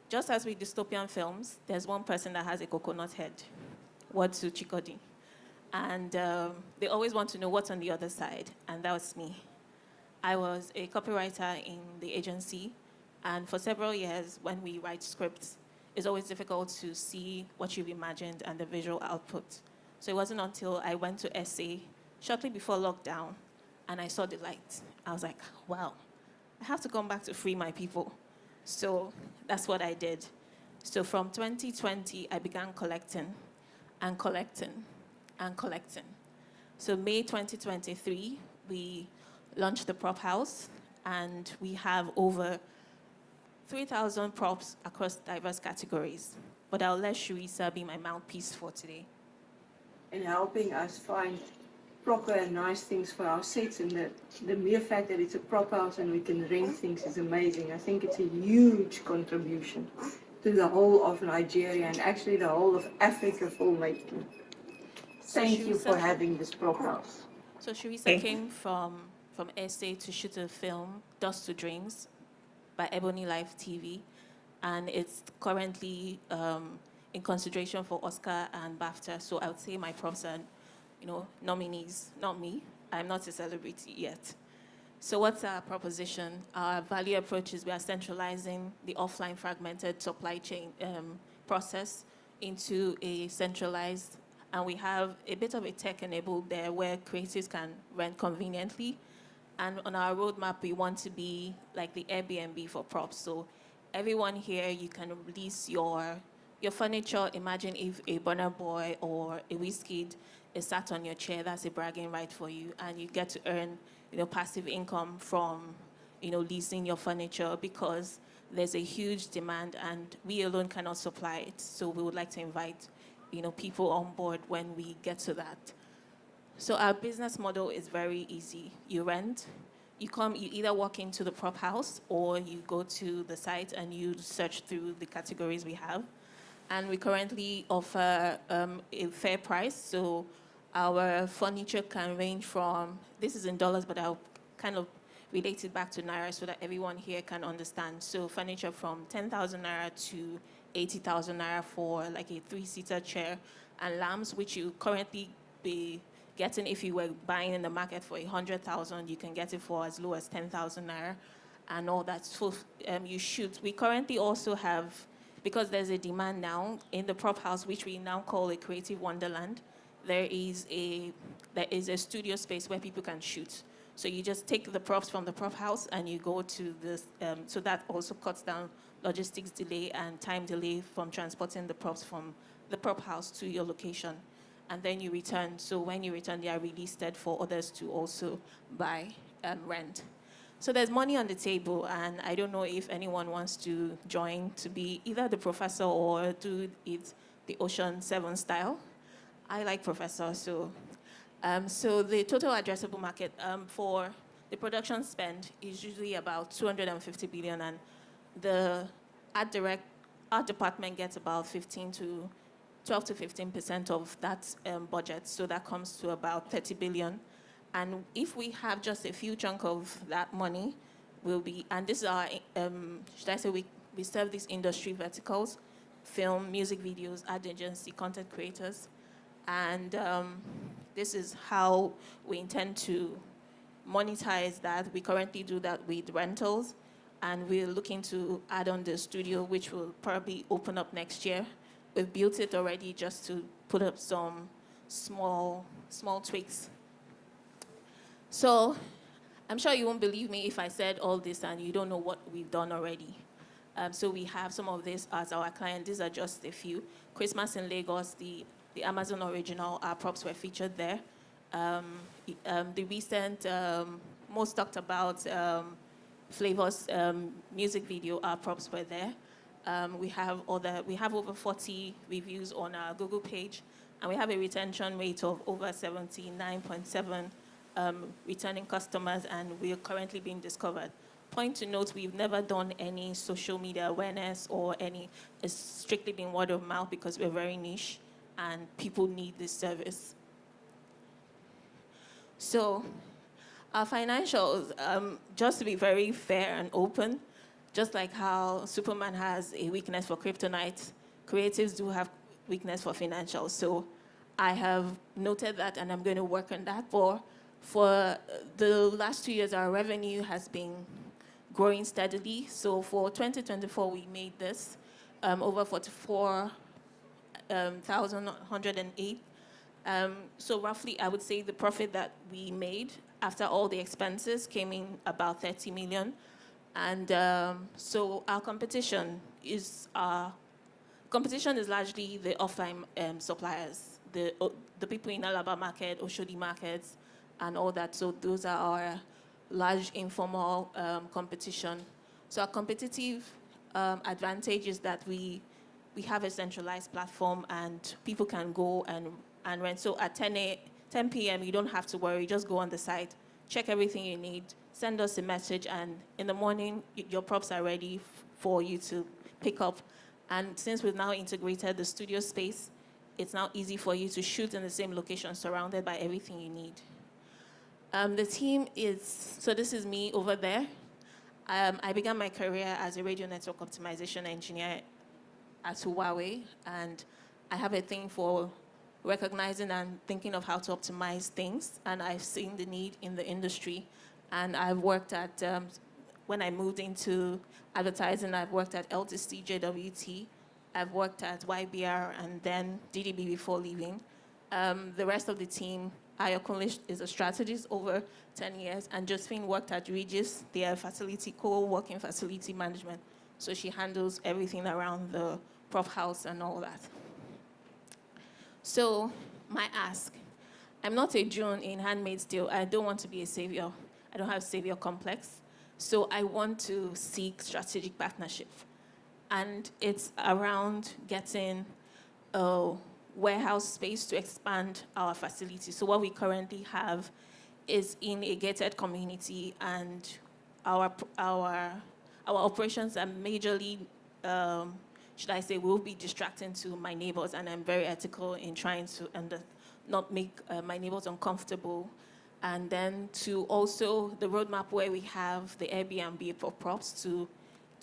just as with dystopian films, there's one person that has a coconut head, Wadsu Chikodi. And they always want to know what's on the other side, and that was me. I was a copywriter in the agency, and for several years, when we write scripts, it's always difficult to see what you've imagined and the visual output. So it wasn't until I went to SA shortly before lockdown, and I saw the light. I was like, wow, I have to come back to free my people. So that's what I did. So from 2020, I began collecting and collecting and collecting. So May 2023, we launched the prop house, and we have over 3,000 props across diverse categories. But I'll let Shuisa be my mouthpiece for today. In helping us find proper and nice things for our sets, and the mere fact that it's a prop house and we can rent things is amazing. I think it's a huge contribution to the whole of Nigeria and actually the whole of Africa filmmaking. Thank you for having this prop house. So Sharissa came from SA to shoot a film, Dust to Dreams, by Ebony Live TV, and it's currently in consideration for Oscar and BAFTA. So I would say my props are, nominees, not me. I'm not a celebrity yet. So what's our proposition? Our value approach is we are centralizing the offline fragmented supply chain process into a centralized, and we have a bit of a tech enabled there where creatives can rent conveniently. And on our roadmap, we want to be like the Airbnb for props. So everyone here, you can release your furniture. Imagine if a Burna Boy or a Wizkid is sat on your chair, that's a bragging right for you. And you get to earn passive income from leasing your furniture, because there's a huge demand and we alone cannot supply it. So we would like to invite people on board when we get to that. So our business model is very easy. You rent, you either walk into the prop house or you go to the site and you search through the categories we have. And we currently offer a fair price. So our furniture can range from, this is in dollars, but I'll kind of relate it back to Naira so that everyone here can understand. So furniture from 10,000 Naira to 80,000 Naira for like a 3-seater chair, and lamps, which you currently be getting, if you were buying in the market for 100,000, you can get it for as low as 10,000 Naira and all that. So you shoot. We currently also have, because there's a demand now in the prop house, which we now call a creative wonderland, there is a studio space where people can shoot. So you just take the props from the prop house and you go to this, so that also cuts down logistics delay and time delay from transporting the props from the prop house to your location. And then you return. So when you return, they are relisted for others to also buy and rent. So there's money on the table, and I don't know if anyone wants to join to be either the professor or do it the Ocean 7 style. I like professor, so the total addressable market for the production spend is usually about 250 billion, and the art department gets about 12 to 15% of that budget, so that comes to about 30 billion. And if we have just a few chunk of that money, and this is our, should I say we serve these industry verticals, film, music videos, ad agency, content creators, and this is how we intend to monetize that. We currently do that with rentals, and we're looking to add on the studio, which will probably open up next year. We've built it already just to put up some small tweaks. So I'm sure you won't believe me if I said all this and you don't know what we've done already. So we have some of this as our client. These are just a few. Christmas in Lagos, the Amazon original, our props were featured there. The recent, most talked about Flavor's music video, our props were there. We have over 40 reviews on our Google page, and we have a retention rate of over 79.7 returning customers, and we are currently being discovered. Point to note, we've never done any social media awareness or it's strictly been word of mouth because we're very niche and people need this service. So our financials, just to be very fair and open, just like how Superman has a weakness for kryptonite, creatives do have weakness for financials. So I have noted that, and I'm going to work on that. For the last 2 years, our revenue has been growing steadily. So for 2024, we made this over 44,108. So roughly, I would say the profit that we made after all the expenses came in about 30 million. And so our competition is largely the offline suppliers, the people in Alaba market, Oshodi markets, and all that. So those are our large informal competition. So our competitive advantage is that we have a centralized platform and people can go and rent. So at 10 p.m., you don't have to worry. Just go on the site, check everything you need, send us a message, and in the morning, your props are ready for you to pick up. And since we've now integrated the studio space, it's now easy for you to shoot in the same location surrounded by everything you need. The team is, so this is me over there. I began my career as a radio network optimization engineer at Huawei, and I have a thing for recognizing and thinking of how to optimize things, and I've seen the need in the industry, and I've worked at, when I moved into advertising, I've worked at LTC, JWT, I've worked at YBR, and then DDB before leaving. The rest of the team, Ayokunle is a strategist over 10 years, and Josephine worked at Regis, their facility, co-working facility management. So she handles everything around the prof house and all that. So my ask, I'm not a June in Handmaid's Tale. I don't want to be a savior. I don't have savior complex. So I want to seek strategic partnership. And it's around getting a warehouse space to expand our facility. So what we currently have is in a gated community, and our operations are majorly, should I say, will be distracting to my neighbors, and I'm very ethical in trying to not make my neighbors uncomfortable. And then to also the roadmap where we have the Airbnb for props to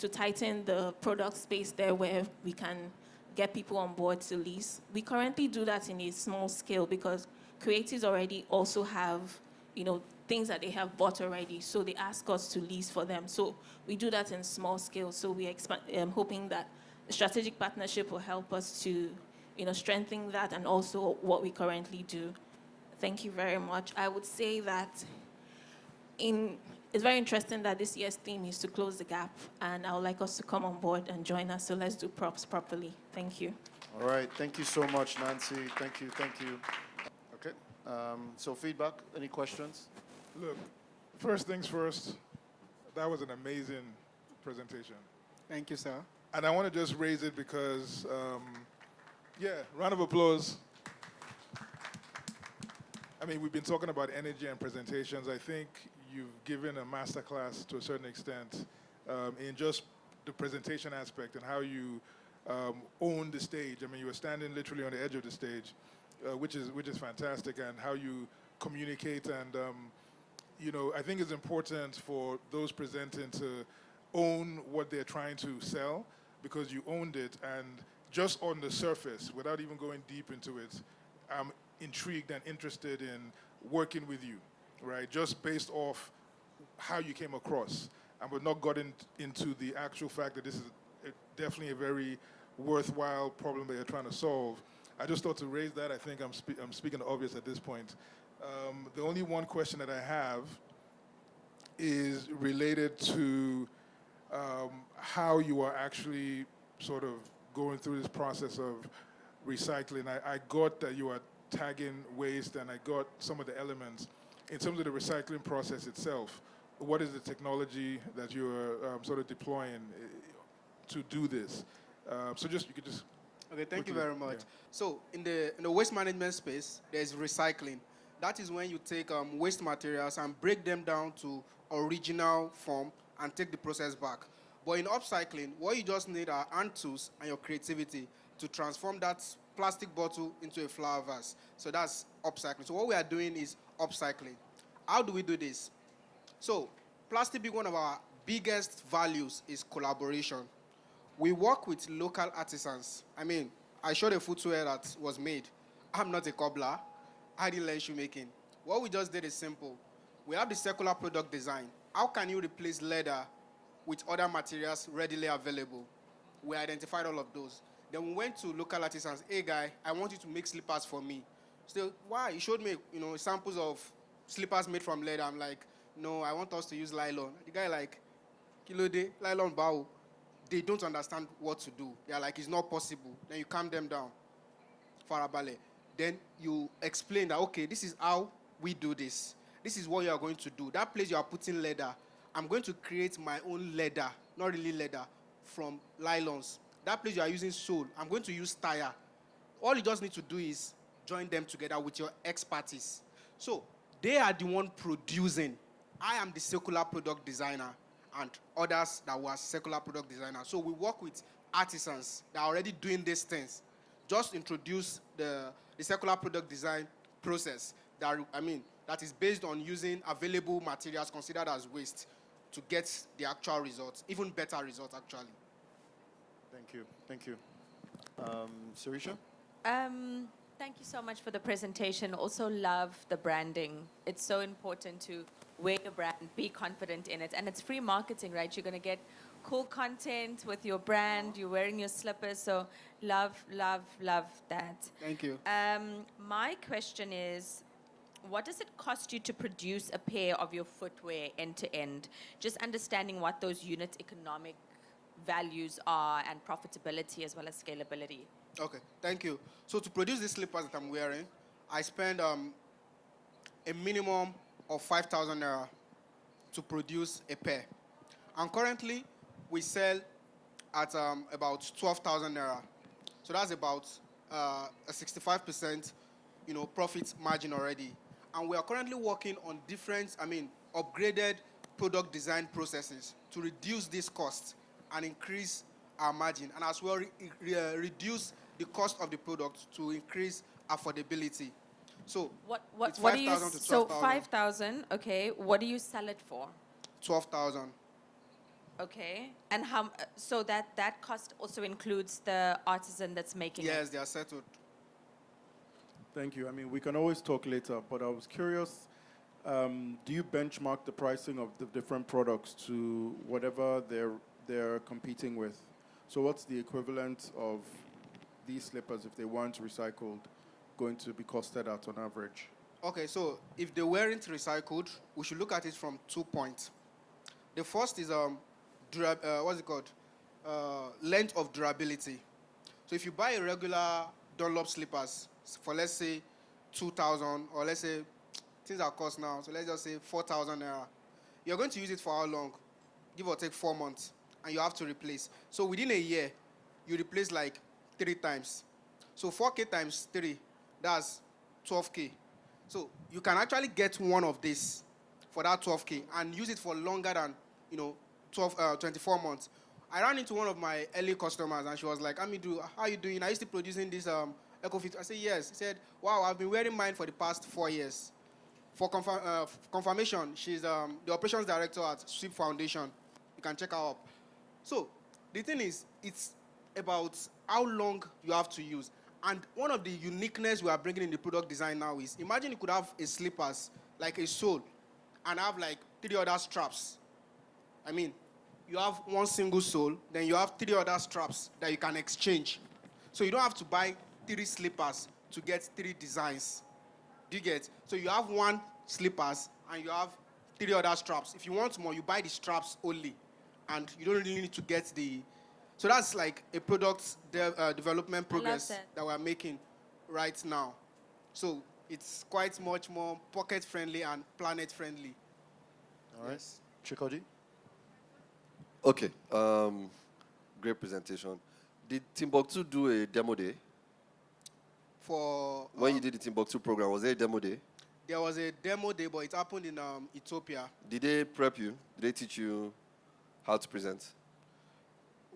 tighten the product space there where we can get people on board to lease. We currently do that in a small scale because creatives already also have, things that they have bought already, so they ask us to lease for them. So we do that in small scale. So we hoping that the strategic partnership will help us to, strengthen that and also what we currently do. Thank you very much. I would say that it's very interesting that this year's theme is to close the gap, and I would like us to come on board and join us. So let's do props properly. Thank you. All right. Thank you so much, Nancy. Thank you. Okay. So feedback, any questions? Look, first things first, that was an amazing presentation. Thank you, sir. And I want to just raise it because, round of applause. I mean, we've been talking about energy and presentations. I think you've given a masterclass to a certain extent in just the presentation aspect and how you own the stage. I mean, you were standing literally on the edge of the stage, which is fantastic, and how you communicate. And, I think it's important for those presenting to own what they're trying to sell, because you owned it. And just on the surface, without even going deep into it, I'm intrigued and interested in working with you, right? Just based off how you came across. And we've not gotten into the actual fact that this is definitely a very worthwhile problem that you're trying to solve. I just thought to raise that. I think I'm speaking the obvious at this point. The only one question that I have is related to how you are actually sort of going through this process of recycling. I got that you are tagging waste, and I got some of the elements. In terms of the recycling process itself, what is the technology that you're sort of deploying to do this? So you could just... Okay, thank you very much. Yeah. So in the waste management space, there's recycling. That is when you take waste materials and break them down to original form and take the process back. But in upcycling, what you just need are hand tools and your creativity to transform that plastic bottle into a flower vase. So that's upcycling. So what we are doing is upcycling. How do we do this? So plastic being one of our biggest values is collaboration. We work with local artisans. I mean, I showed a footwear that was made. I'm not a cobbler. I didn't learn shoemaking. What we just did is simple. We have the circular product design. How can you replace leather with other materials readily available? We identified all of those. Then we went to local artisans. Hey, guy, I want you to make slippers for me. So, why? He showed me, samples of slippers made from leather. I'm like, no, I want us to use nylon. The guy like, kilo de, nylon bao. They don't understand what to do. They're like, it's not possible. Then you calm them down. Farabale. Then you explain that, okay, this is how we do this. This is what you are going to do. That place you are putting leather, I'm going to create my own leather, not really leather, from nylons. That place you are using sole, I'm going to use tire. All you just need to do is join them together with your expertise. So they are the one producing. I am the circular product designer, and others that were circular product designers. So we work with artisans that are already doing these things just introduce the circular product design process that is based on using available materials considered as waste to get the actual results, even better results actually. Thank you. Sarisha? Thank you so much for the presentation. Also love the branding. It's so important to wear your brand, be confident in it. And it's free marketing, right? You're going to get cool content with your brand. You're wearing your slippers. So love that. Thank you. My question is, what does it cost you to produce a pair of your footwear end to end? Just understanding what those unit economic values are and profitability as well as scalability. Okay, thank you. So to produce these slippers that I'm wearing, I spend a minimum of 5,000 naira to produce a pair. And currently, we sell at about 12,000 naira. So that's about a 65% profit margin already. And we are currently working on upgraded product design processes to reduce these costs and increase our margin, and as well reduce the cost of the product to increase affordability. So what do you, so 5,000, okay, what do you sell it for? 12,000. Okay, and how, so that cost also includes the artisan that's making it? Yes, they are settled. Thank you. I mean, we can always talk later, but I was curious, do you benchmark the pricing of the different products to whatever they're competing with? So what's the equivalent of these slippers, if they weren't recycled, going to be costed at on average? Okay, so if they weren't recycled, we should look at it from 2 points. The first is length of durability. So if you buy a regular Dunlop slippers for, let's say, 2,000, or let's say things are cost now, so let's just say 4,000 naira, you're going to use it for how long? Give or take 4 months, and you have to replace. So within a year, you replace like 3 times. So 4K times 3, that's 12K. So you can actually get one of these for that 12K and use it for longer than 24 months. I ran into one of my early customers, and she was like, Amidu, how are you doing? Are you still producing this EcoFit? I said, yes. She said, wow, I've been wearing mine for the past 4 years. For confirmation, she's the operations director at Sweep Foundation. You can check her up. So the thing is, it's about how long you have to use. And one of the uniqueness we are bringing in the product design now is, imagine you could have a slippers, like a sole, and have like 3 other straps. I mean, you have one single sole, then you have 3 other straps that you can exchange. So you don't have to buy 3 slippers to get 3 designs. Do you get? So you have 1 slippers and you have 3 other straps. If you want more, you buy the straps only, and you don't really need to get the. So that's like a product development progress that we're making right now. So it's quite much more pocket friendly and planet friendly. All right. Chikodi? Okay. Great presentation. Did Timbuktu do a demo day? For when you did the Timbuktu program, was there a demo day? There was a demo day, but it happened in Ethiopia. Did they prep you? Did they teach you how to present?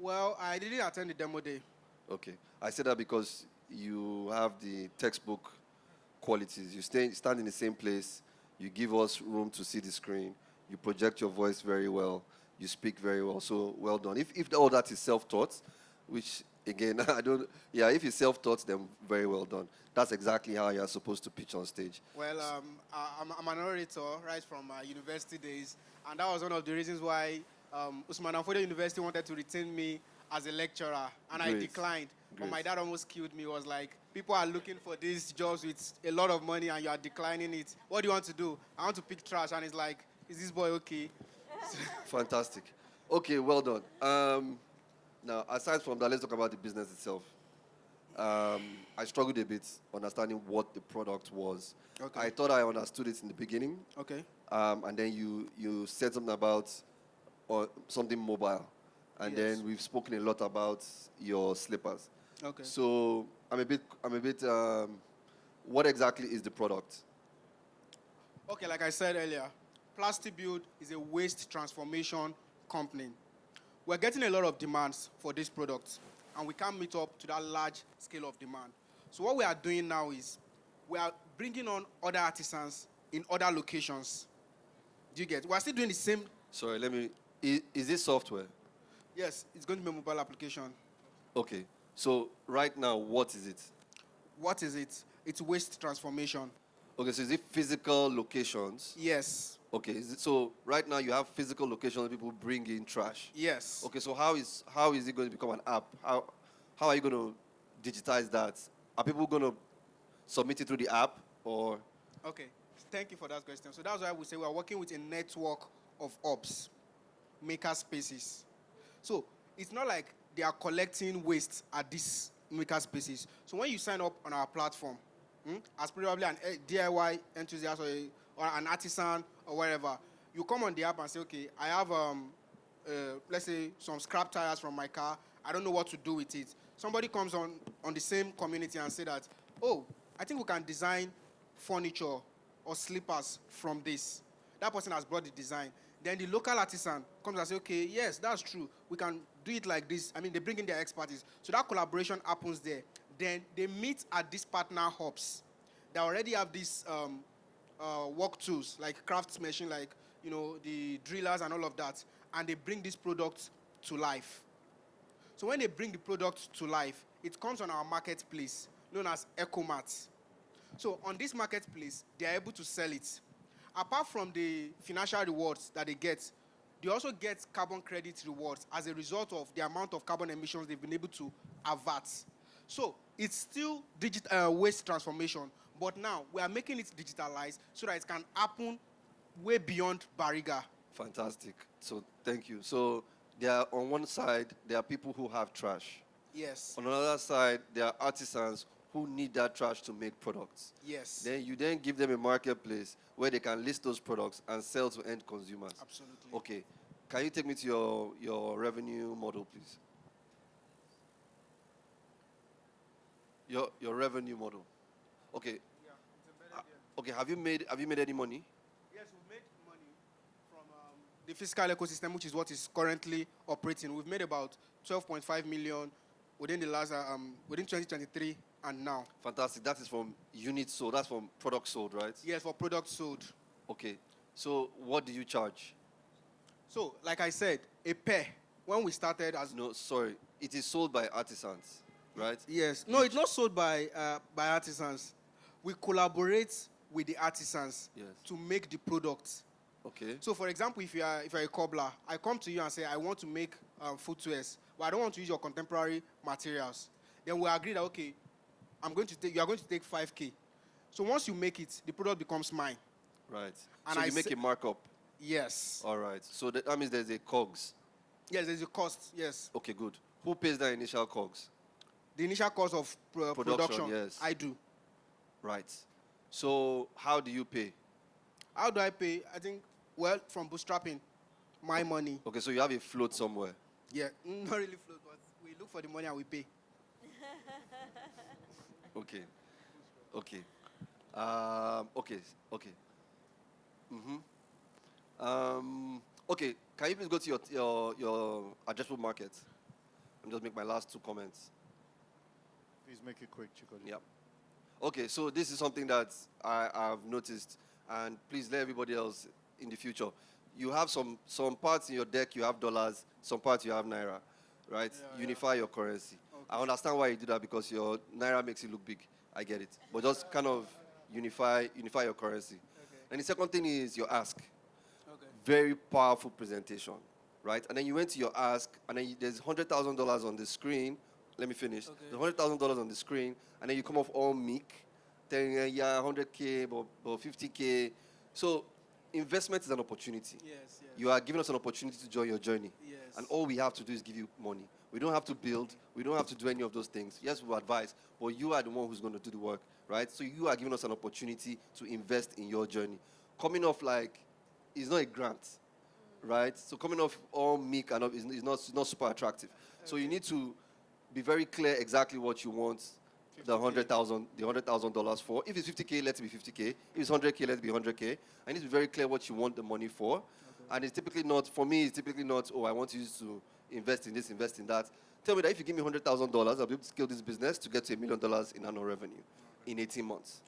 Well, I didn't attend the demo day. Okay. I said that because you have the textbook qualities. You stand in the same place. You give us room to see the screen. You project your voice very well. You speak very well. So well done. If all that is self-taught, which again, if it's self-taught, then very well done. That's exactly how you're supposed to pitch on stage. Well, I'm an orator right from my university days, and that was one of the reasons why Usman Danfodio University wanted to retain me as a lecturer, and I declined. But my dad almost killed me. He was like, people are looking for these jobs with a lot of money, and you are declining it. What do you want to do? I want to pick trash. And he's like, is this boy okay? Fantastic. Okay, well done. Now, aside from that, let's talk about the business itself. I struggled a bit understanding what the product was. Okay. I thought I understood it in the beginning. Okay. And then you said something about something mobile. And then we've spoken a lot about your slippers. Okay. So I'm a bit, what exactly is the product? Okay, like I said earlier, Plastibuild is a waste transformation company. We're getting a lot of demands for this product, and we can't meet up to that large scale of demand. So what we are doing now is we are bringing on other artisans in other locations. Do you get? We are still doing the same. Sorry, is this software? Yes, it's going to be a mobile application. Okay. So right now, what is it? What is it? It's waste transformation. Okay, so is it physical locations? Yes. Okay, so right now you have physical locations where people bring in trash? Yes. Okay, so how is it going to become an app? How are you going to digitize that? Are people going to submit it through the app or? Okay, thank you for that question. So that's why we say we are working with a network of hubs, maker spaces. So it's not like they are collecting waste at these maker spaces. So when you sign up on our platform, as probably an DIY enthusiast or an artisan or wherever, you come on the app and say, okay, I have, let's say, some scrap tires from my car. I don't know what to do with it. Somebody comes on the same community and say that, oh, I think we can design furniture or slippers from this. That person has brought the design. Then the local artisan comes and says, okay, yes, that's true. We can do it like this. I mean, they bring in their expertise. So that collaboration happens there. Then they meet at these partner hubs. They already have these work tools, like craft machine, like, the drillers and all of that. And they bring this product to life. So when they bring the product to life, it comes on our marketplace, known as EcoMart. So on this marketplace, they are able to sell it. Apart from the financial rewards that they get, they also get carbon credit rewards as a result of the amount of carbon emissions they've been able to avert. So it's still digital waste transformation, but now we are making it digitalized so that it can happen way beyond Bariga. Fantastic. So thank you. So on one side, there are people who have trash. Yes. On another side, there are artisans who need that trash to make products. Yes. Then you give them a marketplace where they can list those products and sell to end consumers. Absolutely. Okay. Can you take me to your revenue model, please? Your revenue model. Okay. Yeah, it's embedded here. Okay. Have you made any money? Yes, we've made money from the physical ecosystem, which is what is currently operating. We've made about 12.5 million within the last within 2023 and now. Fantastic. That is from units sold. That's from products sold, right? Yes, for products sold. Okay. So what do you charge? So, like I said, a pair, when we started as... No, sorry. It is sold by artisans, right? Yes. No, it's not sold by artisans. We collaborate with the artisans to make the product. Okay. So, for example, if you're a cobbler, I come to you and say, I want to make footwears, but I don't want to use your contemporary materials. Then we agree that, okay, you are going to take 5K. So once you make it, the product becomes mine. Right. And so you make a markup? Yes. All right. So that means there's a COGS? Yes, there's a cost, yes. Okay, good. Who pays that initial COGS? The initial cost of production, yes. I do. Right. So how do you pay? How do I pay? I think, well, from bootstrapping, my money. Okay, so you have a float somewhere? Yeah, not really float, but we look for the money and we pay. Okay. Okay. Okay. Okay, can you please go to your addressable market? I'm just make my last two comments. Please make it quick, Chikodi. Yeah. Okay, so this is something that I've noticed, and please let everybody else in the future. You have some parts in your deck, you have dollars, some parts you have naira, right? Unify your currency. Okay. I understand why you do that, because your naira makes it look big. I get it. But just kind of unify your currency. Okay. And the second thing is your ask. Okay. Very powerful presentation, right? And then you went to your ask, and then there's $100,000 on the screen. Let me finish. Okay. There's $100,000 on the screen, and then you come off all meek, telling, yeah, 100K, but 50K. So investment is an opportunity. Yes. You are giving us an opportunity to join your journey. Yes. And all we have to do is give you money. We don't have to build. We don't have to do any of those things. Yes, we advise, but you are the one who's going to do the work, right? So you are giving us an opportunity to invest in your journey. Coming off like, it's not a grant, right? So coming off all meek and is not super attractive. Okay. So you need to be very clear exactly what you want the $100,000 for. If it's 50K, let it be 50K. If it's 100K, let it be 100K. I need to be very clear what you want the money for. Okay. And it's typically not, for me, it's typically not, oh, I want to use to invest in this, invest in that. Tell me that if you give me $100,000, I'll be able to scale this business to get to $1 million in annual revenue in 18 months,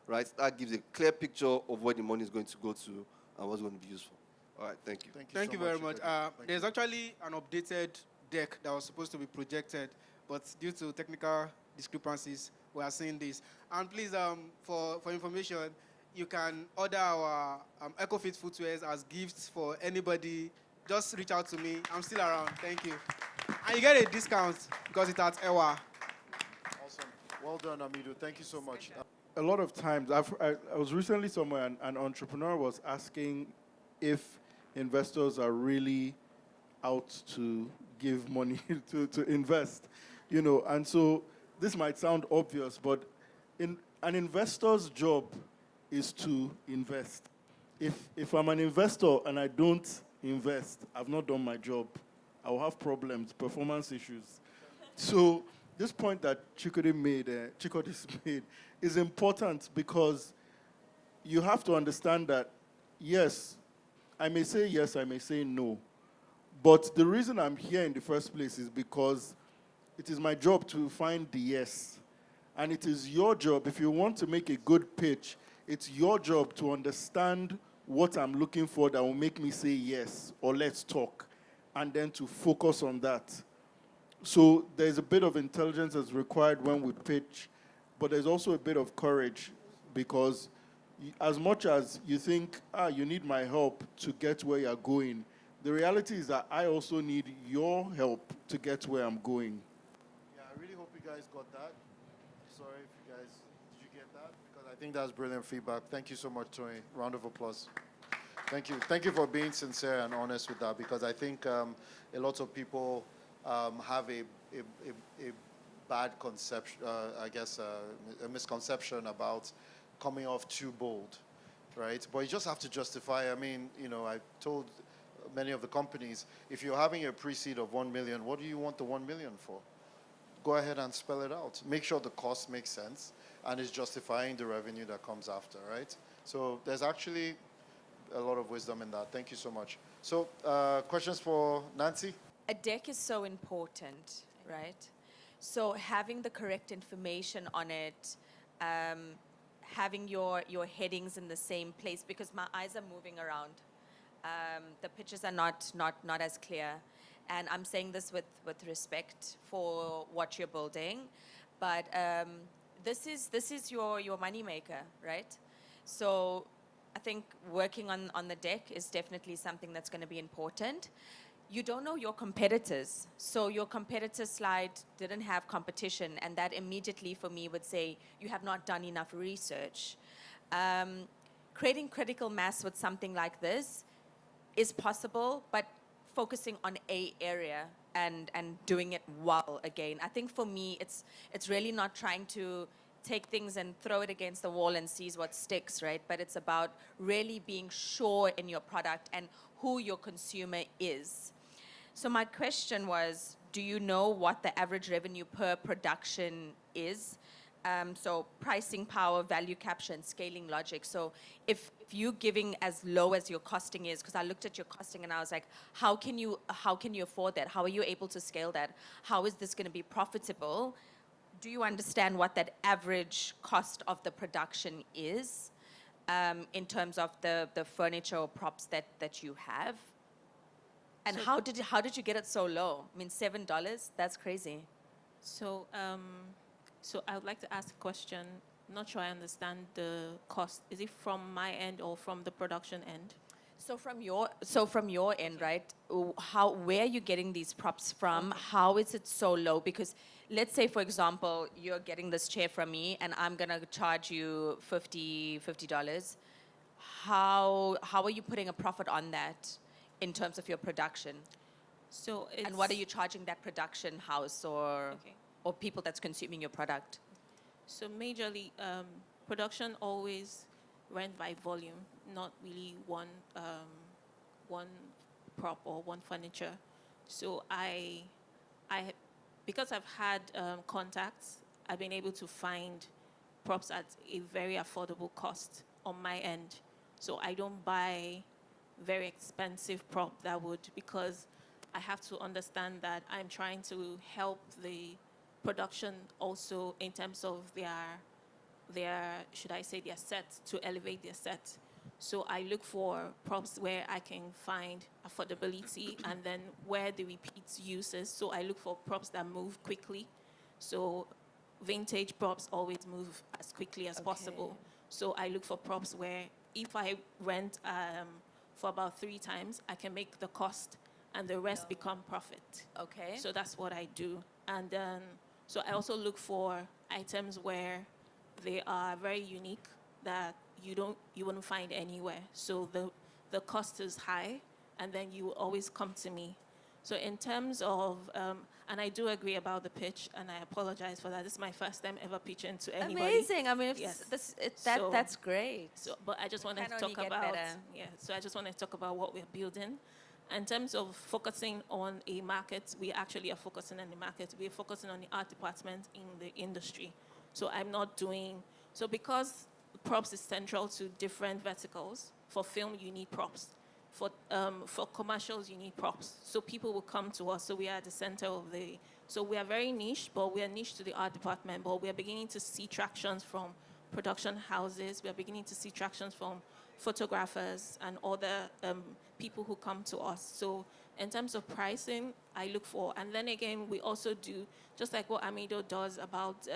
right? That gives a clear picture of where the money is going to go to and what's going to be used for. All right, thank you. Thank you very much. There's actually an updated deck that was supposed to be projected, but due to technical discrepancies, we are seeing this. And please, for information, you can order our EcoFit footwears as gifts for anybody. Just reach out to me. I'm still around. Thank you. And you get a discount because it's at EWA. Awesome. Well done, Amidu. Thank you so much. A lot of times, I was recently somewhere and an entrepreneur was asking if investors are really out to give money to invest, and so this might sound obvious, but an investor's job is to invest. If I'm an investor and I don't invest, I've not done my job. I will have problems, performance issues. So this point that Chikodi made is important because you have to understand that, yes, I may say yes, I may say no. But the reason I'm here in the first place is because it is my job to find the yes. And it is your job, if you want to make a good pitch, it's your job to understand what I'm looking for that will make me say yes, or let's talk, and then to focus on that. So there's a bit of intelligence that's required when we pitch, but there's also a bit of courage because as much as you think, you need my help to get where you're going, the reality is that I also need your help to get where I'm going. Yeah, I really hope you guys got that. Sorry if you guys, did you get that? Because I think that's brilliant feedback. Thank you so much, Tony. Round of applause. Thank you. Thank you for being sincere and honest with that because I think a lot of people have a bad conception, a misconception about coming off too bold, right? But you just have to justify. I mean, I told many of the companies, if you're having a pre-seed of 1 million, what do you want the 1 million for? Go ahead and spell it out. Make sure the cost makes sense and is justifying the revenue that comes after, right? So there's actually a lot of wisdom in that. Thank you so much. So questions for Nancy? A deck is so important, right? So having the correct information on it, having your headings in the same place, because my eyes are moving around. The pictures are not as clear. And I'm saying this with respect for what you're building. But this is your money maker, right? So I think working on the deck is definitely something that's going to be important. You don't know your competitors. So your competitor slide didn't have competition, and that immediately for me would say you have not done enough research. Creating critical mass with something like this is possible, but focusing on a area and doing it well again. I think for me, it's really not trying to take things and throw it against the wall and sees what sticks, right? But it's about really being sure in your product and who your consumer is. So my question was, do you know what the average revenue per production is? So pricing power, value capture, and scaling logic. So if you're giving as low as your costing is, because I looked at your costing and I was like, how can you afford that? How are you able to scale that? How is this going to be profitable? Do you understand what that average cost of the production is in terms of the furniture or props that you have? And So how did you get it so low? I mean, $7, that's crazy. So, so I would like to ask a question. I'm not sure I understand the cost. Is it from my end or from the production end? So from your end, right? Where are you getting these props from? How is it so low? Because let's say, for example, you're getting this chair from me, and I'm gonna charge you $50. How are you putting a profit on that in terms of your production? So and what are you charging that production house or people that's consuming your product? So majorly, production always rent by volume, not really one prop or one furniture. So because I've had contacts, I've been able to find props at a very affordable cost on my end. So I don't buy very expensive prop that would, because I have to understand that I'm trying to help the production also in terms of their should I say their set, to elevate their set. So I look for props where I can find affordability and then where the repeat uses. So I look for props that move quickly. So vintage props always move as quickly as possible. So I look for props where if I rent for about 3 times, I can make the cost and the rest become profit. Okay. So that's what I do. And then, so I also look for items where they are very unique that you wouldn't find anywhere. So the cost is high, and then you will always come to me. So in terms of, and I do agree about the pitch, and I apologize for that. This is my first time ever pitching to anybody. Amazing. I mean, if yes. that's great. So, but I just wanted to Can talk only get about, better. so I just want to talk about what we're building. In terms of focusing on a market, we actually are focusing on the market. We're focusing on the art department in the industry. So I'm not doing, so because props is central to different verticals, for film you need props. For commercials you need props. So people will come to us, so we are at the center of so we are very niche, but we are niche to the art department, but we are beginning to see tractions from production houses, we are beginning to see tractions from photographers and other people who come to us. So in terms of pricing, I look for, and then again, we also do, just like what Amido does about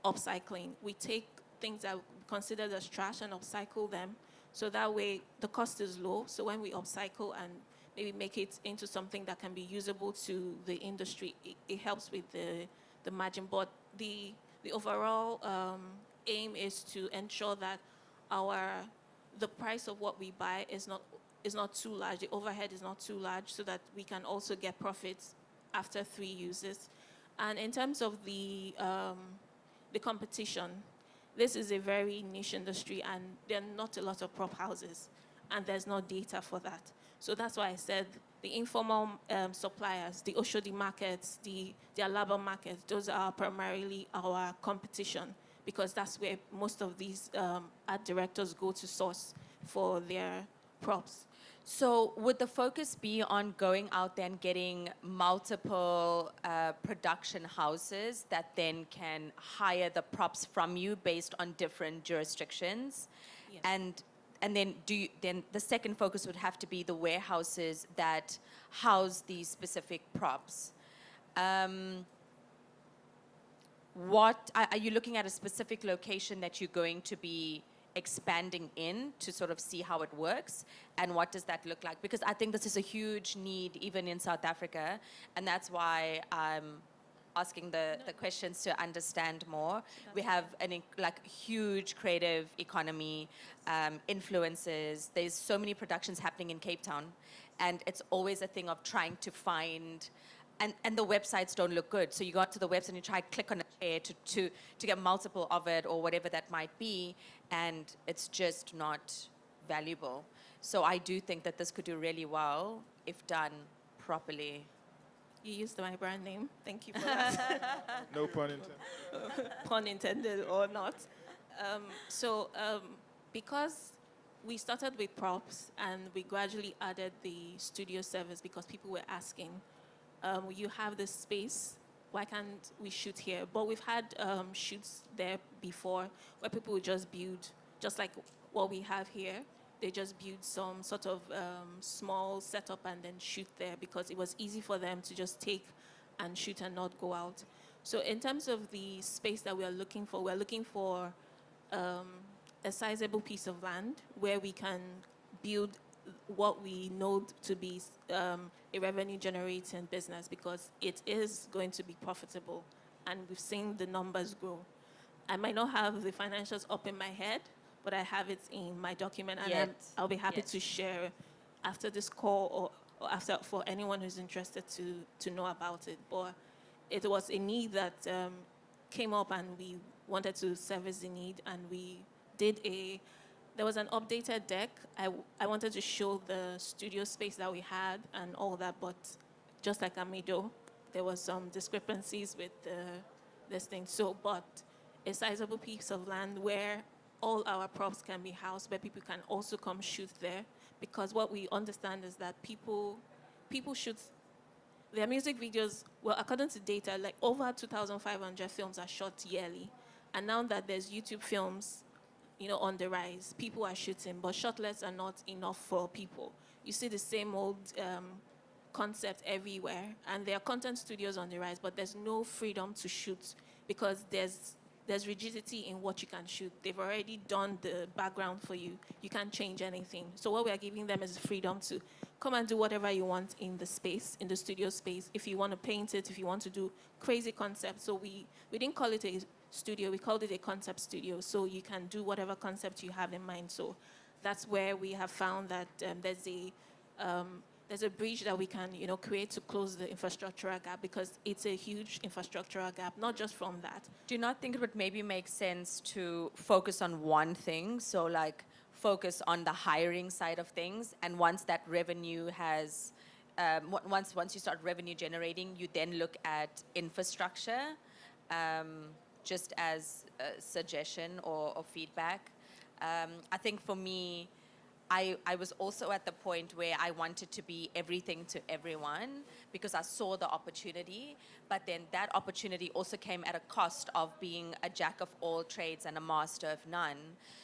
upcycling. We take things that we consider as trash and upcycle them, so that way the cost is low. So when we upcycle and maybe make it into something that can be usable to the industry, it helps with the margin. But the overall aim is to ensure that the price of what we buy is not too large. The overhead is not too large, so that we can also get profits after 3 uses. And in terms of the competition, this is a very niche industry, and there are not a lot of prop houses, and there's no data for that. So that's why I said the informal suppliers, the Oshodi markets, the Alaba markets, those are primarily our competition, because that's where most of these art directors go to source for their props. So would the focus be on going out there and getting multiple production houses that then can hire the props from you based on different jurisdictions? Yes. And then then the second focus would have to be the warehouses that house these specific props. What are you looking at a specific location that you're going to be expanding in to sort of see how it works, and what does that look like? Because I think this is a huge need even in South Africa, and that's why I'm asking the questions to understand more. We have huge creative economy, influences. There's so many productions happening in Cape Town, and it's always a thing of trying to find. And the websites don't look good. So you go to the website and you try to click on a share to get multiple of it or whatever that might be, and it's just not valuable. So I do think that this could do really well if done properly. You used my brand name. Thank you for that. No pun intended. Pun intended or not. Because we started with props and we gradually added the studio service because people were asking, you have this space, why can't we shoot here? But we've had shoots there before where people would just build, just like what we have here. They just build some sort of small setup and then shoot there because it was easy for them to just take and shoot and not go out. So in terms of the space that we're looking for a sizable piece of land where we can build what we know to be a revenue-generating business, because it is going to be profitable, and we've seen the numbers grow. I might not have the financials up in my head, but I have it in my document, and I'll be happy to share after this call or after for anyone who's interested to know about it. But it was a need that came up, and we wanted to service the need, and we did there was an updated deck. I wanted to show the studio space that we had and all that, but just like Amido, there was some discrepancies with this thing. So, but a sizable piece of land where all our props can be housed, where people can also come shoot there, because what we understand is that people shoot their music videos, well, according to data, like over 2,500 films are shot yearly. And now that there's YouTube films, on the rise, people are shooting, but shortlets are not enough for people. You see the same old concept everywhere, and there are content studios on the rise, but there's no freedom to shoot because there's rigidity in what you can shoot. They've already done the background for you. You can't change anything. So what we are giving them is freedom to come and do whatever you want in the space, in the studio space. If you want to paint it, if you want to do crazy concepts. So we didn't call it a studio, we called it a concept studio. So you can do whatever concept you have in mind. So that's where we have found that there's a bridge that we can, create to close the infrastructural gap, because it's a huge infrastructural gap, not just from that. Do you not think it would maybe make sense to focus on one thing? So like focus on the hiring side of things, and once that revenue has, once you start revenue generating, you then look at infrastructure, just as a suggestion or feedback. I think for me, I was also at the point where I wanted to be everything to everyone because I saw the opportunity, but then that opportunity also came at a cost of being a jack of all trades and a master of none.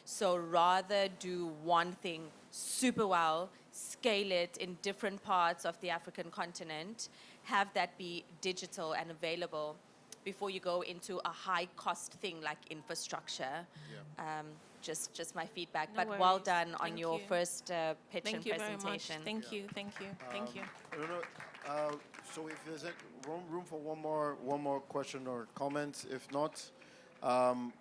So rather do one thing super well, scale it in different parts of the African continent, have that be digital and available before you go into a high cost thing like infrastructure. Yeah. Just my feedback, No but well worries. done on Thank your you. first pitch Thank and you very presentation. much. Thank you. Thank you. Thank you. I don't know. So if there's room for one more question or comment, if not,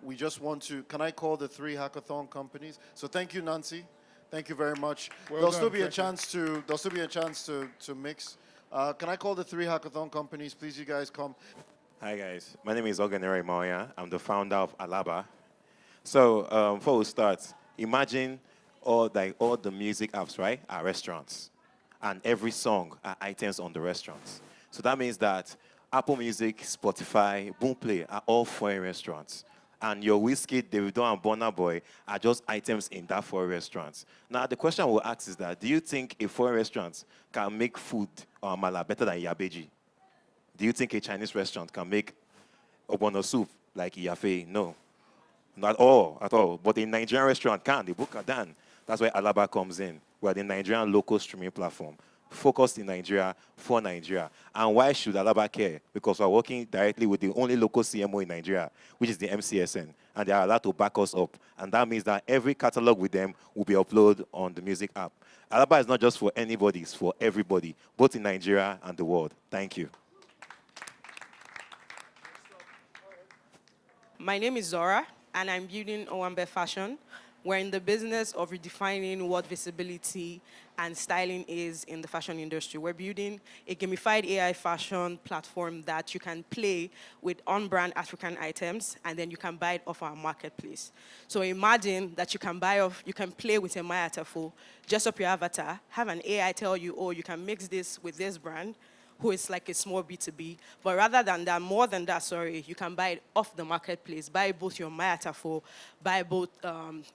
we just want to. Can I call the 3 hackathon companies? So thank you, Nancy. Thank you very much. Well There'll done, still be a thank you. chance to. There'll still be a chance to mix. Can I call the 3 hackathon companies? Please, you guys come. Hi guys, my name is Ogenere Moya. I'm the founder of Alaba. So before we start, imagine all the music apps, right, are restaurants, and every song are items on the restaurants. So that means that Apple Music, Spotify, Boomplay are all foreign restaurants. And your Whiskey, Davido, and Burna Boy are just items in that foreign restaurants. Now, the question we'll ask is that, do you think a foreign restaurant can make food or amala better than Yabeji? Do you think a Chinese restaurant can make ogbono soup like Iyafe? No. Not at all. But a Nigerian restaurant can. The book are done. That's where Alaba comes in. We're the Nigerian local streaming platform, focused in Nigeria for Nigeria. And why should Alaba care? Because we're working directly with the only local CMO in Nigeria, which is the MCSN. And they are allowed to back us up. And that means that every catalog with them will be uploaded on the music app. Alaba is not just for anybody, it's for everybody, both in Nigeria and the world. Thank you. My name is Zora, and I'm building Owambe Fashion. We're in the business of redefining what visibility and styling is in the fashion industry. We're building a gamified AI fashion platform that you can play with on-brand African items, and then you can buy it off our marketplace. So imagine that you can play with a Maya Tafo, dress up your avatar, have an AI tell you, oh, you can mix this with this brand, who is like a small B2B. But rather than that, more than that, you can buy it off the marketplace, buy both your Maya Tafo, buy both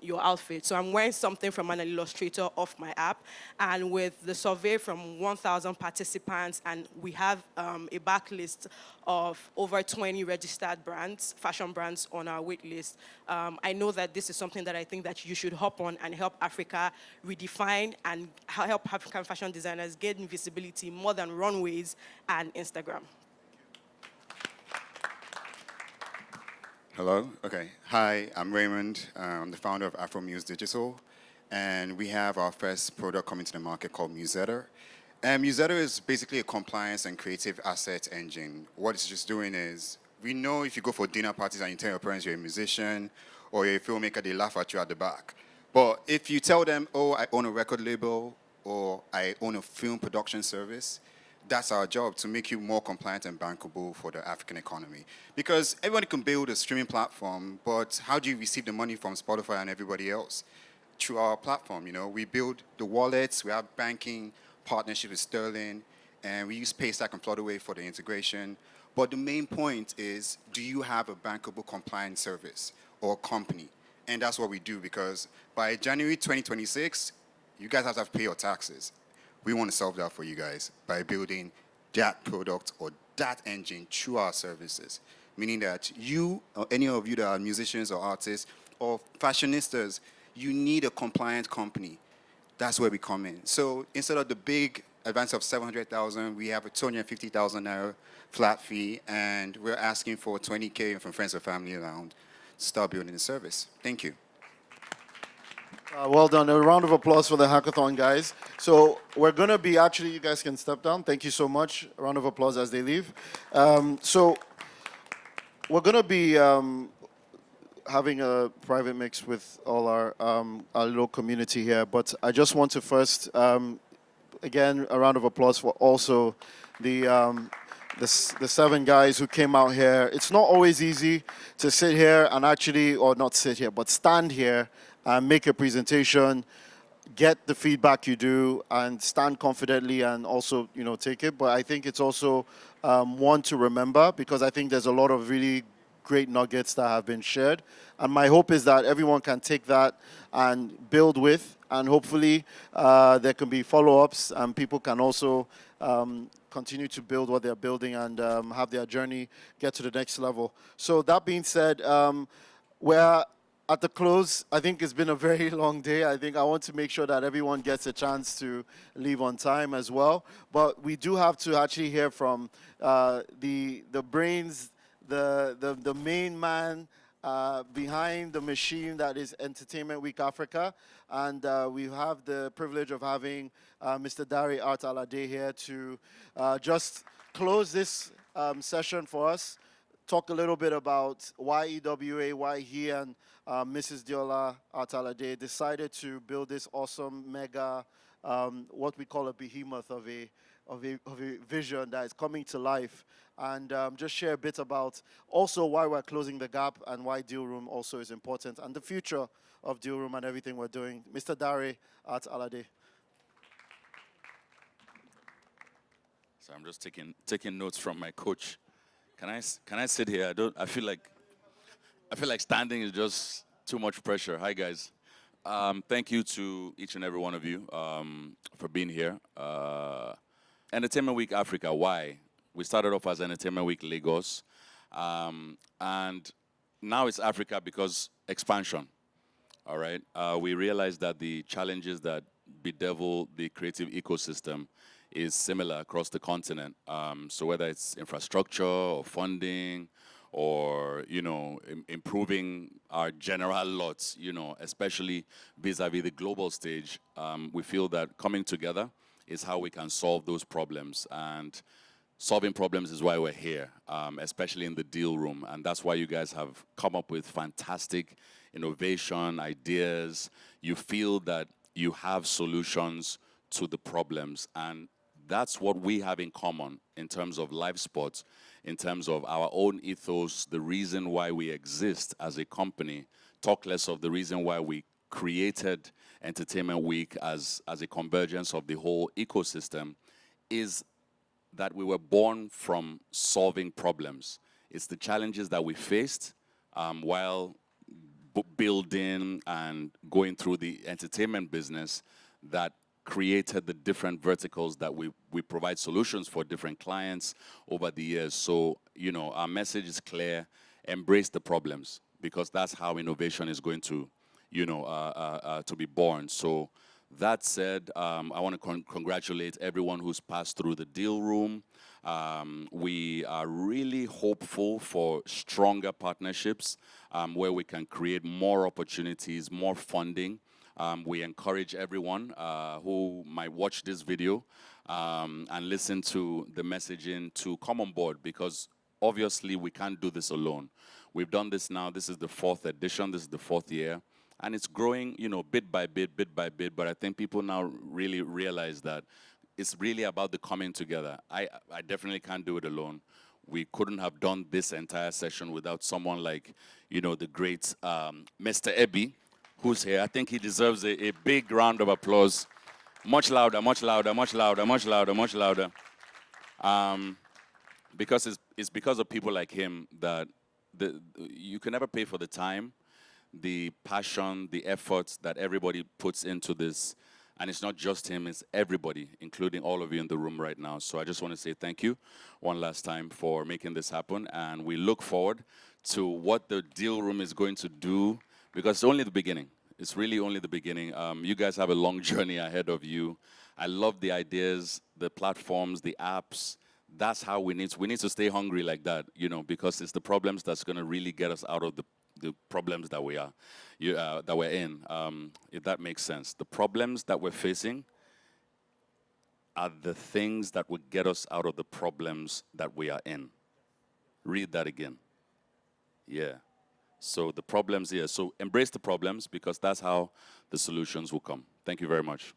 your outfit. So I'm wearing something from an illustrator off my app, and with the survey from 1,000 participants, and we have a backlist of over 20 registered brands, fashion brands on our wait list. I know that this is something that I think that you should hop on and help Africa redefine and help African fashion designers gain visibility more than runways and Instagram. Hello. Okay. Hi, I'm Raymond. I'm the founder of Afromuse Digital, and we have our first product coming to the market called Musetta. And Musetta is basically a compliance and creative asset engine. What it's just doing is, we know if you go for dinner parties and you tell your parents you're a musician or you're a filmmaker, they laugh at you at the back. But if you tell them, oh, I own a record label or I own a film production service, that's our job, to make you more compliant and bankable for the African economy. Because everybody can build a streaming platform, but how do you receive the money from Spotify and everybody else? Through our platform, we build the wallets, we have banking partnership with Sterling, and we use Paystack and Flutterwave for the integration. But the main point is, do you have a bankable compliance service or company? And that's what we do, because by January 2026, you guys have to pay your taxes. We want to solve that for you guys by building that product or that engine through our services. Meaning that you, or any of you that are musicians or artists or fashionistas, you need a compliant company. That's where we come in. So instead of the big advance of 700,000, we have a 250,000 naira flat fee, and we're asking for 20K from friends and family around to start building the service. Thank you. Well done. A round of applause for the hackathon, guys. So we're going to be, actually, you guys can step down. Thank you so much. A round of applause as they leave. So we're going to be having a private mix with all our little community here. But I just want to first, again, a round of applause for also the 7 guys who came out here. It's not always easy to sit here and actually, or not sit here, but stand here and make a presentation, get the feedback you do, and stand confidently and also, take it. But I think it's also one to remember, because I think there's a lot of really great nuggets that have been shared. And my hope is that everyone can take that and build with, and hopefully there can be follow-ups and people can also continue to build what they're building and have their journey get to the next level. So that being said, we're at the close. I think it's been a very long day. I think I want to make sure that everyone gets a chance to leave on time as well. But we do have to actually hear from the brains, the main man behind the machine that is Entertainment Week Africa. And we have the privilege of having Mr. Dari Art Alade here to just close this session for us. Talk a little bit about why EWA, why he and Mrs. Diola Atalade decided to build this awesome mega, what we call a behemoth of a vision that is coming to life, and just share a bit about also why we're closing the gap and why Deal Room also is important and the future of Deal Room and everything we're doing. Mr. Dari Atalade. So I'm just taking notes from my coach. Can I sit here? I feel like standing is just too much pressure. Hi guys. Thank you to each and every one of you for being here. Entertainment Week Africa, why? We started off as Entertainment Week Lagos. And now it's Africa because expansion. All right. We realized that the challenges that bedevil the creative ecosystem is similar across the continent. So whether it's infrastructure or funding or, improving our general lots, especially vis-a-vis the global stage, we feel that coming together is how we can solve those problems. And solving problems is why we're here, especially in the Deal Room. And that's why you guys have come up with fantastic innovation, ideas. You feel that you have solutions to the problems. And that's what we have in common in terms of live sports, in terms of our own ethos, the reason why we exist as a company, talk less of the reason why we created Entertainment Week as a convergence of the whole ecosystem, is that we were born from solving problems. It's the challenges that we faced while building and going through the entertainment business that created the different verticals that we provide solutions for different clients over the years. So, our message is clear: embrace the problems, because that's how innovation is going to, to be born. So that said, I want to congratulate everyone who's passed through the Deal Room. We are really hopeful for stronger partnerships where we can create more opportunities, more funding. We encourage everyone who might watch this video and listen to the messaging to come on board, because obviously we can't do this alone. We've done this now. This is the 4th edition. This is the 4th year. And it's growing, bit by bit, but I think people now really realize that it's really about the coming together. I definitely can't do it alone. We couldn't have done this entire session without someone like, the great Mr. Ebi, who's here. I think he deserves a big round of applause. Much louder, much louder, much louder, much louder, much louder. Because it's because of people like him that you can never pay for the time, the passion, the efforts that everybody puts into this. And it's not just him, it's everybody, including all of you in the room right now. So I just want to say thank you one last time for making this happen. And we look forward to what the deal room is going to do, because it's only the beginning. It's really only the beginning. You guys have a long journey ahead of you. I love the ideas, the platforms, the apps. That's how we need to stay hungry like that, you know, because it's the problems that's going to really get us out of the problems that we are, that we're in, if that makes sense. The problems that we're facing are the things that would get us out of the problems that we are in. Read that again. Yeah. So the problems here. So embrace the problems, because that's how the solutions will come. Thank you very much.